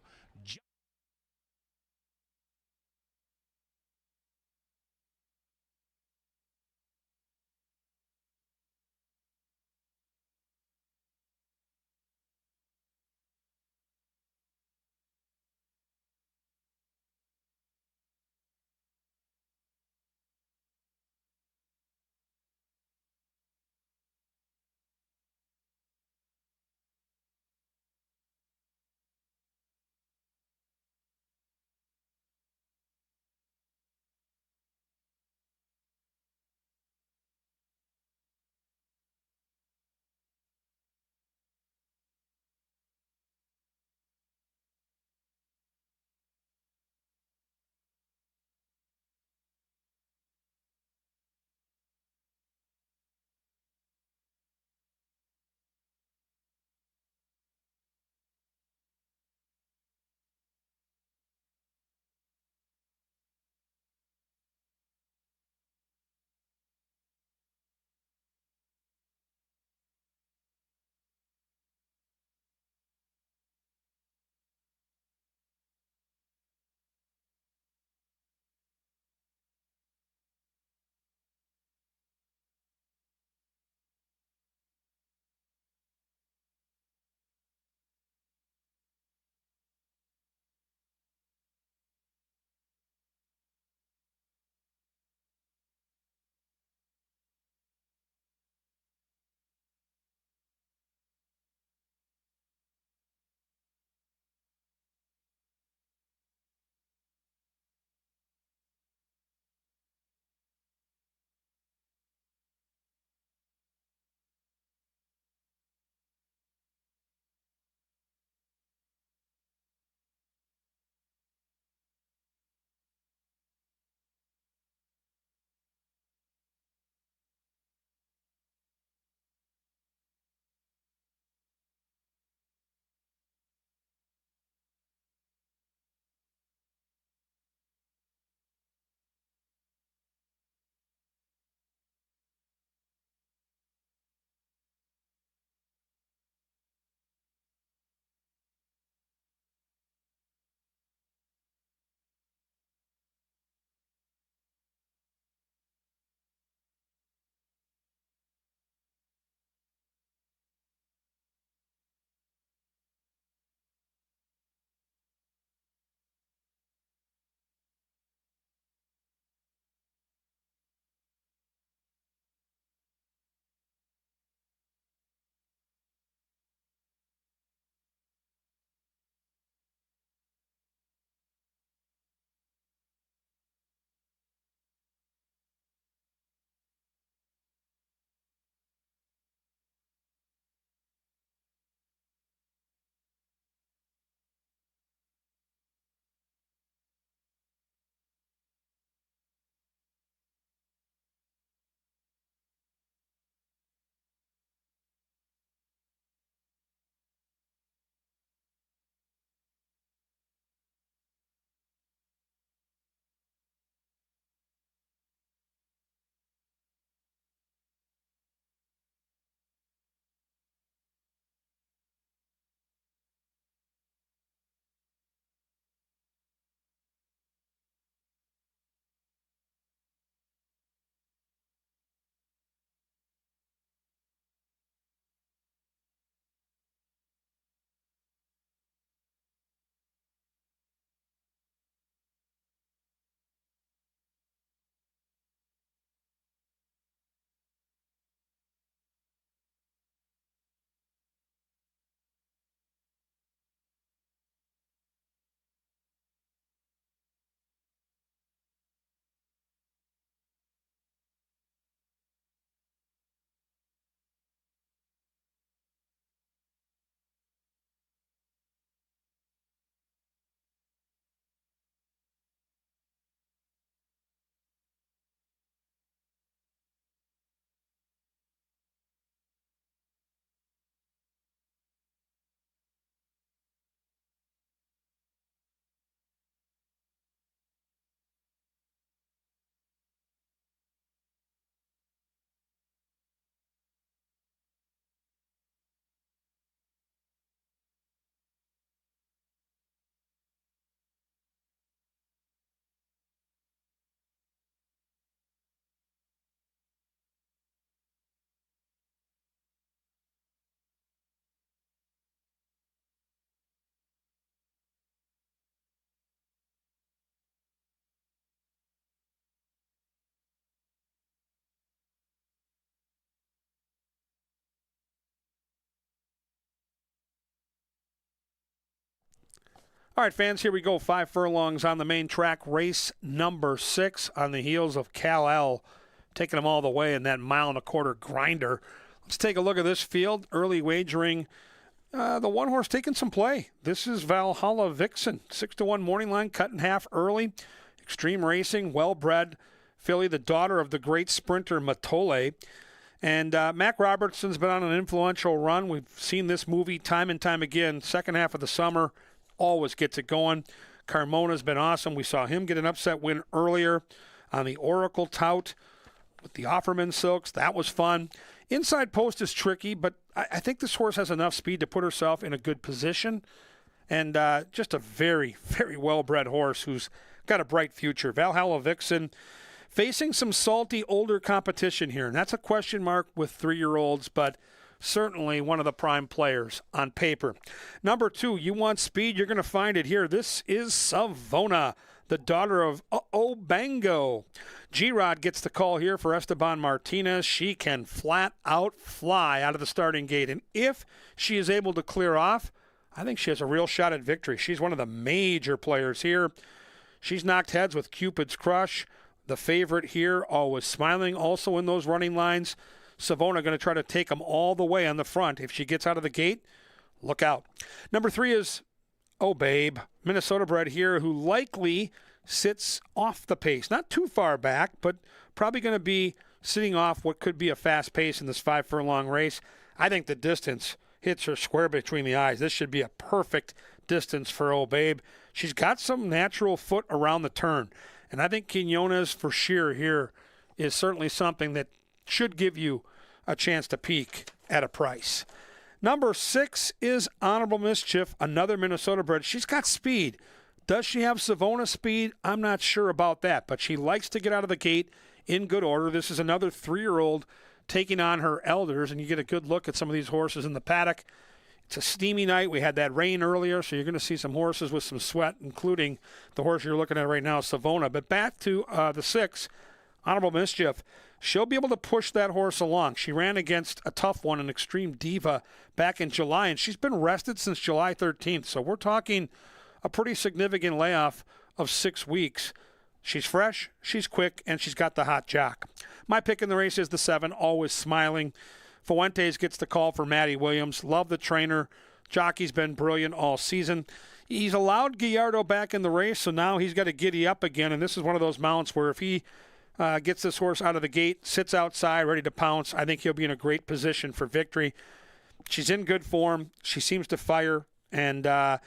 All right, fans, here we go. 5 furlongs on the main track. Race number 6 on the heels of Kal-El, taking them all the way in that 1.25 mile grinder. Let's take a look at this field. Early wagering. The one horse taking some play. This is Valhalla Vixen. 6-1 morning line, cut in half early. Extreme racing, well-bred filly, the daughter of the great sprinter Matole. And Mac Robertson's been on an influential run. We've seen this movie time and time again. Second half of the summer, always gets it going. Carmona's been awesome. We saw him get an upset win earlier on the Oracle Tout with the Offerman Silks. That was fun. Inside post is tricky, but I think this horse has enough speed to put herself in a good position. And just a very, very well-bred horse who's got a bright future. Valhalla Vixen facing some salty older competition here. And that's a question mark with 3-year-olds, but certainly one of the prime players on paper. Number 2, you want speed, you're going to find it here. This is Savona, the daughter of Bango. G-Rod gets the call here for Esteban Martinez. She can flat out fly out of the starting gate. And if she is able to clear off, I think she has a real shot at victory. She's one of the major players here. She's knocked heads with Cupid's Crush. The favorite here, Always Smiling, also in those running lines. Savona going to try to take them all the way on the front. If she gets out of the gate, look out. Number 3 is Oh Babe, Minnesota bred here, who likely sits off the pace. Not too far back, but probably going to be sitting off what could be a fast pace in this 5 furlong race. I think the distance hits her square between the eyes. This should be a perfect distance for Oh Babe. She's got some natural foot around the turn. And I think Quinones for sure here is certainly something that should give you a chance to peak at a price. Number 6 is Honorable Mischief, another Minnesota bred. She's got speed. Does she have Savona speed? I'm not sure about that, but she likes to get out of the gate in good order. This is another 3-year-old taking on her elders, and you get a good look at some of these horses in the paddock. It's a steamy night. We had that rain earlier, so you're going to see some horses with some sweat, including the horse you're looking at right now, Savona. But back to the 6, Honorable Mischief. She'll be able to push that horse along. She ran against a tough one, an Extreme Diva, back in July, and she's been rested since July 13th. So we're talking a pretty significant layoff of 6 weeks. She's fresh, she's quick, and she's got the hot jock. My pick in the race is the 7, Always Smiling. Fuentes gets the call for Matty Williams. Love the trainer. Jockey's been brilliant all season. He's allowed Gallardo back in the race, so now he's got to giddy up again, and this is one of those mounts where if he gets this horse out of the gate, sits outside, ready to pounce, I think he'll be in a great position for victory. She's in good form. She seems to fire, and I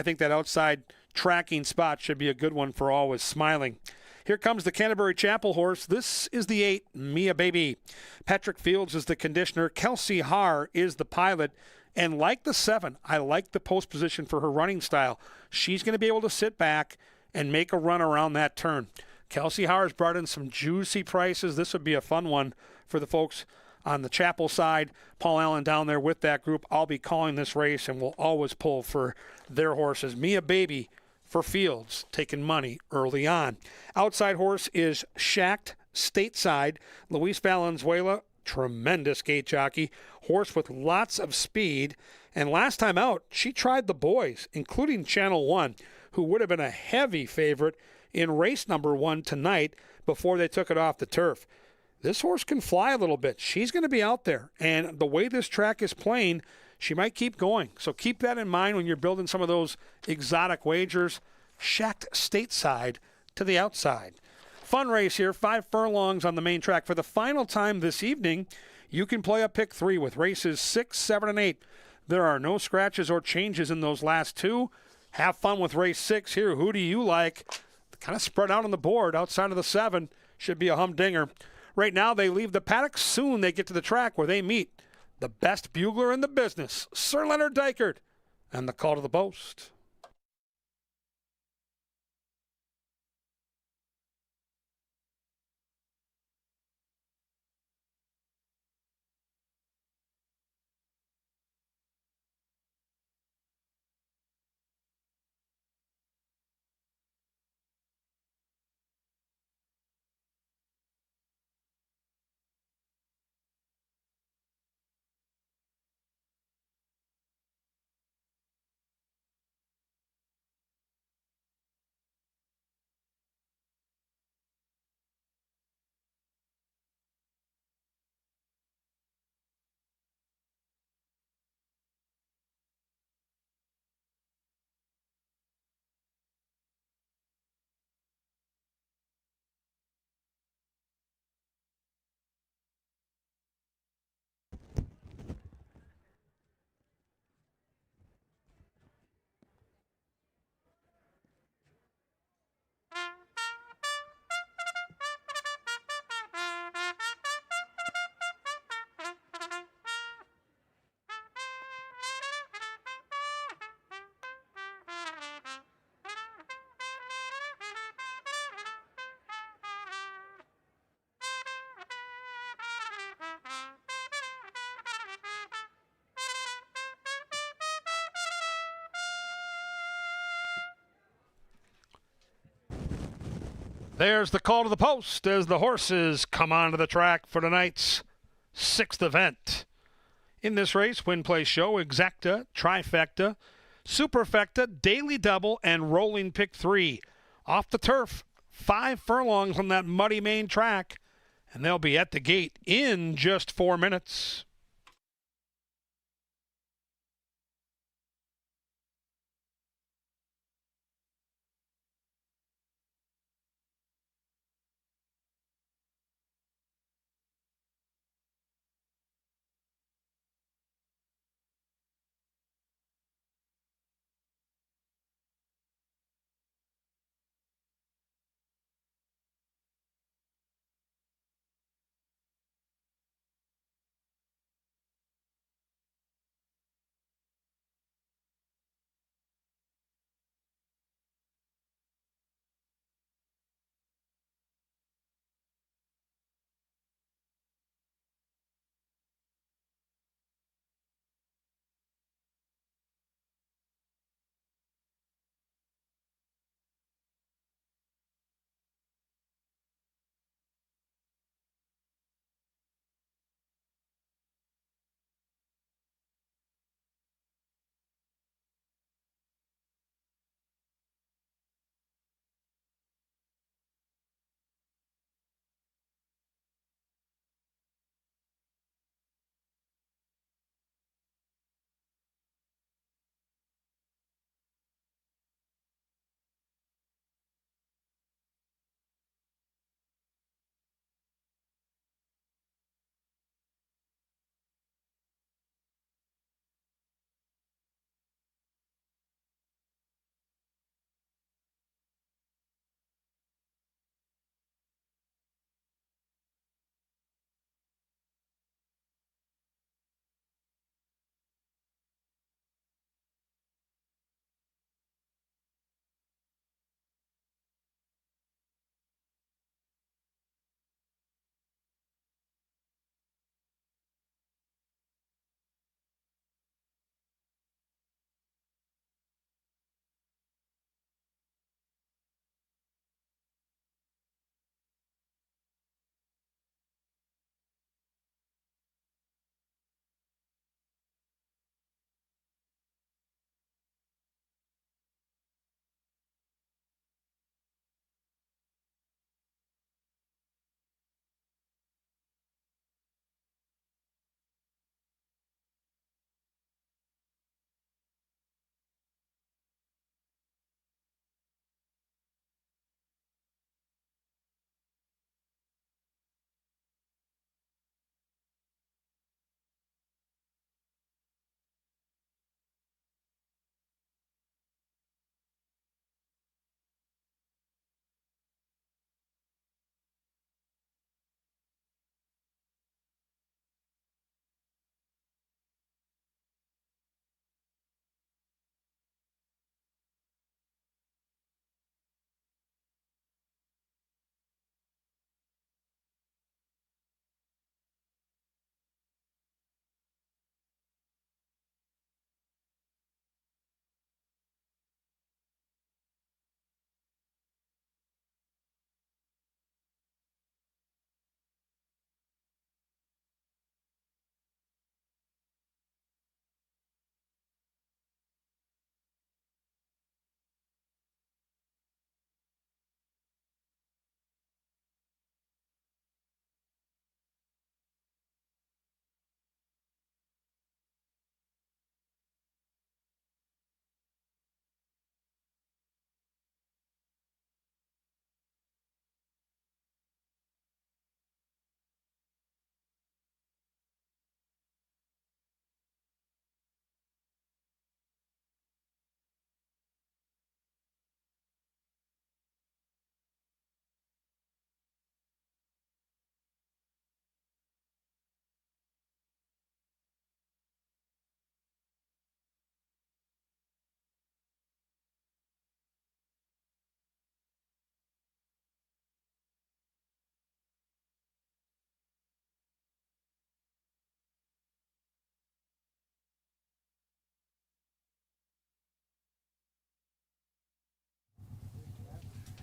think that outside tracking spot should be a good one for Always Smiling. Here comes the Canterbury Chapel horse. This is the 8, Mia Baby. Patrick Fields is the conditioner. Kelsey Haar is the pilot. And like the 7, I like the post position for her running style. She's going to be able to sit back and make a run around that turn. Kelsey Haar has brought in some juicy prices. This would be a fun one for the folks on the Chapel side. Paul Allen down there with that group. I'll be calling this race, and we'll always pull for their horses. Mia Baby for Fields, taking money early on. Outside horse is Shacked Stateside. Luis Valenzuela, tremendous gate jockey. Horse with lots of speed. And last time out, she tried the boys, including Channel 1, who would have been a heavy favorite in race number 1 tonight before they took it off the turf. This horse can fly a little bit. She's going to be out there. And the way this track is playing, she might keep going. So keep that in mind when you're building some of those exotic wagers. Shacked Stateside to the outside. Fun race here, 5 furlongs on the main track. For the final time this evening, you can play a pick 3 with races 6, 7, and 8. There are no scratches or changes in those last 2. Have fun with race 6 here. Who do you like? Kind of spread out on the board outside of the 7. Should be a humdinger. Right now, they leave the paddock. Soon they get to the track where they meet the best bugler in the business, Sir Leonard Dykert, and the call to the post. There's the call to the post as the horses come onto the track for tonight's 6th event. In this race, Win Play Show, Exacta, Trifecta, Superfecta, Daily Double, and Rolling Pick 3. Off the turf, 5 furlongs on that muddy main track, and they'll be at the gate in just 4 minutes.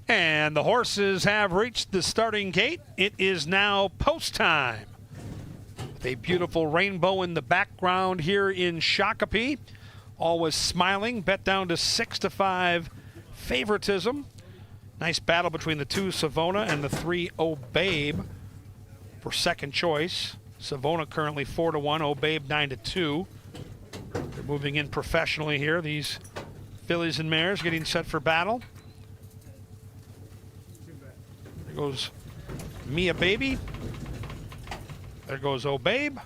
And the horses have reached the starting gate. It is now post time. With a beautiful rainbow in the background here in Shakopee. Always Smiling, bet down to 6-5 favoritism. Nice battle between the 2 Savona and the 3 O'Babe for second choice. Savona currently 4-1, O'Babe 9-2. They're moving in professionally here. These fillies and mares getting set for battle. There goes Mia Baby. There goes O'Babe.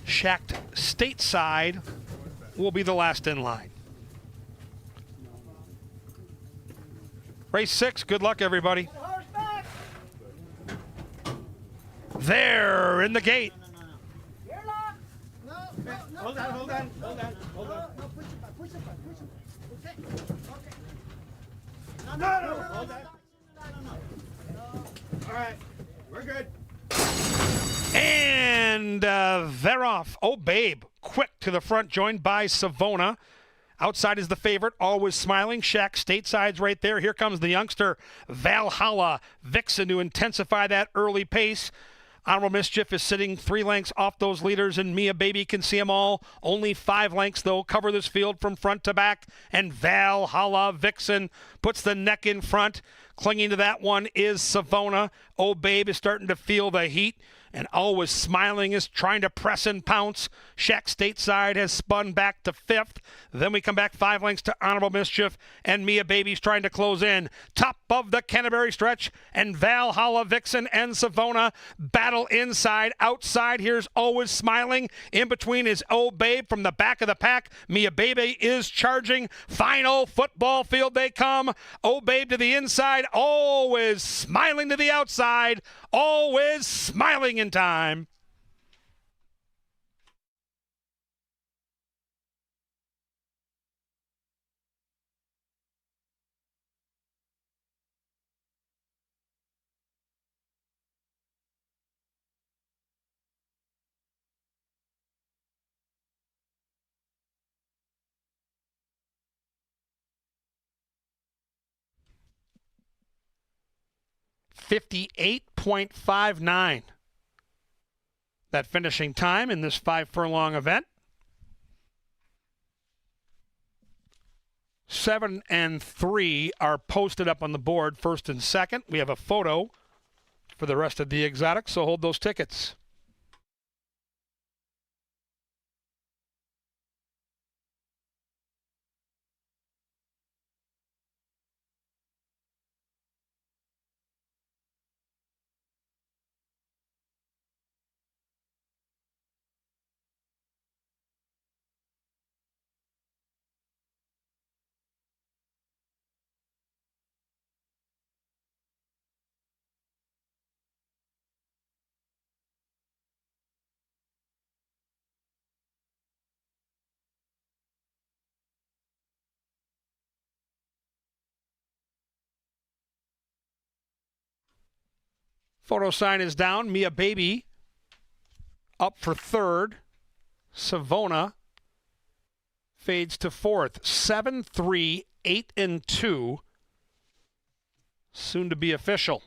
Shacked Stateside will be the last in line. Race 6, good luck everybody. There in the gate. Hold on. No. Hold on. All right, we're good. And they're off. O'Babe, quick to the front, joined by Savona. Outside is the favorite, Always Smiling. Shack Stateside's right there. Here comes the youngster, Valhalla Vixen, to intensify that early pace. Honorable Mischief is sitting 3 lengths off those leaders, and Mia Baby can see them all. Only 5 lengths, though, cover this field from front to back. And Valhalla Vixen puts the neck in front. Clinging to that one is Savona. O'Babe is starting to feel the heat. And Always Smiling is trying to press and pounce. Shack Stateside has spun back to 5th. Then we come back 5 lengths to Honorable Mischief, and Mia Baby's trying to close in. Top of the Canterbury stretch, and Valhalla Vixen and Savona battle inside. Outside, here's Always Smiling. In between is O'Babe from the back of the pack. Mia Baby is charging. Final football field they come. O'Babe to the inside. Always Smiling to the outside. Always Smiling in time. .59. That finishing time in this 5 furlong event. 7 and 3 are posted up on the board, first and second. We have a photo for the rest of the exotics, so hold those tickets. Photo sign is down. Mia Baby up for 3rd. Savona fades to 4th. 7-3, 8-2. Soon to be official.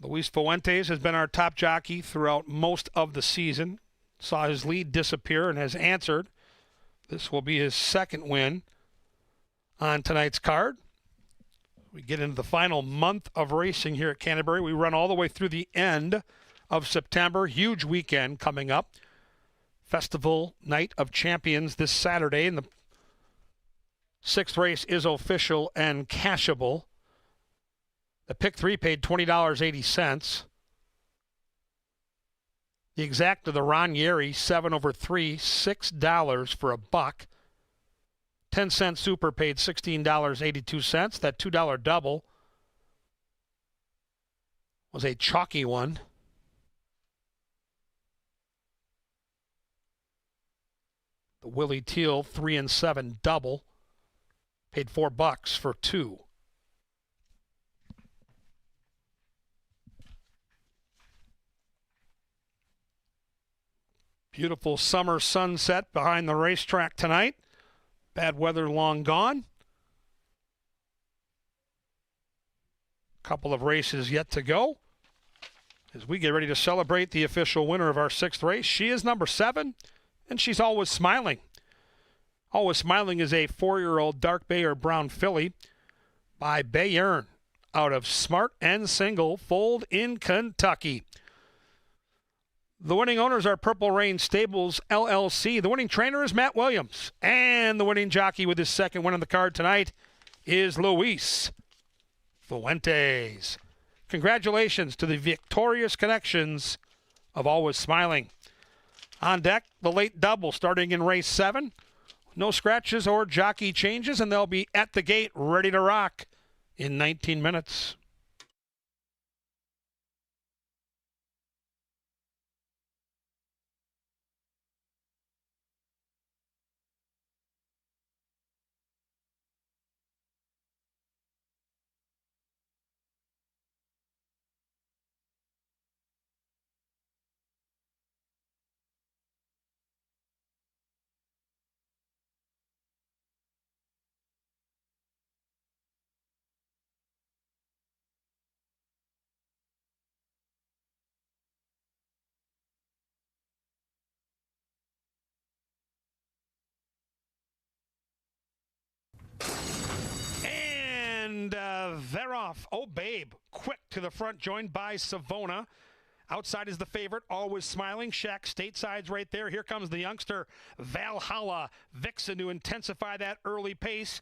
Luis Fuentes has been our top jockey throughout most of the season. Saw his lead disappear and has answered. This will be his 2nd win on tonight's card. We get into the final month of racing here at Canterbury. We run all the way through the end of September. Huge weekend coming up. Festival Night of Champions this Saturday, and the 6th race is official and cashable. The pick 3 paid $20.80. The exact of the Ranieri 7/3, $6 for a buck. 10-cent super paid $16.82. That $2 double was a chalky one. The Willie Teal 3 and 7 double paid $4 for 2. Beautiful summer sunset behind the racetrack tonight. Bad weather long gone. Couple of races yet to go as we get ready to celebrate the official winner of our 6th race. She is number 7, and she's Always Smiling. Always Smiling is a 4-year-old dark bay or brown filly by Bayern out of Smart and Single Fold in Kentucky. The winning owners are Purple Rain Stables, LLC. The winning trainer is Matt Williams. And the winning jockey with his second win on the card tonight is Luis Fuentes. Congratulations to the victorious connections of Always Smiling. On deck, the late double starting in race 7. No scratches or jockey changes, and they'll be at the gate ready to rock in 19 minutes. And they're off. Oh, Babe, quick to the front, joined by Savona. Outside is the favorite, Always Smiling. Shack stateside's right there. Here comes the youngster, Valhalla Vixen, to intensify that early pace.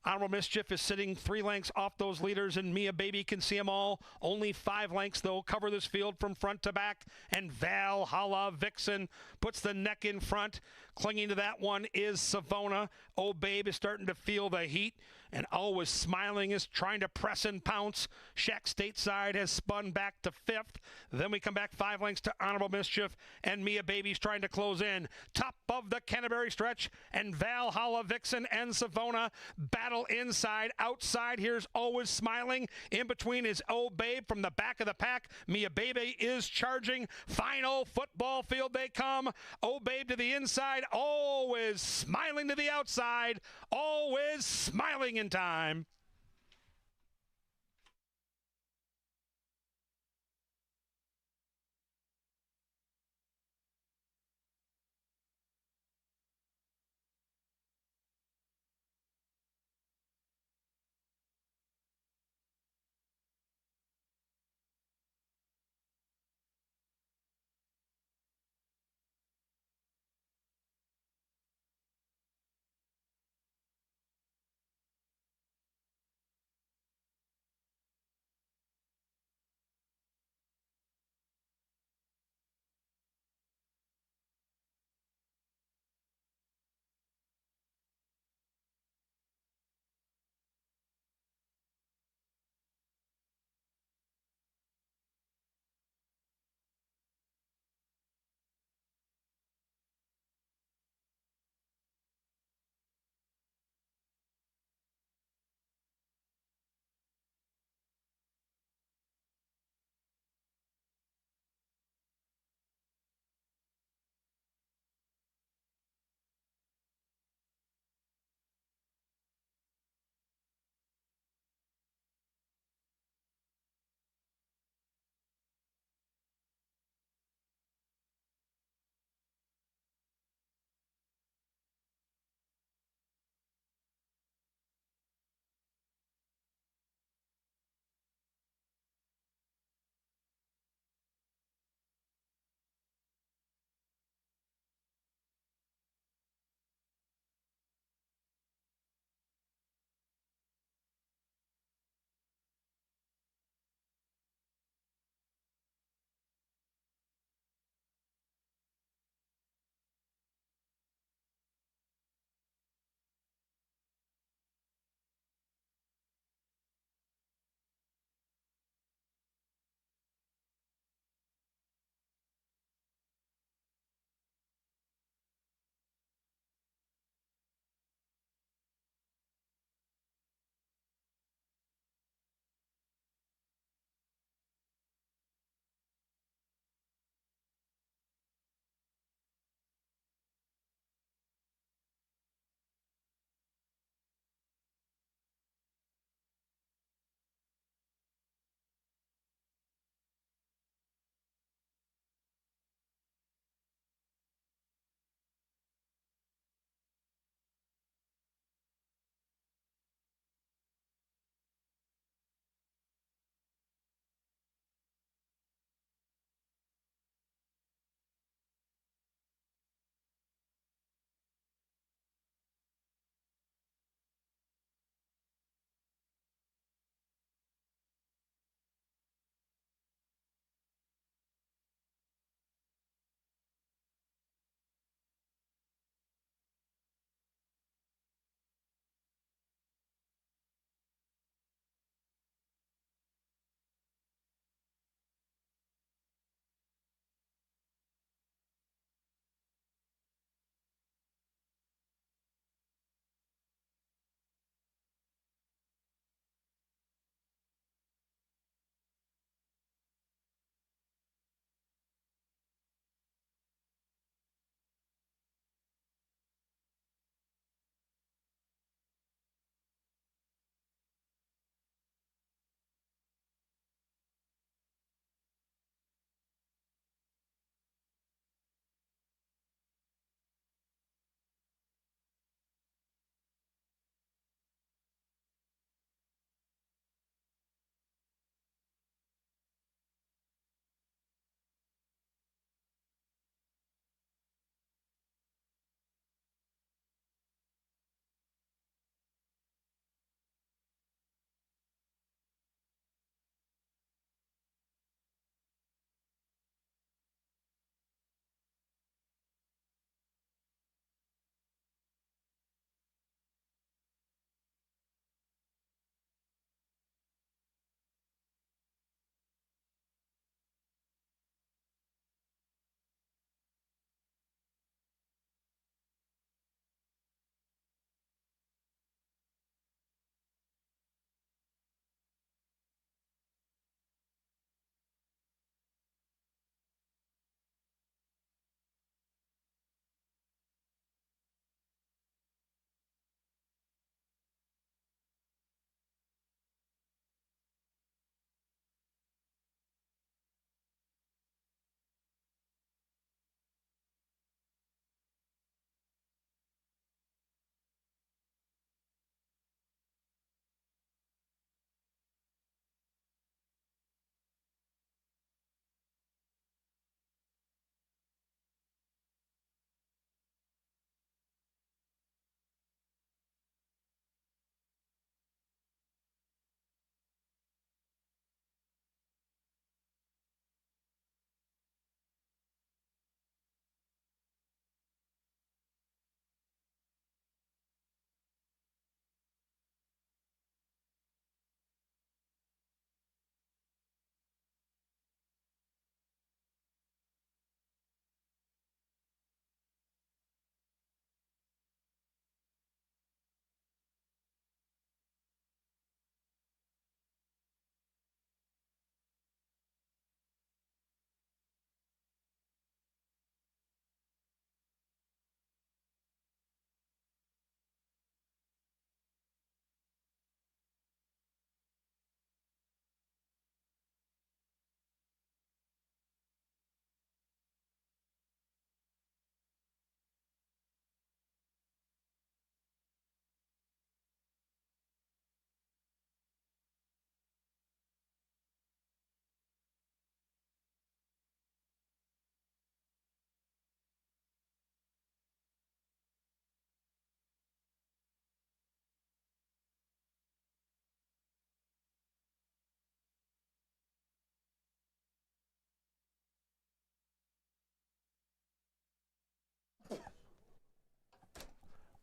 Honorable Mischief is sitting 3 lengths off those leaders, and Mia Baby can see them all. Only 5 lengths, though, cover this field from front to back. And Valhalla Vixen puts the neck in front. Clinging to that one is Savona. Oh, Babe is starting to feel the heat. And Always Smiling is trying to press and pounce. Shack Stateside has spun back to 5th. Then we come back 5 lengths to Honorable Mischief. And Mia Baby's trying to close in. Top of the Canterbury stretch. And Valhalla Vixen and Savona battle inside. Outside, here's Always Smiling. In between is Oh Babe from the back of the pack. Mia Baby is charging. Final football field they come. Oh Babe to the inside. Always Smiling to the outside. Always Smiling in time.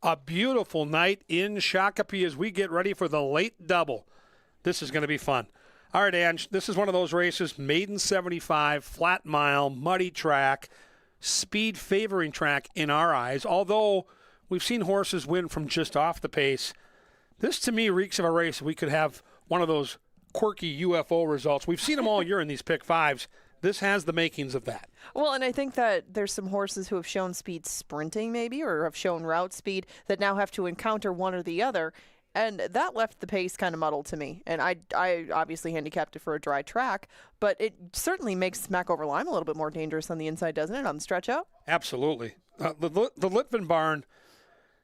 A beautiful night in Shakopee as we get ready for the late double. This is going to be fun. All right, Ange, this is one of those races, maiden 75, flat mile, muddy track, speed favoring track in our eyes. Although we've seen horses win from just off the pace, this to me reeks of a race we could have one of those quirky UFO results. We've seen them all year in these pick fives. This has the makings of that. Well, and I think that there's some horses who have shown speed sprinting maybe, or have shown route speed, that now have to encounter one or the other. And that left the pace kind of muddled to me. And I obviously handicapped it for a dry track, but it certainly makes Smack Over Lime a little bit more dangerous on the inside, doesn't it, on the stretch out? Absolutely. The Litvin barn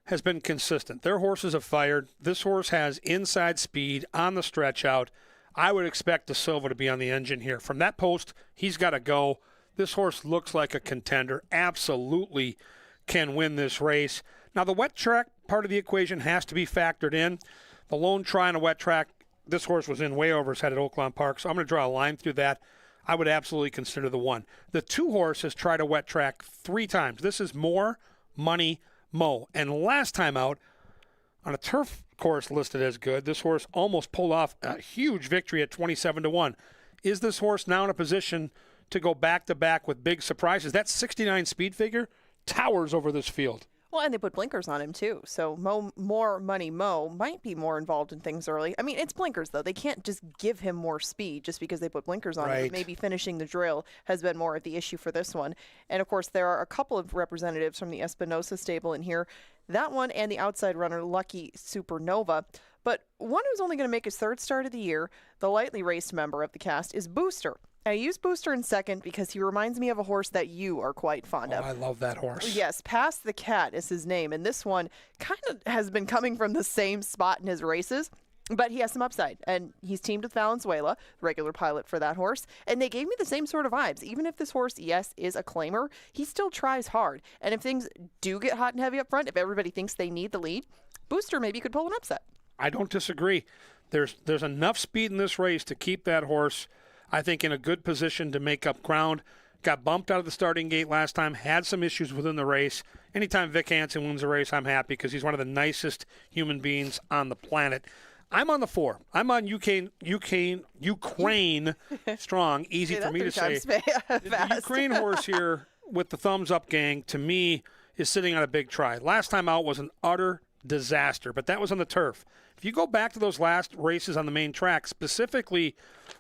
has been consistent. Their horses have fired. This horse has inside speed on the stretch out. I would expect De Silva to be on the engine here. From that post, he's got to go. This horse looks like a contender. Absolutely can win this race. Now, the wet track part of the equation has to be factored in. The lone try on a wet track, this horse was in way over his head at Oaklawn Park, so I'm going to draw a line through that. I would absolutely consider the one. The 2 horse has tried a wet track 3 times. This is More Money Mo. And last time out, on a turf course listed as good, this horse almost pulled off a huge victory at 27-1. Is this horse now in a position to go back-to-back with big surprises? That 69 speed figure towers over this field. Well, and they put blinkers on him, too. So More Money Mo might be more involved in things early. I mean, it's blinkers, though. They can't just give him more speed just because they put blinkers on him. But maybe finishing the drill has been more of the issue for this one. And, of course, there are a couple of representatives from the Espinosa stable in here. That one and the outside runner, Lucky Supernova. But one who's only going to make his 3rd start of the year, the lightly raced member of the cast, is Booster. I use Booster in second because he reminds me of a horse that you are quite fond of. I love that horse. Yes, Pass the Cat is his name, and this one kind of has been coming from the same spot in his races, but he has some upside, and he's teamed with Valenzuela, regular pilot for that horse, and they gave me the same sort of vibes. Even if this horse, yes, is a claimer, he still tries hard, and if things do get hot and heavy up front, if everybody thinks they need the lead, Booster maybe could pull an upset. I don't disagree. There's enough speed in this race to keep that horse, I think, in a good position to make up ground. Got bumped out of the starting gate last time, had some issues within the race. Anytime Vic Hansen wins a race, I'm happy because he's one of the nicest human beings on the planet. I'm on the 4. I'm on Ukraine strong. Easy for me to say. The Ukraine horse here with the thumbs up gang, to me, is sitting on a big try. Last time out was an utter disaster, but that was on the turf. If you go back to those last races on the main track, specifically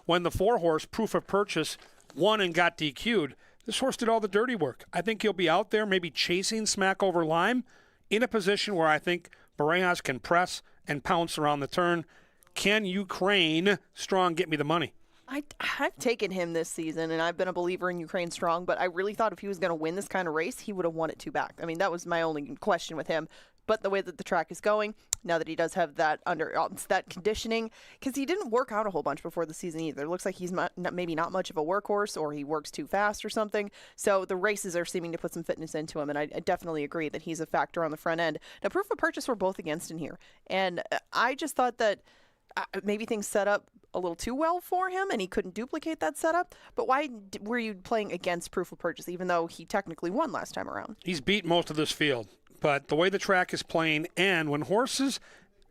when the 4-horse Proof of Purchase won and got DQ'd, this horse did all the dirty work. I think he'll be out there maybe chasing Smack Over Lime in a position where I think Barajas can press and pounce around the turn. Can Ukraine Strong get me the money? I've taken him this season, and I've been a believer in Ukraine Strong, but I really thought if he was going to win this kind of race, he would have won it 2 back. I mean, that was my only question with him. But the way that the track is going, now that he does have that that conditioning, because he didn't work out a whole bunch before the season either. It looks like he's maybe not much of a workhorse, or he works too fast or something. So the races are seeming to put some fitness into him, and I definitely agree that he's a factor on the front end. Now, Proof of Purchase were both against in here, and I just thought that maybe things set up a little too well for him, and he couldn't duplicate that setup. But why were you playing against Proof of Purchase, even though he technically won last time around? He's beat most of this field. But the way the track is playing, and when horses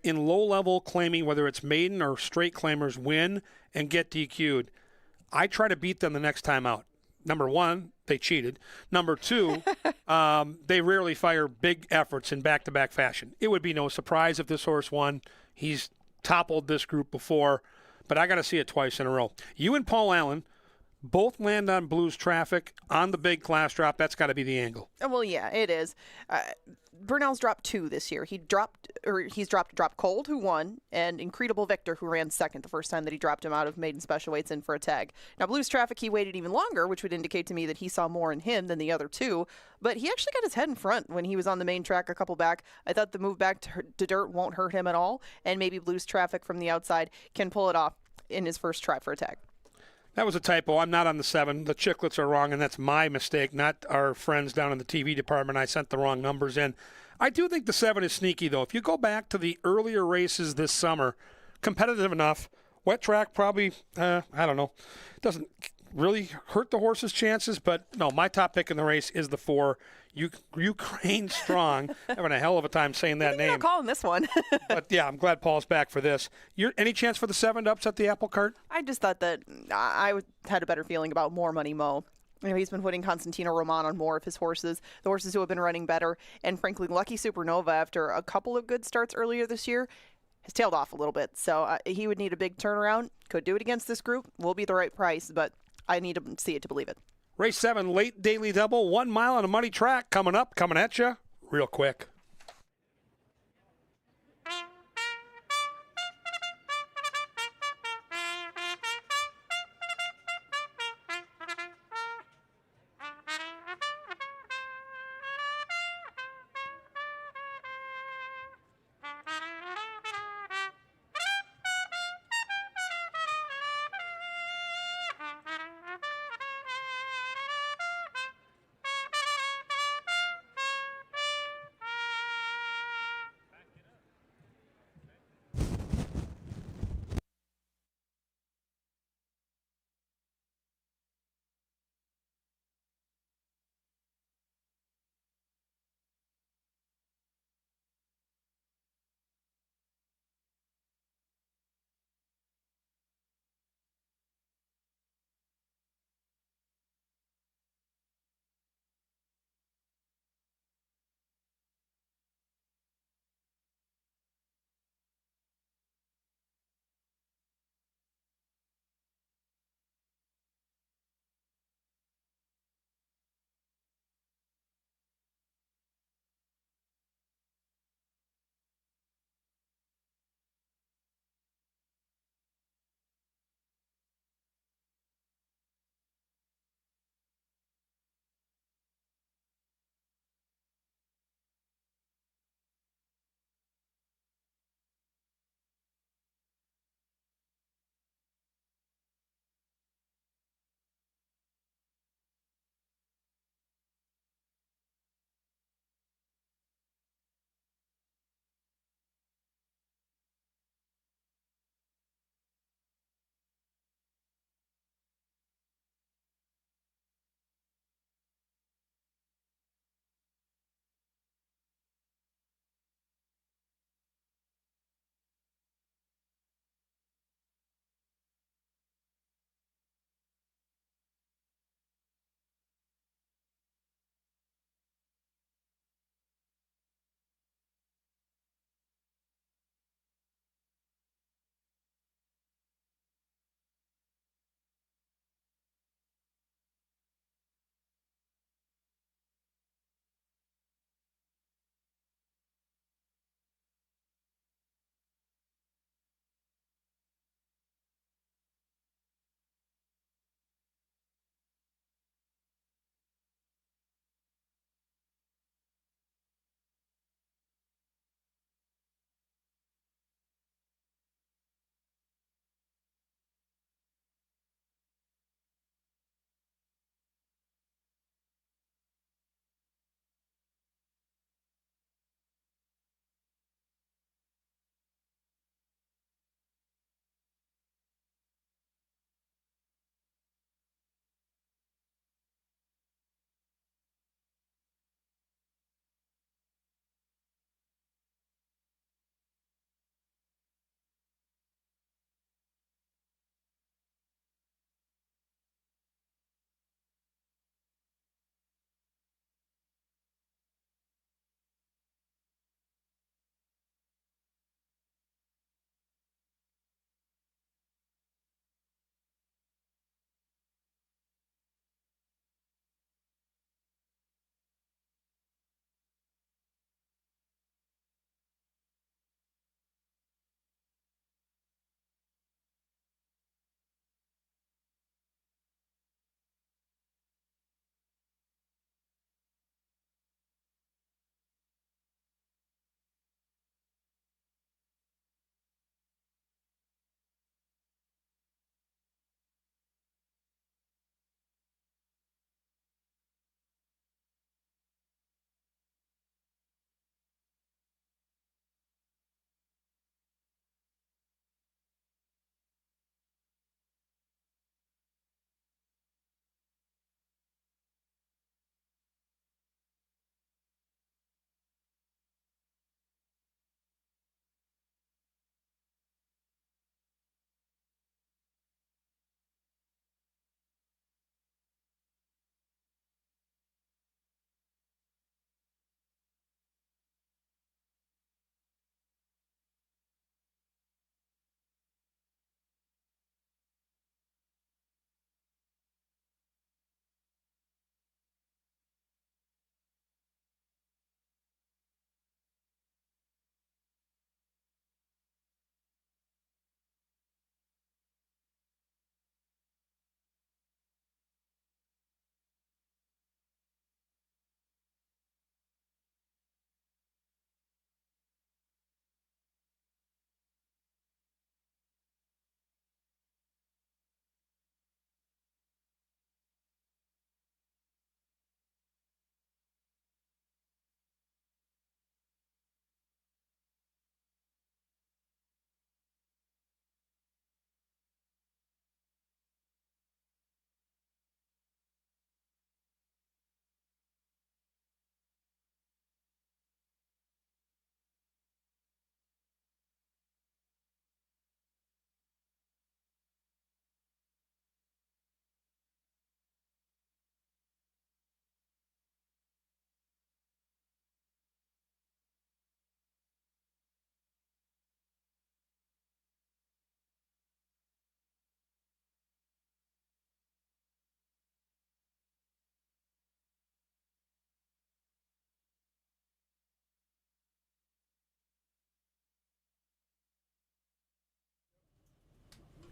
in low-level claiming, whether it's maiden or straight claimers, win and get DQ'd, I try to beat them the next time out. Number 1, they cheated. Number 2, they rarely fire big efforts in back-to-back fashion. It would be no surprise if this horse won. He's toppled this group before, but I got to see it twice in a row. You and Paul Allen both land on Blues Traffic on the big class drop. That's got to be the angle. Well, yeah, it is. Burnell's dropped 2 this year. He's dropped Drop Cold, who won, and Incredible Victor, who ran second the first time that he dropped him out of maiden special weights in for a tag. Now, Blues Traffic, he waited even longer, which would indicate to me that he saw more in him than the other 2. But he actually got his head in front when he was on the main track a couple back. I thought the move back to dirt won't hurt him at all, and maybe Blues Traffic from the outside can pull it off in his first try for a tag. That was a typo. I'm not on the 7. The Chicklets are wrong, and that's my mistake, not our friends down in the TV department. I sent the wrong numbers in. I do think the 7 is sneaky, though. If you go back to the earlier races this summer, competitive enough. Wet track probably, I don't know. Doesn't really hurt the horse's chances. But no, my top pick in the race is the 4, Ukraine Strong. Having a hell of a time saying that You're name. not calling this one. But yeah, I'm glad Paul's back for this. Any chance for the 7 to upset the apple cart? I just thought that I had a better feeling about More Money Mo. He's been putting Constantino Roman on more of his horses, the horses who have been running better. And frankly, Lucky Supernova, after a couple of good starts earlier this year, has tailed off a little bit. So he would need a big turnaround. Could do it against this group. Will be the right price, but I need to see it to believe it. Race 7, late daily double, 1 mile on a muddy track coming at you real quick.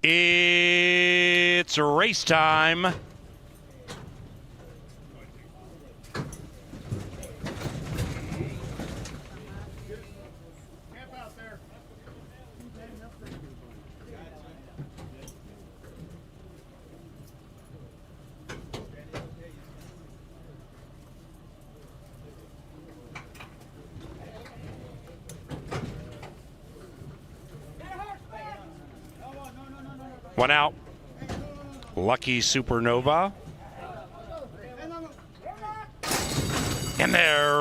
It's race time. One out. Lucky Supernova. And they're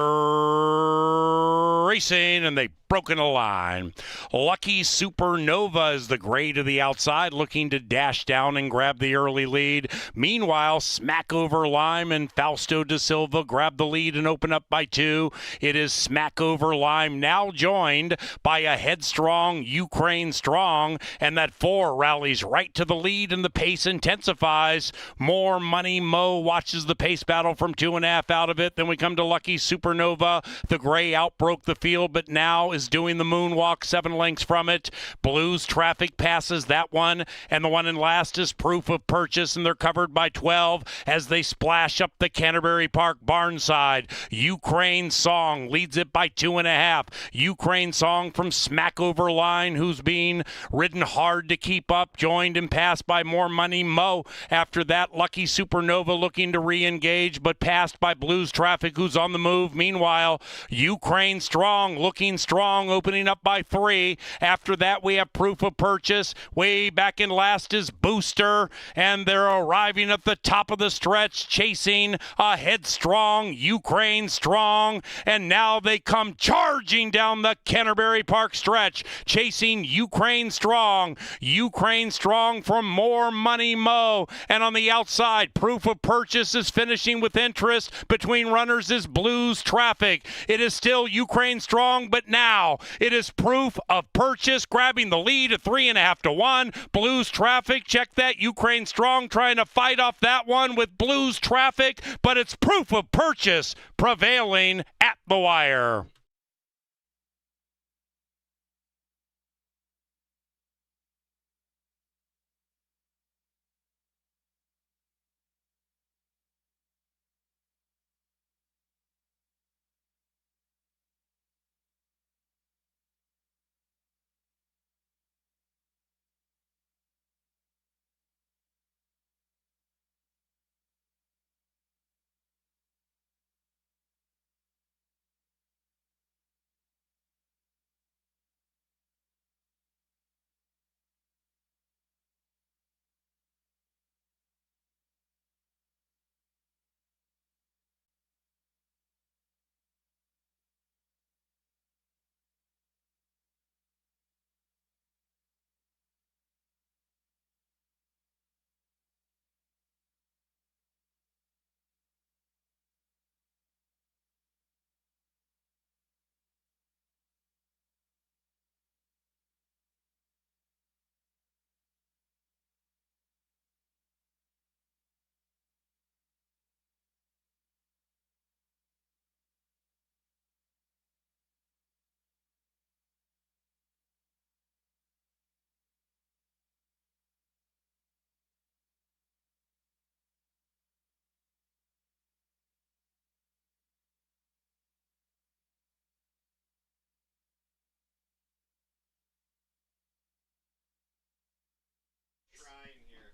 racing, and they've broken a line. Lucky Supernova is the gray to the outside, looking to dash down and grab the early lead. Meanwhile, Smack Over Lime and Fausto da Silva grab the lead and open up by 2. It is Smack Over Lime now joined by a headstrong Ukraine Strong, and that 4 rallies right to the lead, and the pace intensifies. More Money Mo watches the pace battle from 2.5 out of it. Then we come to Lucky Supernova. The gray outbroke the field, but now is doing the moonwalk 7 lengths from it. Blues Traffic passes that one, and the one in last is Proof of Purchase, and they're covered by 12 as they splash up the Canterbury Park barnside. Ukraine Song leads it by 2.5. Ukraine Song from Smack Over Line, who's being ridden hard to keep up, joined and passed by More Money Mo. After that, Lucky Supernova looking to re-engage, but passed by Blues Traffic, who's on the move. Meanwhile, Ukraine Strong looking strong, opening up by 3. After that, we have Proof of Purchase. Way back in last is Booster, and they're arriving at the top of the stretch, chasing a headstrong Ukraine Strong, and now they come charging down the Canterbury Park stretch, chasing Ukraine Strong. Ukraine Strong from More Money Mo, and on the outside, Proof of Purchase is finishing with interest. Between runners is Blues Traffic. It is still Ukraine Strong, but now it is Proof of Purchase grabbing the lead at 3.5 to 1. Blues Traffic, check that. Ukraine Strong trying to fight off that one with Blues Traffic, but it's Proof of Purchase prevailing at the wire.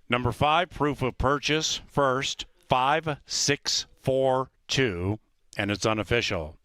Number 5, Proof of Purchase first, 5, 6, 4, 2, and it's unofficial.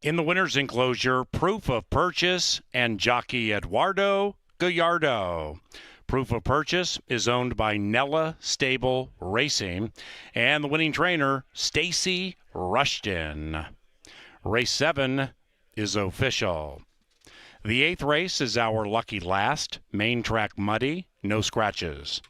In the winner's enclosure, Proof of Purchase and jockey Eduardo Gallardo. Proof of Purchase is owned by Nella Stable Racing, and the winning trainer, Stacy Rushton. Race 7 is official. The 8th race is our lucky last, main track muddy, no scratches.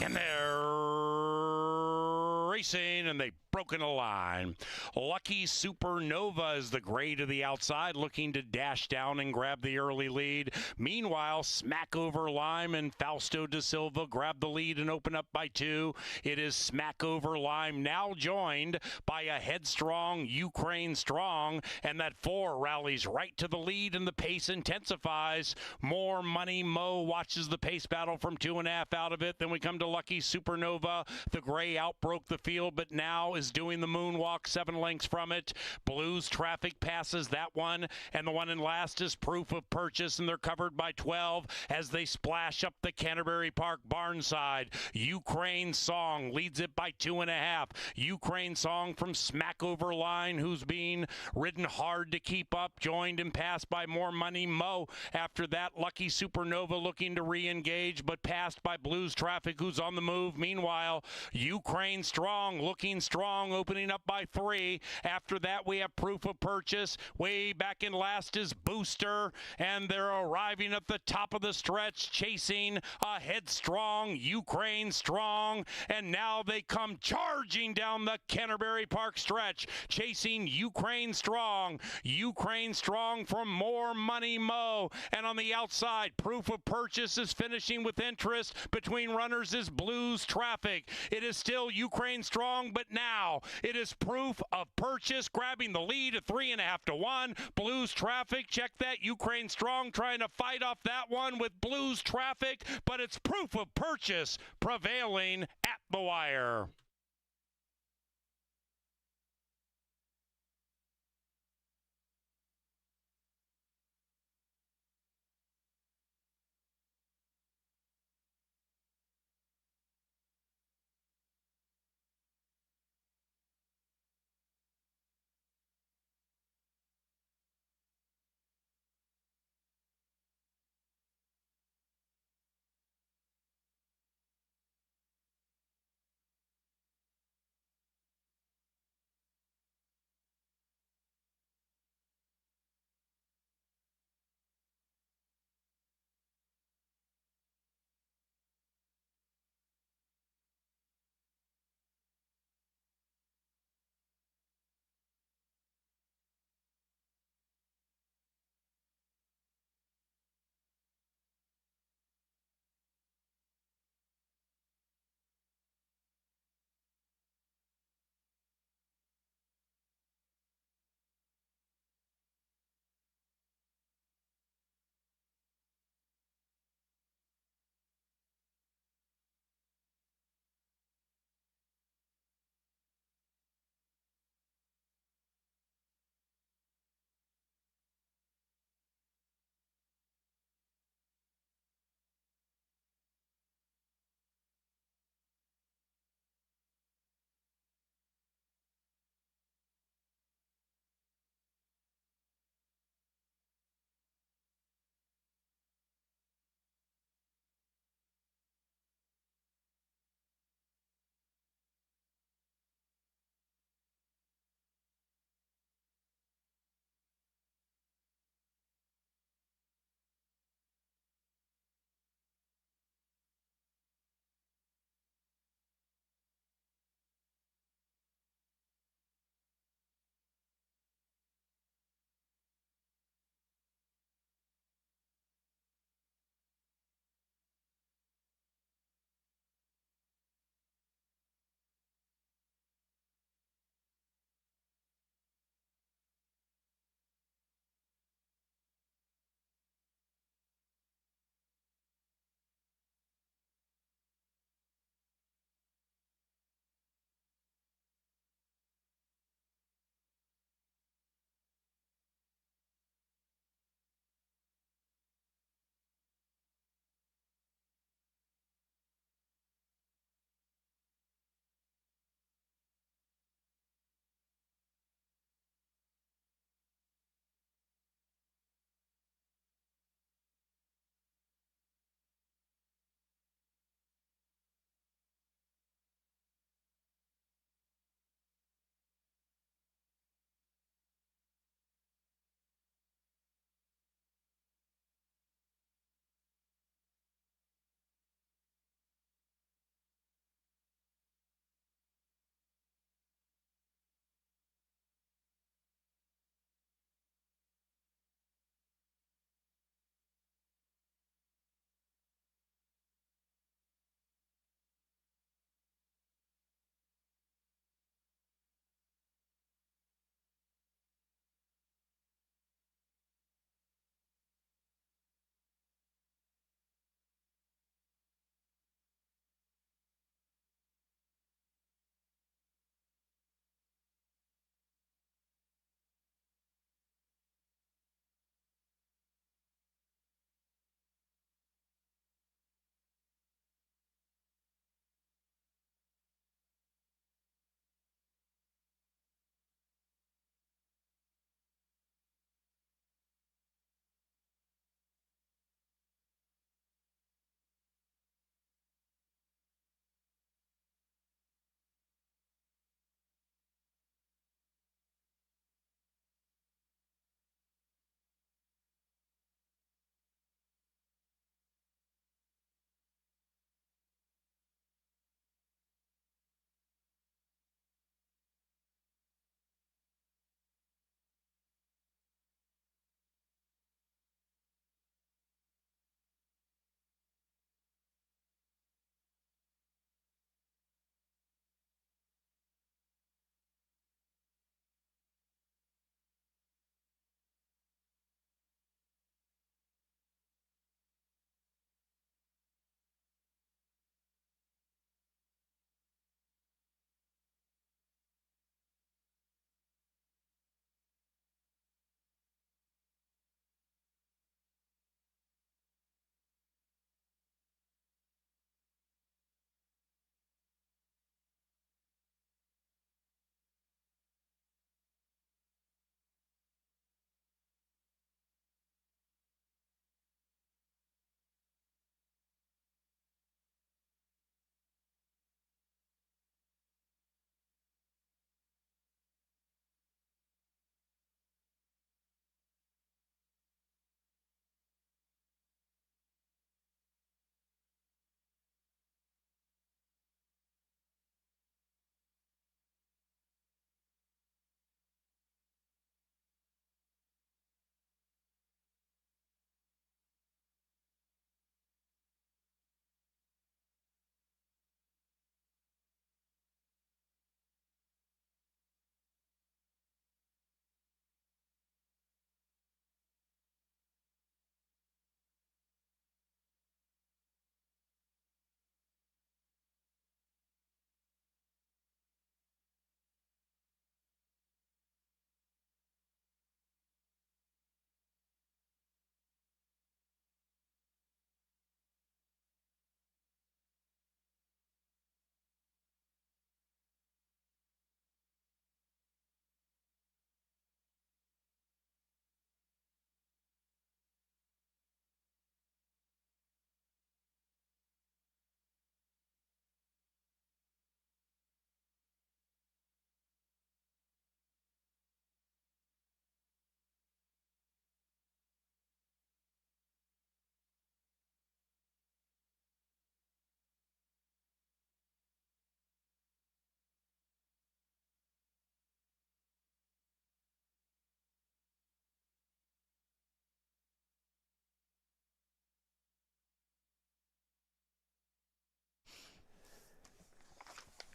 And they're racing, and they've broken a line. Lucky Supernova is the gray to the outside, looking to dash down and grab the early lead. Meanwhile, Smack Over Lime and Fausto da Silva grab the lead and open up by 2. It is Smack Over Lime now joined by a headstrong Ukraine Strong, and that 4 rallies right to the lead, and the pace intensifies. More Money Mo watches the pace battle from 2.5 out of it. Then we come to Lucky Supernova. The gray outbroke the field, but now is doing the moonwalk 7 lengths from it. Blues Traffic passes that one, and the one in last is Proof of Purchase, and they're covered by 12 as they splash up the Canterbury Park barn side. Ukraine Song leads it by 2.5. Ukraine Song from Smack Over Line, who's being ridden hard to keep up, joined and passed by More Money Mo. After that, Lucky Supernova looking to re-engage, but passed by Blues Traffic, who's on the move. Meanwhile, Ukraine Strong looking strong, opening up by 3. After that, we have Proof of Purchase. Way back in last is Booster, and they're arriving at the top of the stretch, chasing a headstrong Ukraine Strong, and now they come charging down the Canterbury Park stretch, chasing Ukraine Strong. Ukraine Strong from More Money Mo, and on the outside, Proof of Purchase is finishing with interest. Between runners is Blues Traffic. It is still Ukraine Strong, but now it is Proof of Purchase grabbing the lead at 3.5 to 1. Blues Traffic, check that. Ukraine Strong trying to fight off that one with Blues Traffic, but it's Proof of Purchase prevailing at the wire.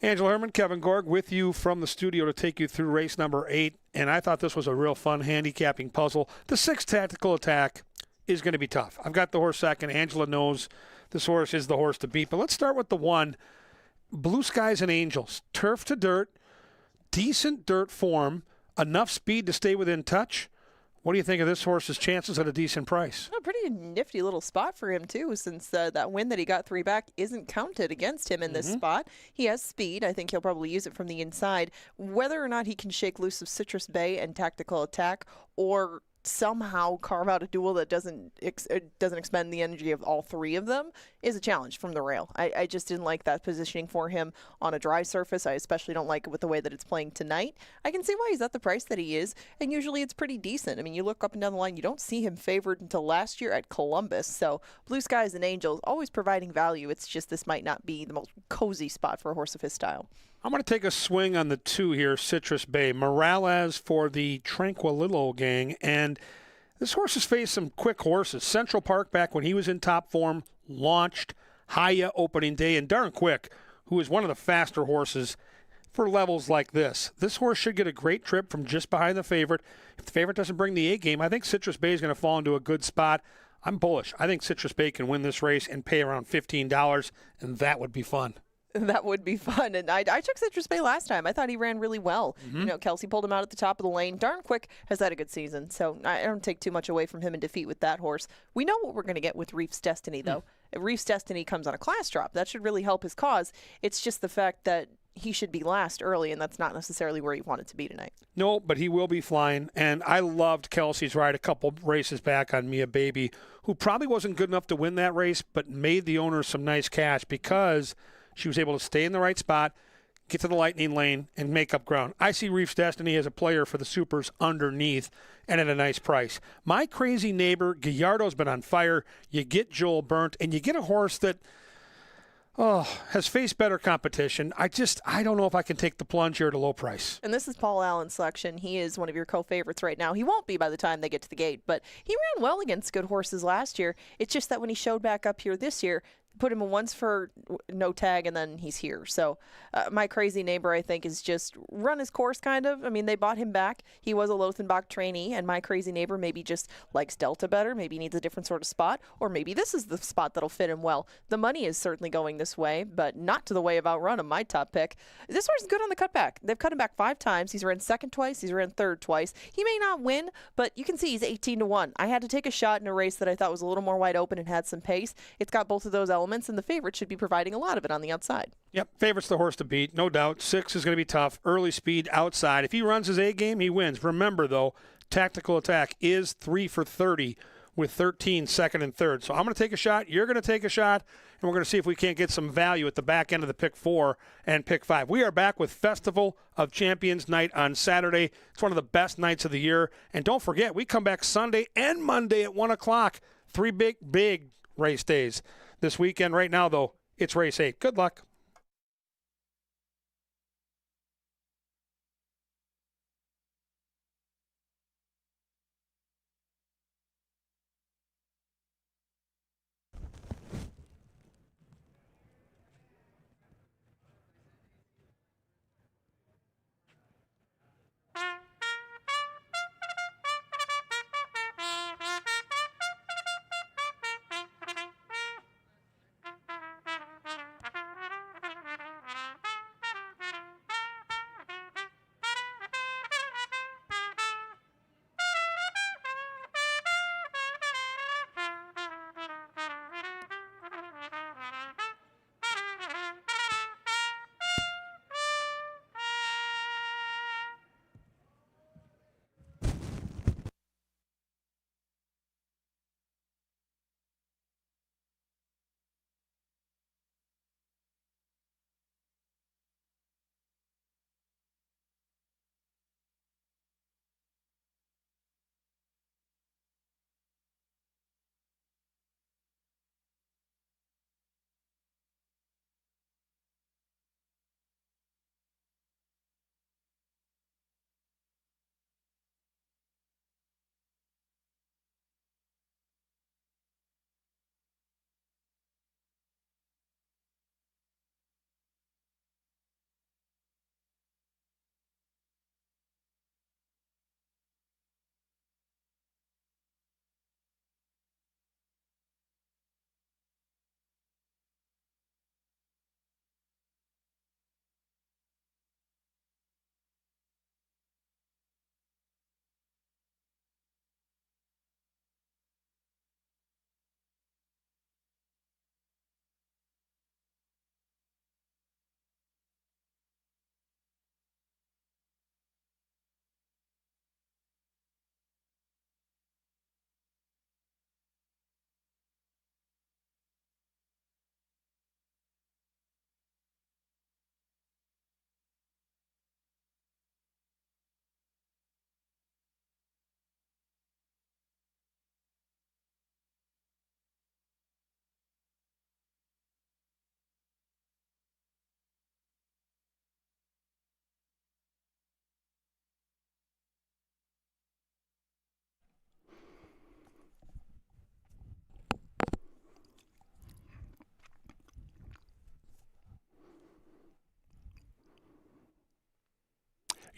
Angela Herman, Kevin Gorg with you from the studio to take you through race number 8. And I thought this was a real fun handicapping puzzle. The 6 Tactical Attack is going to be tough. I've got the horse second. Angela knows this horse is the horse to beat. But let's start with the 1, Blue Skies and Angels. Turf to dirt, decent dirt form, enough speed to stay within touch. What do you think of this horse's chances at a decent price? A pretty nifty little spot for him, too, since that win that he got 3 back isn't counted against him in this spot. He has speed. I think he'll probably use it from the inside. Whether or not he can shake loose of Citrus Bay and Tactical Attack or somehow carve out a duel that doesn't expend the energy of all 3 of them is a challenge from the rail. I just didn't like that positioning for him on a dry surface. I especially don't like it with the way that it's playing tonight. I can see why he's at the price that he is, and usually it's pretty decent. I mean, you look up and down the line, you don't see him favored until last year at Columbus. So Blue Skies and Angels always providing value. It's just this might not be the most cozy spot for a horse of his style. I'm going to take a swing on the 2 here, Citrus Bay. Morales for the Tranquilillo gang. And this horse has faced some quick horses. Central Park, back when he was in top form, launched. Haya opening day. And Darn Quick, who is one of the faster horses for levels like this. This horse should get a great trip from just behind the favorite. If the favorite doesn't bring the A game, I think Citrus Bay is going to fall into a good spot. I'm bullish. I think Citrus Bay can win this race and pay around $15, and that would be fun. That would be fun. And I took Citrus Bay last time. I thought he ran really well. You know, Kelsey pulled him out at the top of the lane. Darn Quick has had a good season, so I don't take too much away from him in defeat with that horse. We know what we're going to get with Reef's Destiny, though. If Reef's Destiny comes on a class drop, that should really help his cause. It's just the fact that he should be last early, and that's not necessarily where he wanted to be tonight. No, but he will be flying. And I loved Kelsey's ride a couple races back on Mia Baby, who probably wasn't good enough to win that race, but made the owner some nice cash because she was able to stay in the right spot, get to the lightning lane, and make up ground. I see Reef's Destiny as a player for the supers underneath and at a nice price. My crazy neighbor, Gallardo's been on fire. You get Joel Burnt, and you get a horse that has faced better competition. I don't know if I can take the plunge here at a low price. And this is Paul Allen's selection. He is one of your co-favorites right now. He won't be by the time they get to the gate, but he ran well against good horses last year. It's just that when he showed back up here this year, put him in once for no tag, and then he's here. So my crazy neighbor, I think, is just run his course, kind of. I mean, they bought him back. He was a Lothenbach trainee, and my crazy neighbor maybe just likes Delta better, maybe needs a different sort of spot, or maybe this is the spot that'll fit him well. The money is certainly going this way, but not to the way of Outrun him, my top pick. This horse is good on the cutback. They've cut him back 5 times. He's ran second twice. He's ran third twice. He may not win, but you can see he's 18-1. I had to take a shot in a race that I thought was a little more wide open and had some pace. It's got both of those elements, and the favorite should be providing a lot of it on the outside. Yep, favorite's the horse to beat, no doubt. 6 is going to be tough. Early speed outside. If he runs his A game, he wins. Remember, though, Tactical Attack is 3 for 30 with 13 second and third. So I'm going to take a shot. You're going to take a shot, and we're going to see if we can't get some value at the back end of the pick 4 and pick 5. We are back with Festival of Champions night on Saturday. It's one of the best nights of the year. And don't forget, we come back Sunday and Monday at 1 o'clock. 3 big race days this weekend. Right now, though, it's race 8. Good luck.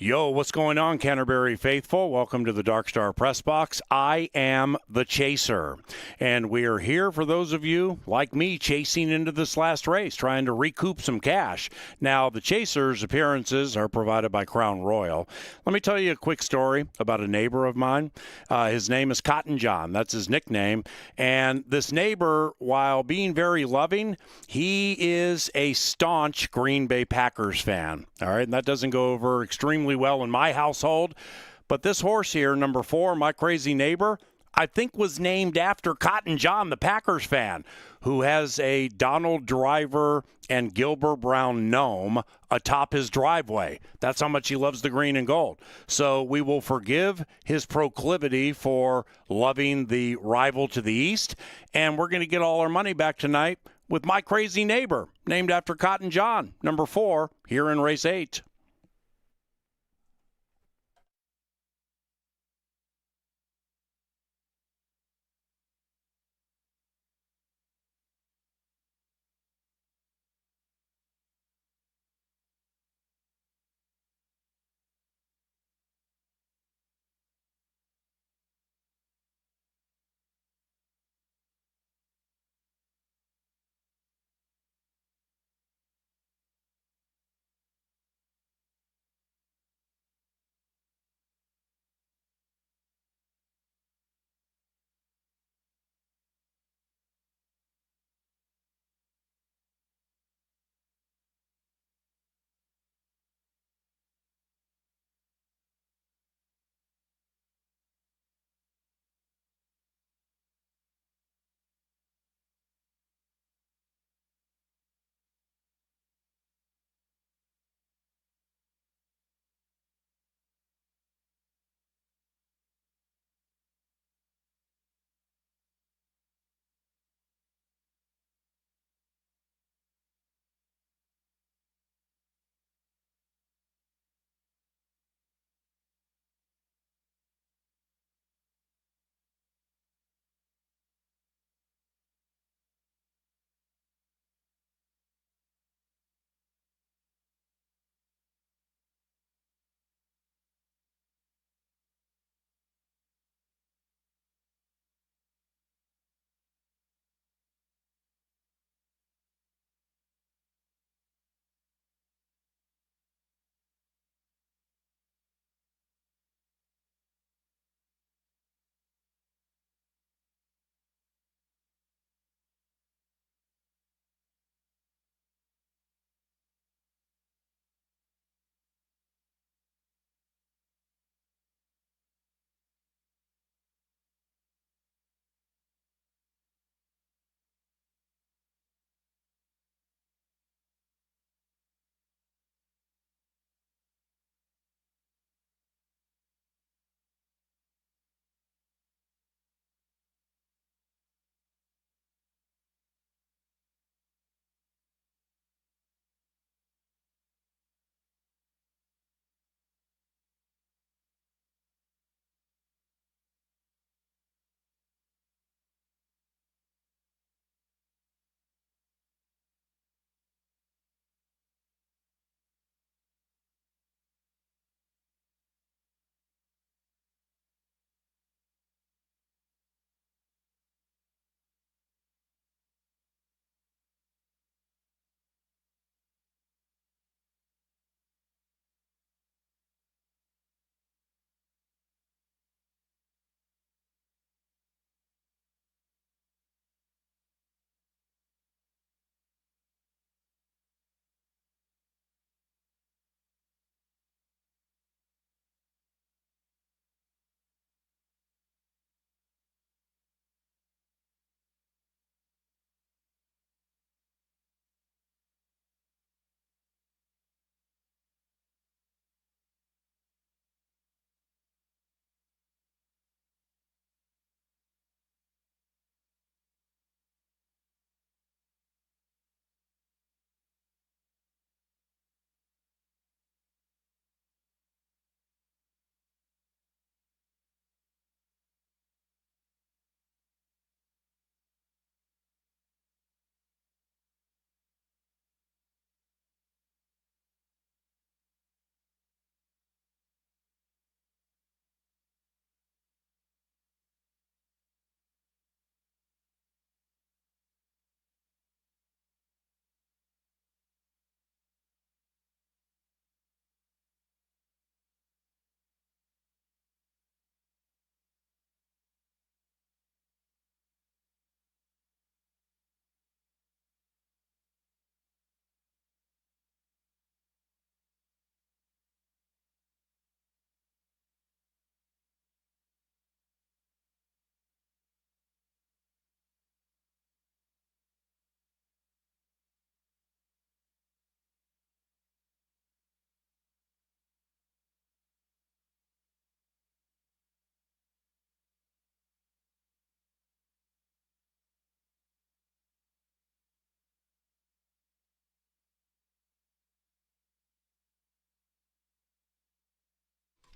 Yo, what's going on, Canterbury faithful? Welcome to the Dark Star Press Box. I am the Chaser, and we are here for those of you like me chasing into this last race, trying to recoup some cash. Now, the Chaser's appearances are provided by Crown Royal. Let me tell you a quick story about a neighbor of mine. His name is Cotton John. That's his nickname. And this neighbor, while being very loving, he is a staunch Green Bay Packers fan. All right, and that doesn't go over extremely well in my household. But this horse here, number 4, My Crazy Neighbor, I think was named after Cotton John, the Packers fan, who has a Donald Driver and Gilbert Brown gnome atop his driveway. That's how much he loves the green and gold. So we will forgive his proclivity for loving the rival to the east, and we're going to get all our money back tonight with My Crazy Neighbor, named after Cotton John, number 4, here in race 8.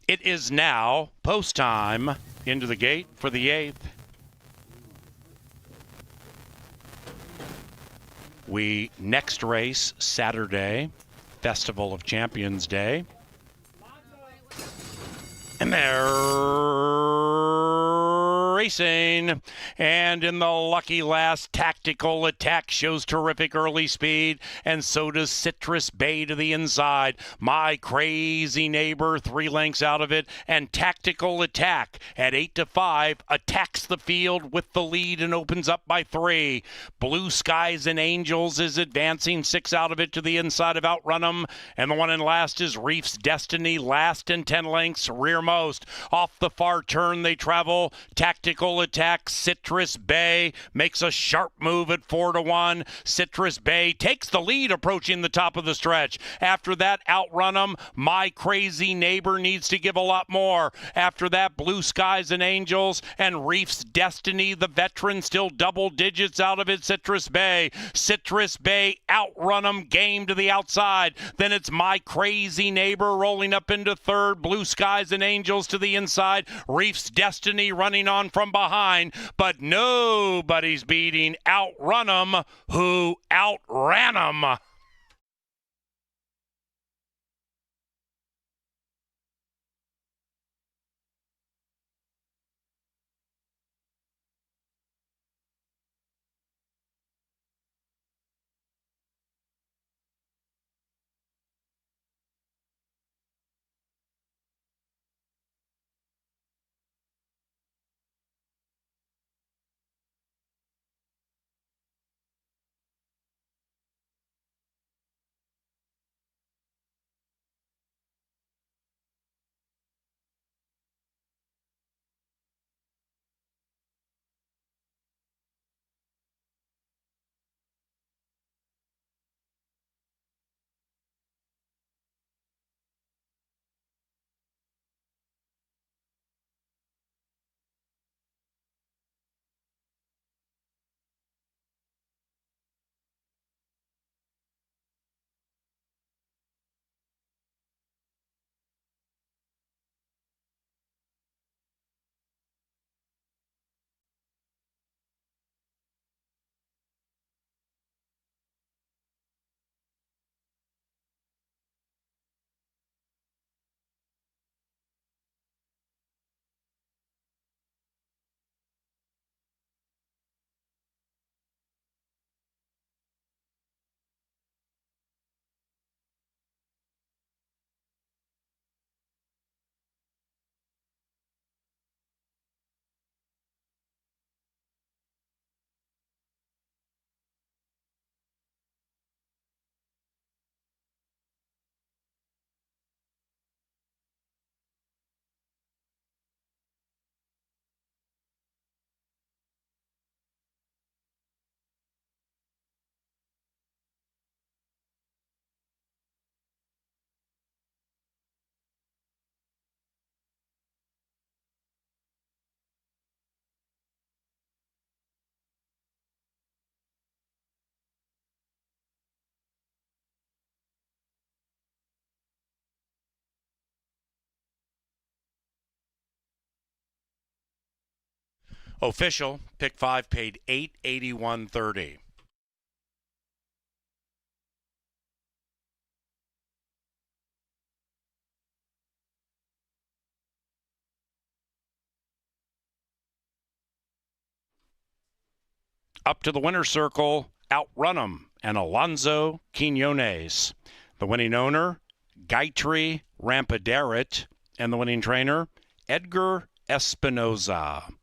It is now post time. Into the gate for the 8th. We next race Saturday, Festival of Champions Day. And they're racing. And in the lucky last, Tactical Attack shows terrific early speed. And so does Citrus Bay to the inside. My Crazy Neighbor 3 lengths out of it. And Tactical Attack at 8-5 attacks the field with the lead and opens up by 3. Blue Skies and Angels is advancing 6 out of it to the inside of Outrun 'em. And the one in last is Reef's Destiny, last in 10 lengths, rearmost. Off the far turn they travel. Tactical Attack, Citrus Bay makes a sharp move at 4-1. Citrus Bay takes the lead approaching the top of the stretch. After that, Outrun 'em. My Crazy Neighbor needs to give a lot more. After that, Blue Skies and Angels and Reef's Destiny, the veteran, still double digits out of it. Citrus Bay. Citrus Bay, Outrun 'em, game to the outside. Then it's My Crazy Neighbor rolling up into third. Blue Skies and Angels to the inside. Reef's Destiny running on from behind. But nobody's beating Outrun 'em, who outran 'em. Official, pick 5 paid $881.30. Up to the winner's circle, Outrun 'em and Alonzo Quinones. The winning owner, Gayatri Rampadarit, and the winning trainer, Edgar Espinoza.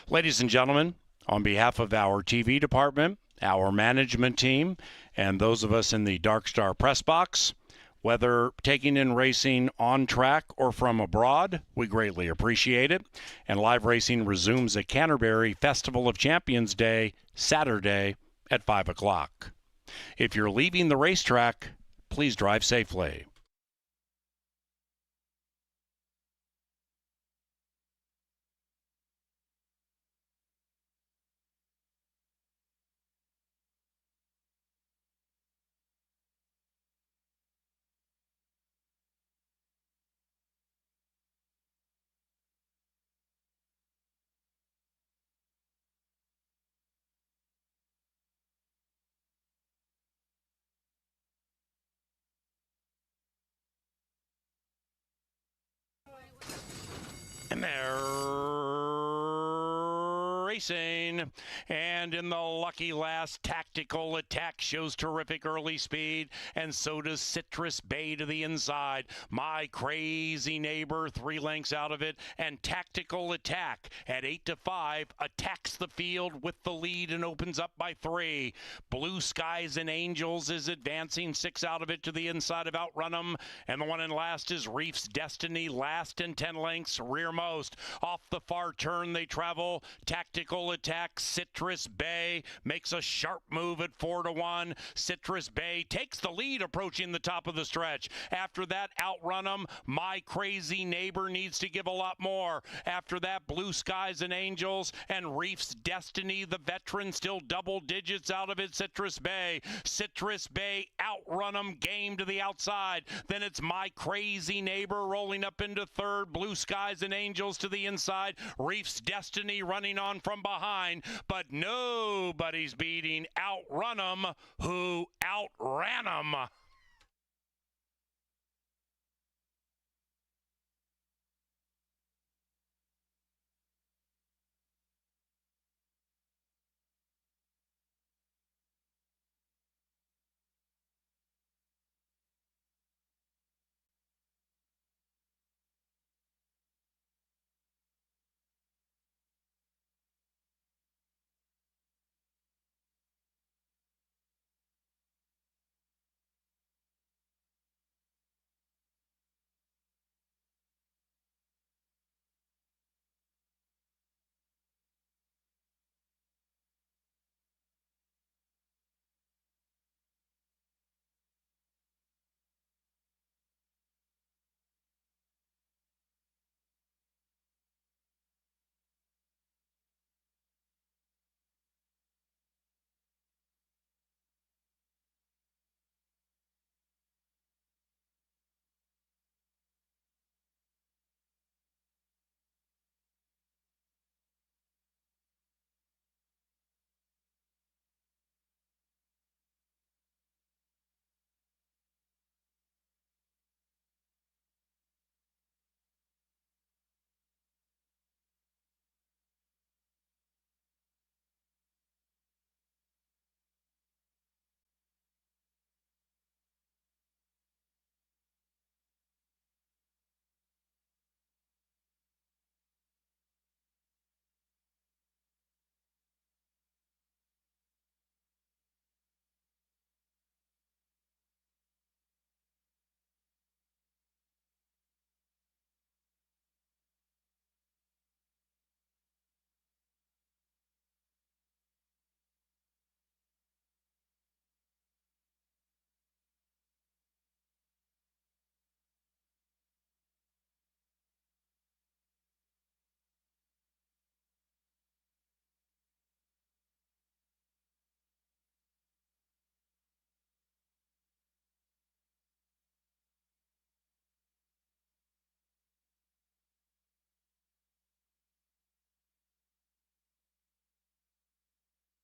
Ladies and gentlemen, on behalf of our TV department, our management team, and those of us in the Dark Star press box, whether taking in racing on track or from abroad, we greatly appreciate it. And live racing resumes at Canterbury Festival of Champions Day, Saturday at 5 o'clock. If you're leaving the racetrack, please drive safely. racing. And in the lucky last, Tactical Attack shows terrific early speed, and so does Citrus Bay to the inside. My Crazy Neighbor 3 lengths out of it, and Tactical Attack at 8-5 attacks the field with the lead and opens up by 3. Blue Skies and Angels is advancing 6 out of it to the inside of Outrun 'em, and the one in last is Reef's Destiny, last and 10 lengths rearmost. Off the far turn they travel. Tactical Attack, Citrus Bay makes a sharp move at 4-1. Citrus Bay takes the lead approaching the top of the stretch. After that, Outrun 'em. My Crazy Neighbor needs to give a lot more. After that, Blue Skies and Angels and Reef's Destiny, the veteran, still double digits out of it. Citrus Bay. Citrus Bay, Outrun 'em, game to the outside. Then it's My Crazy Neighbor rolling up into third. Blue Skies and Angels to the inside. Reef's Destiny running on from behind. But nobody's beating Outrun 'em, who outran 'em.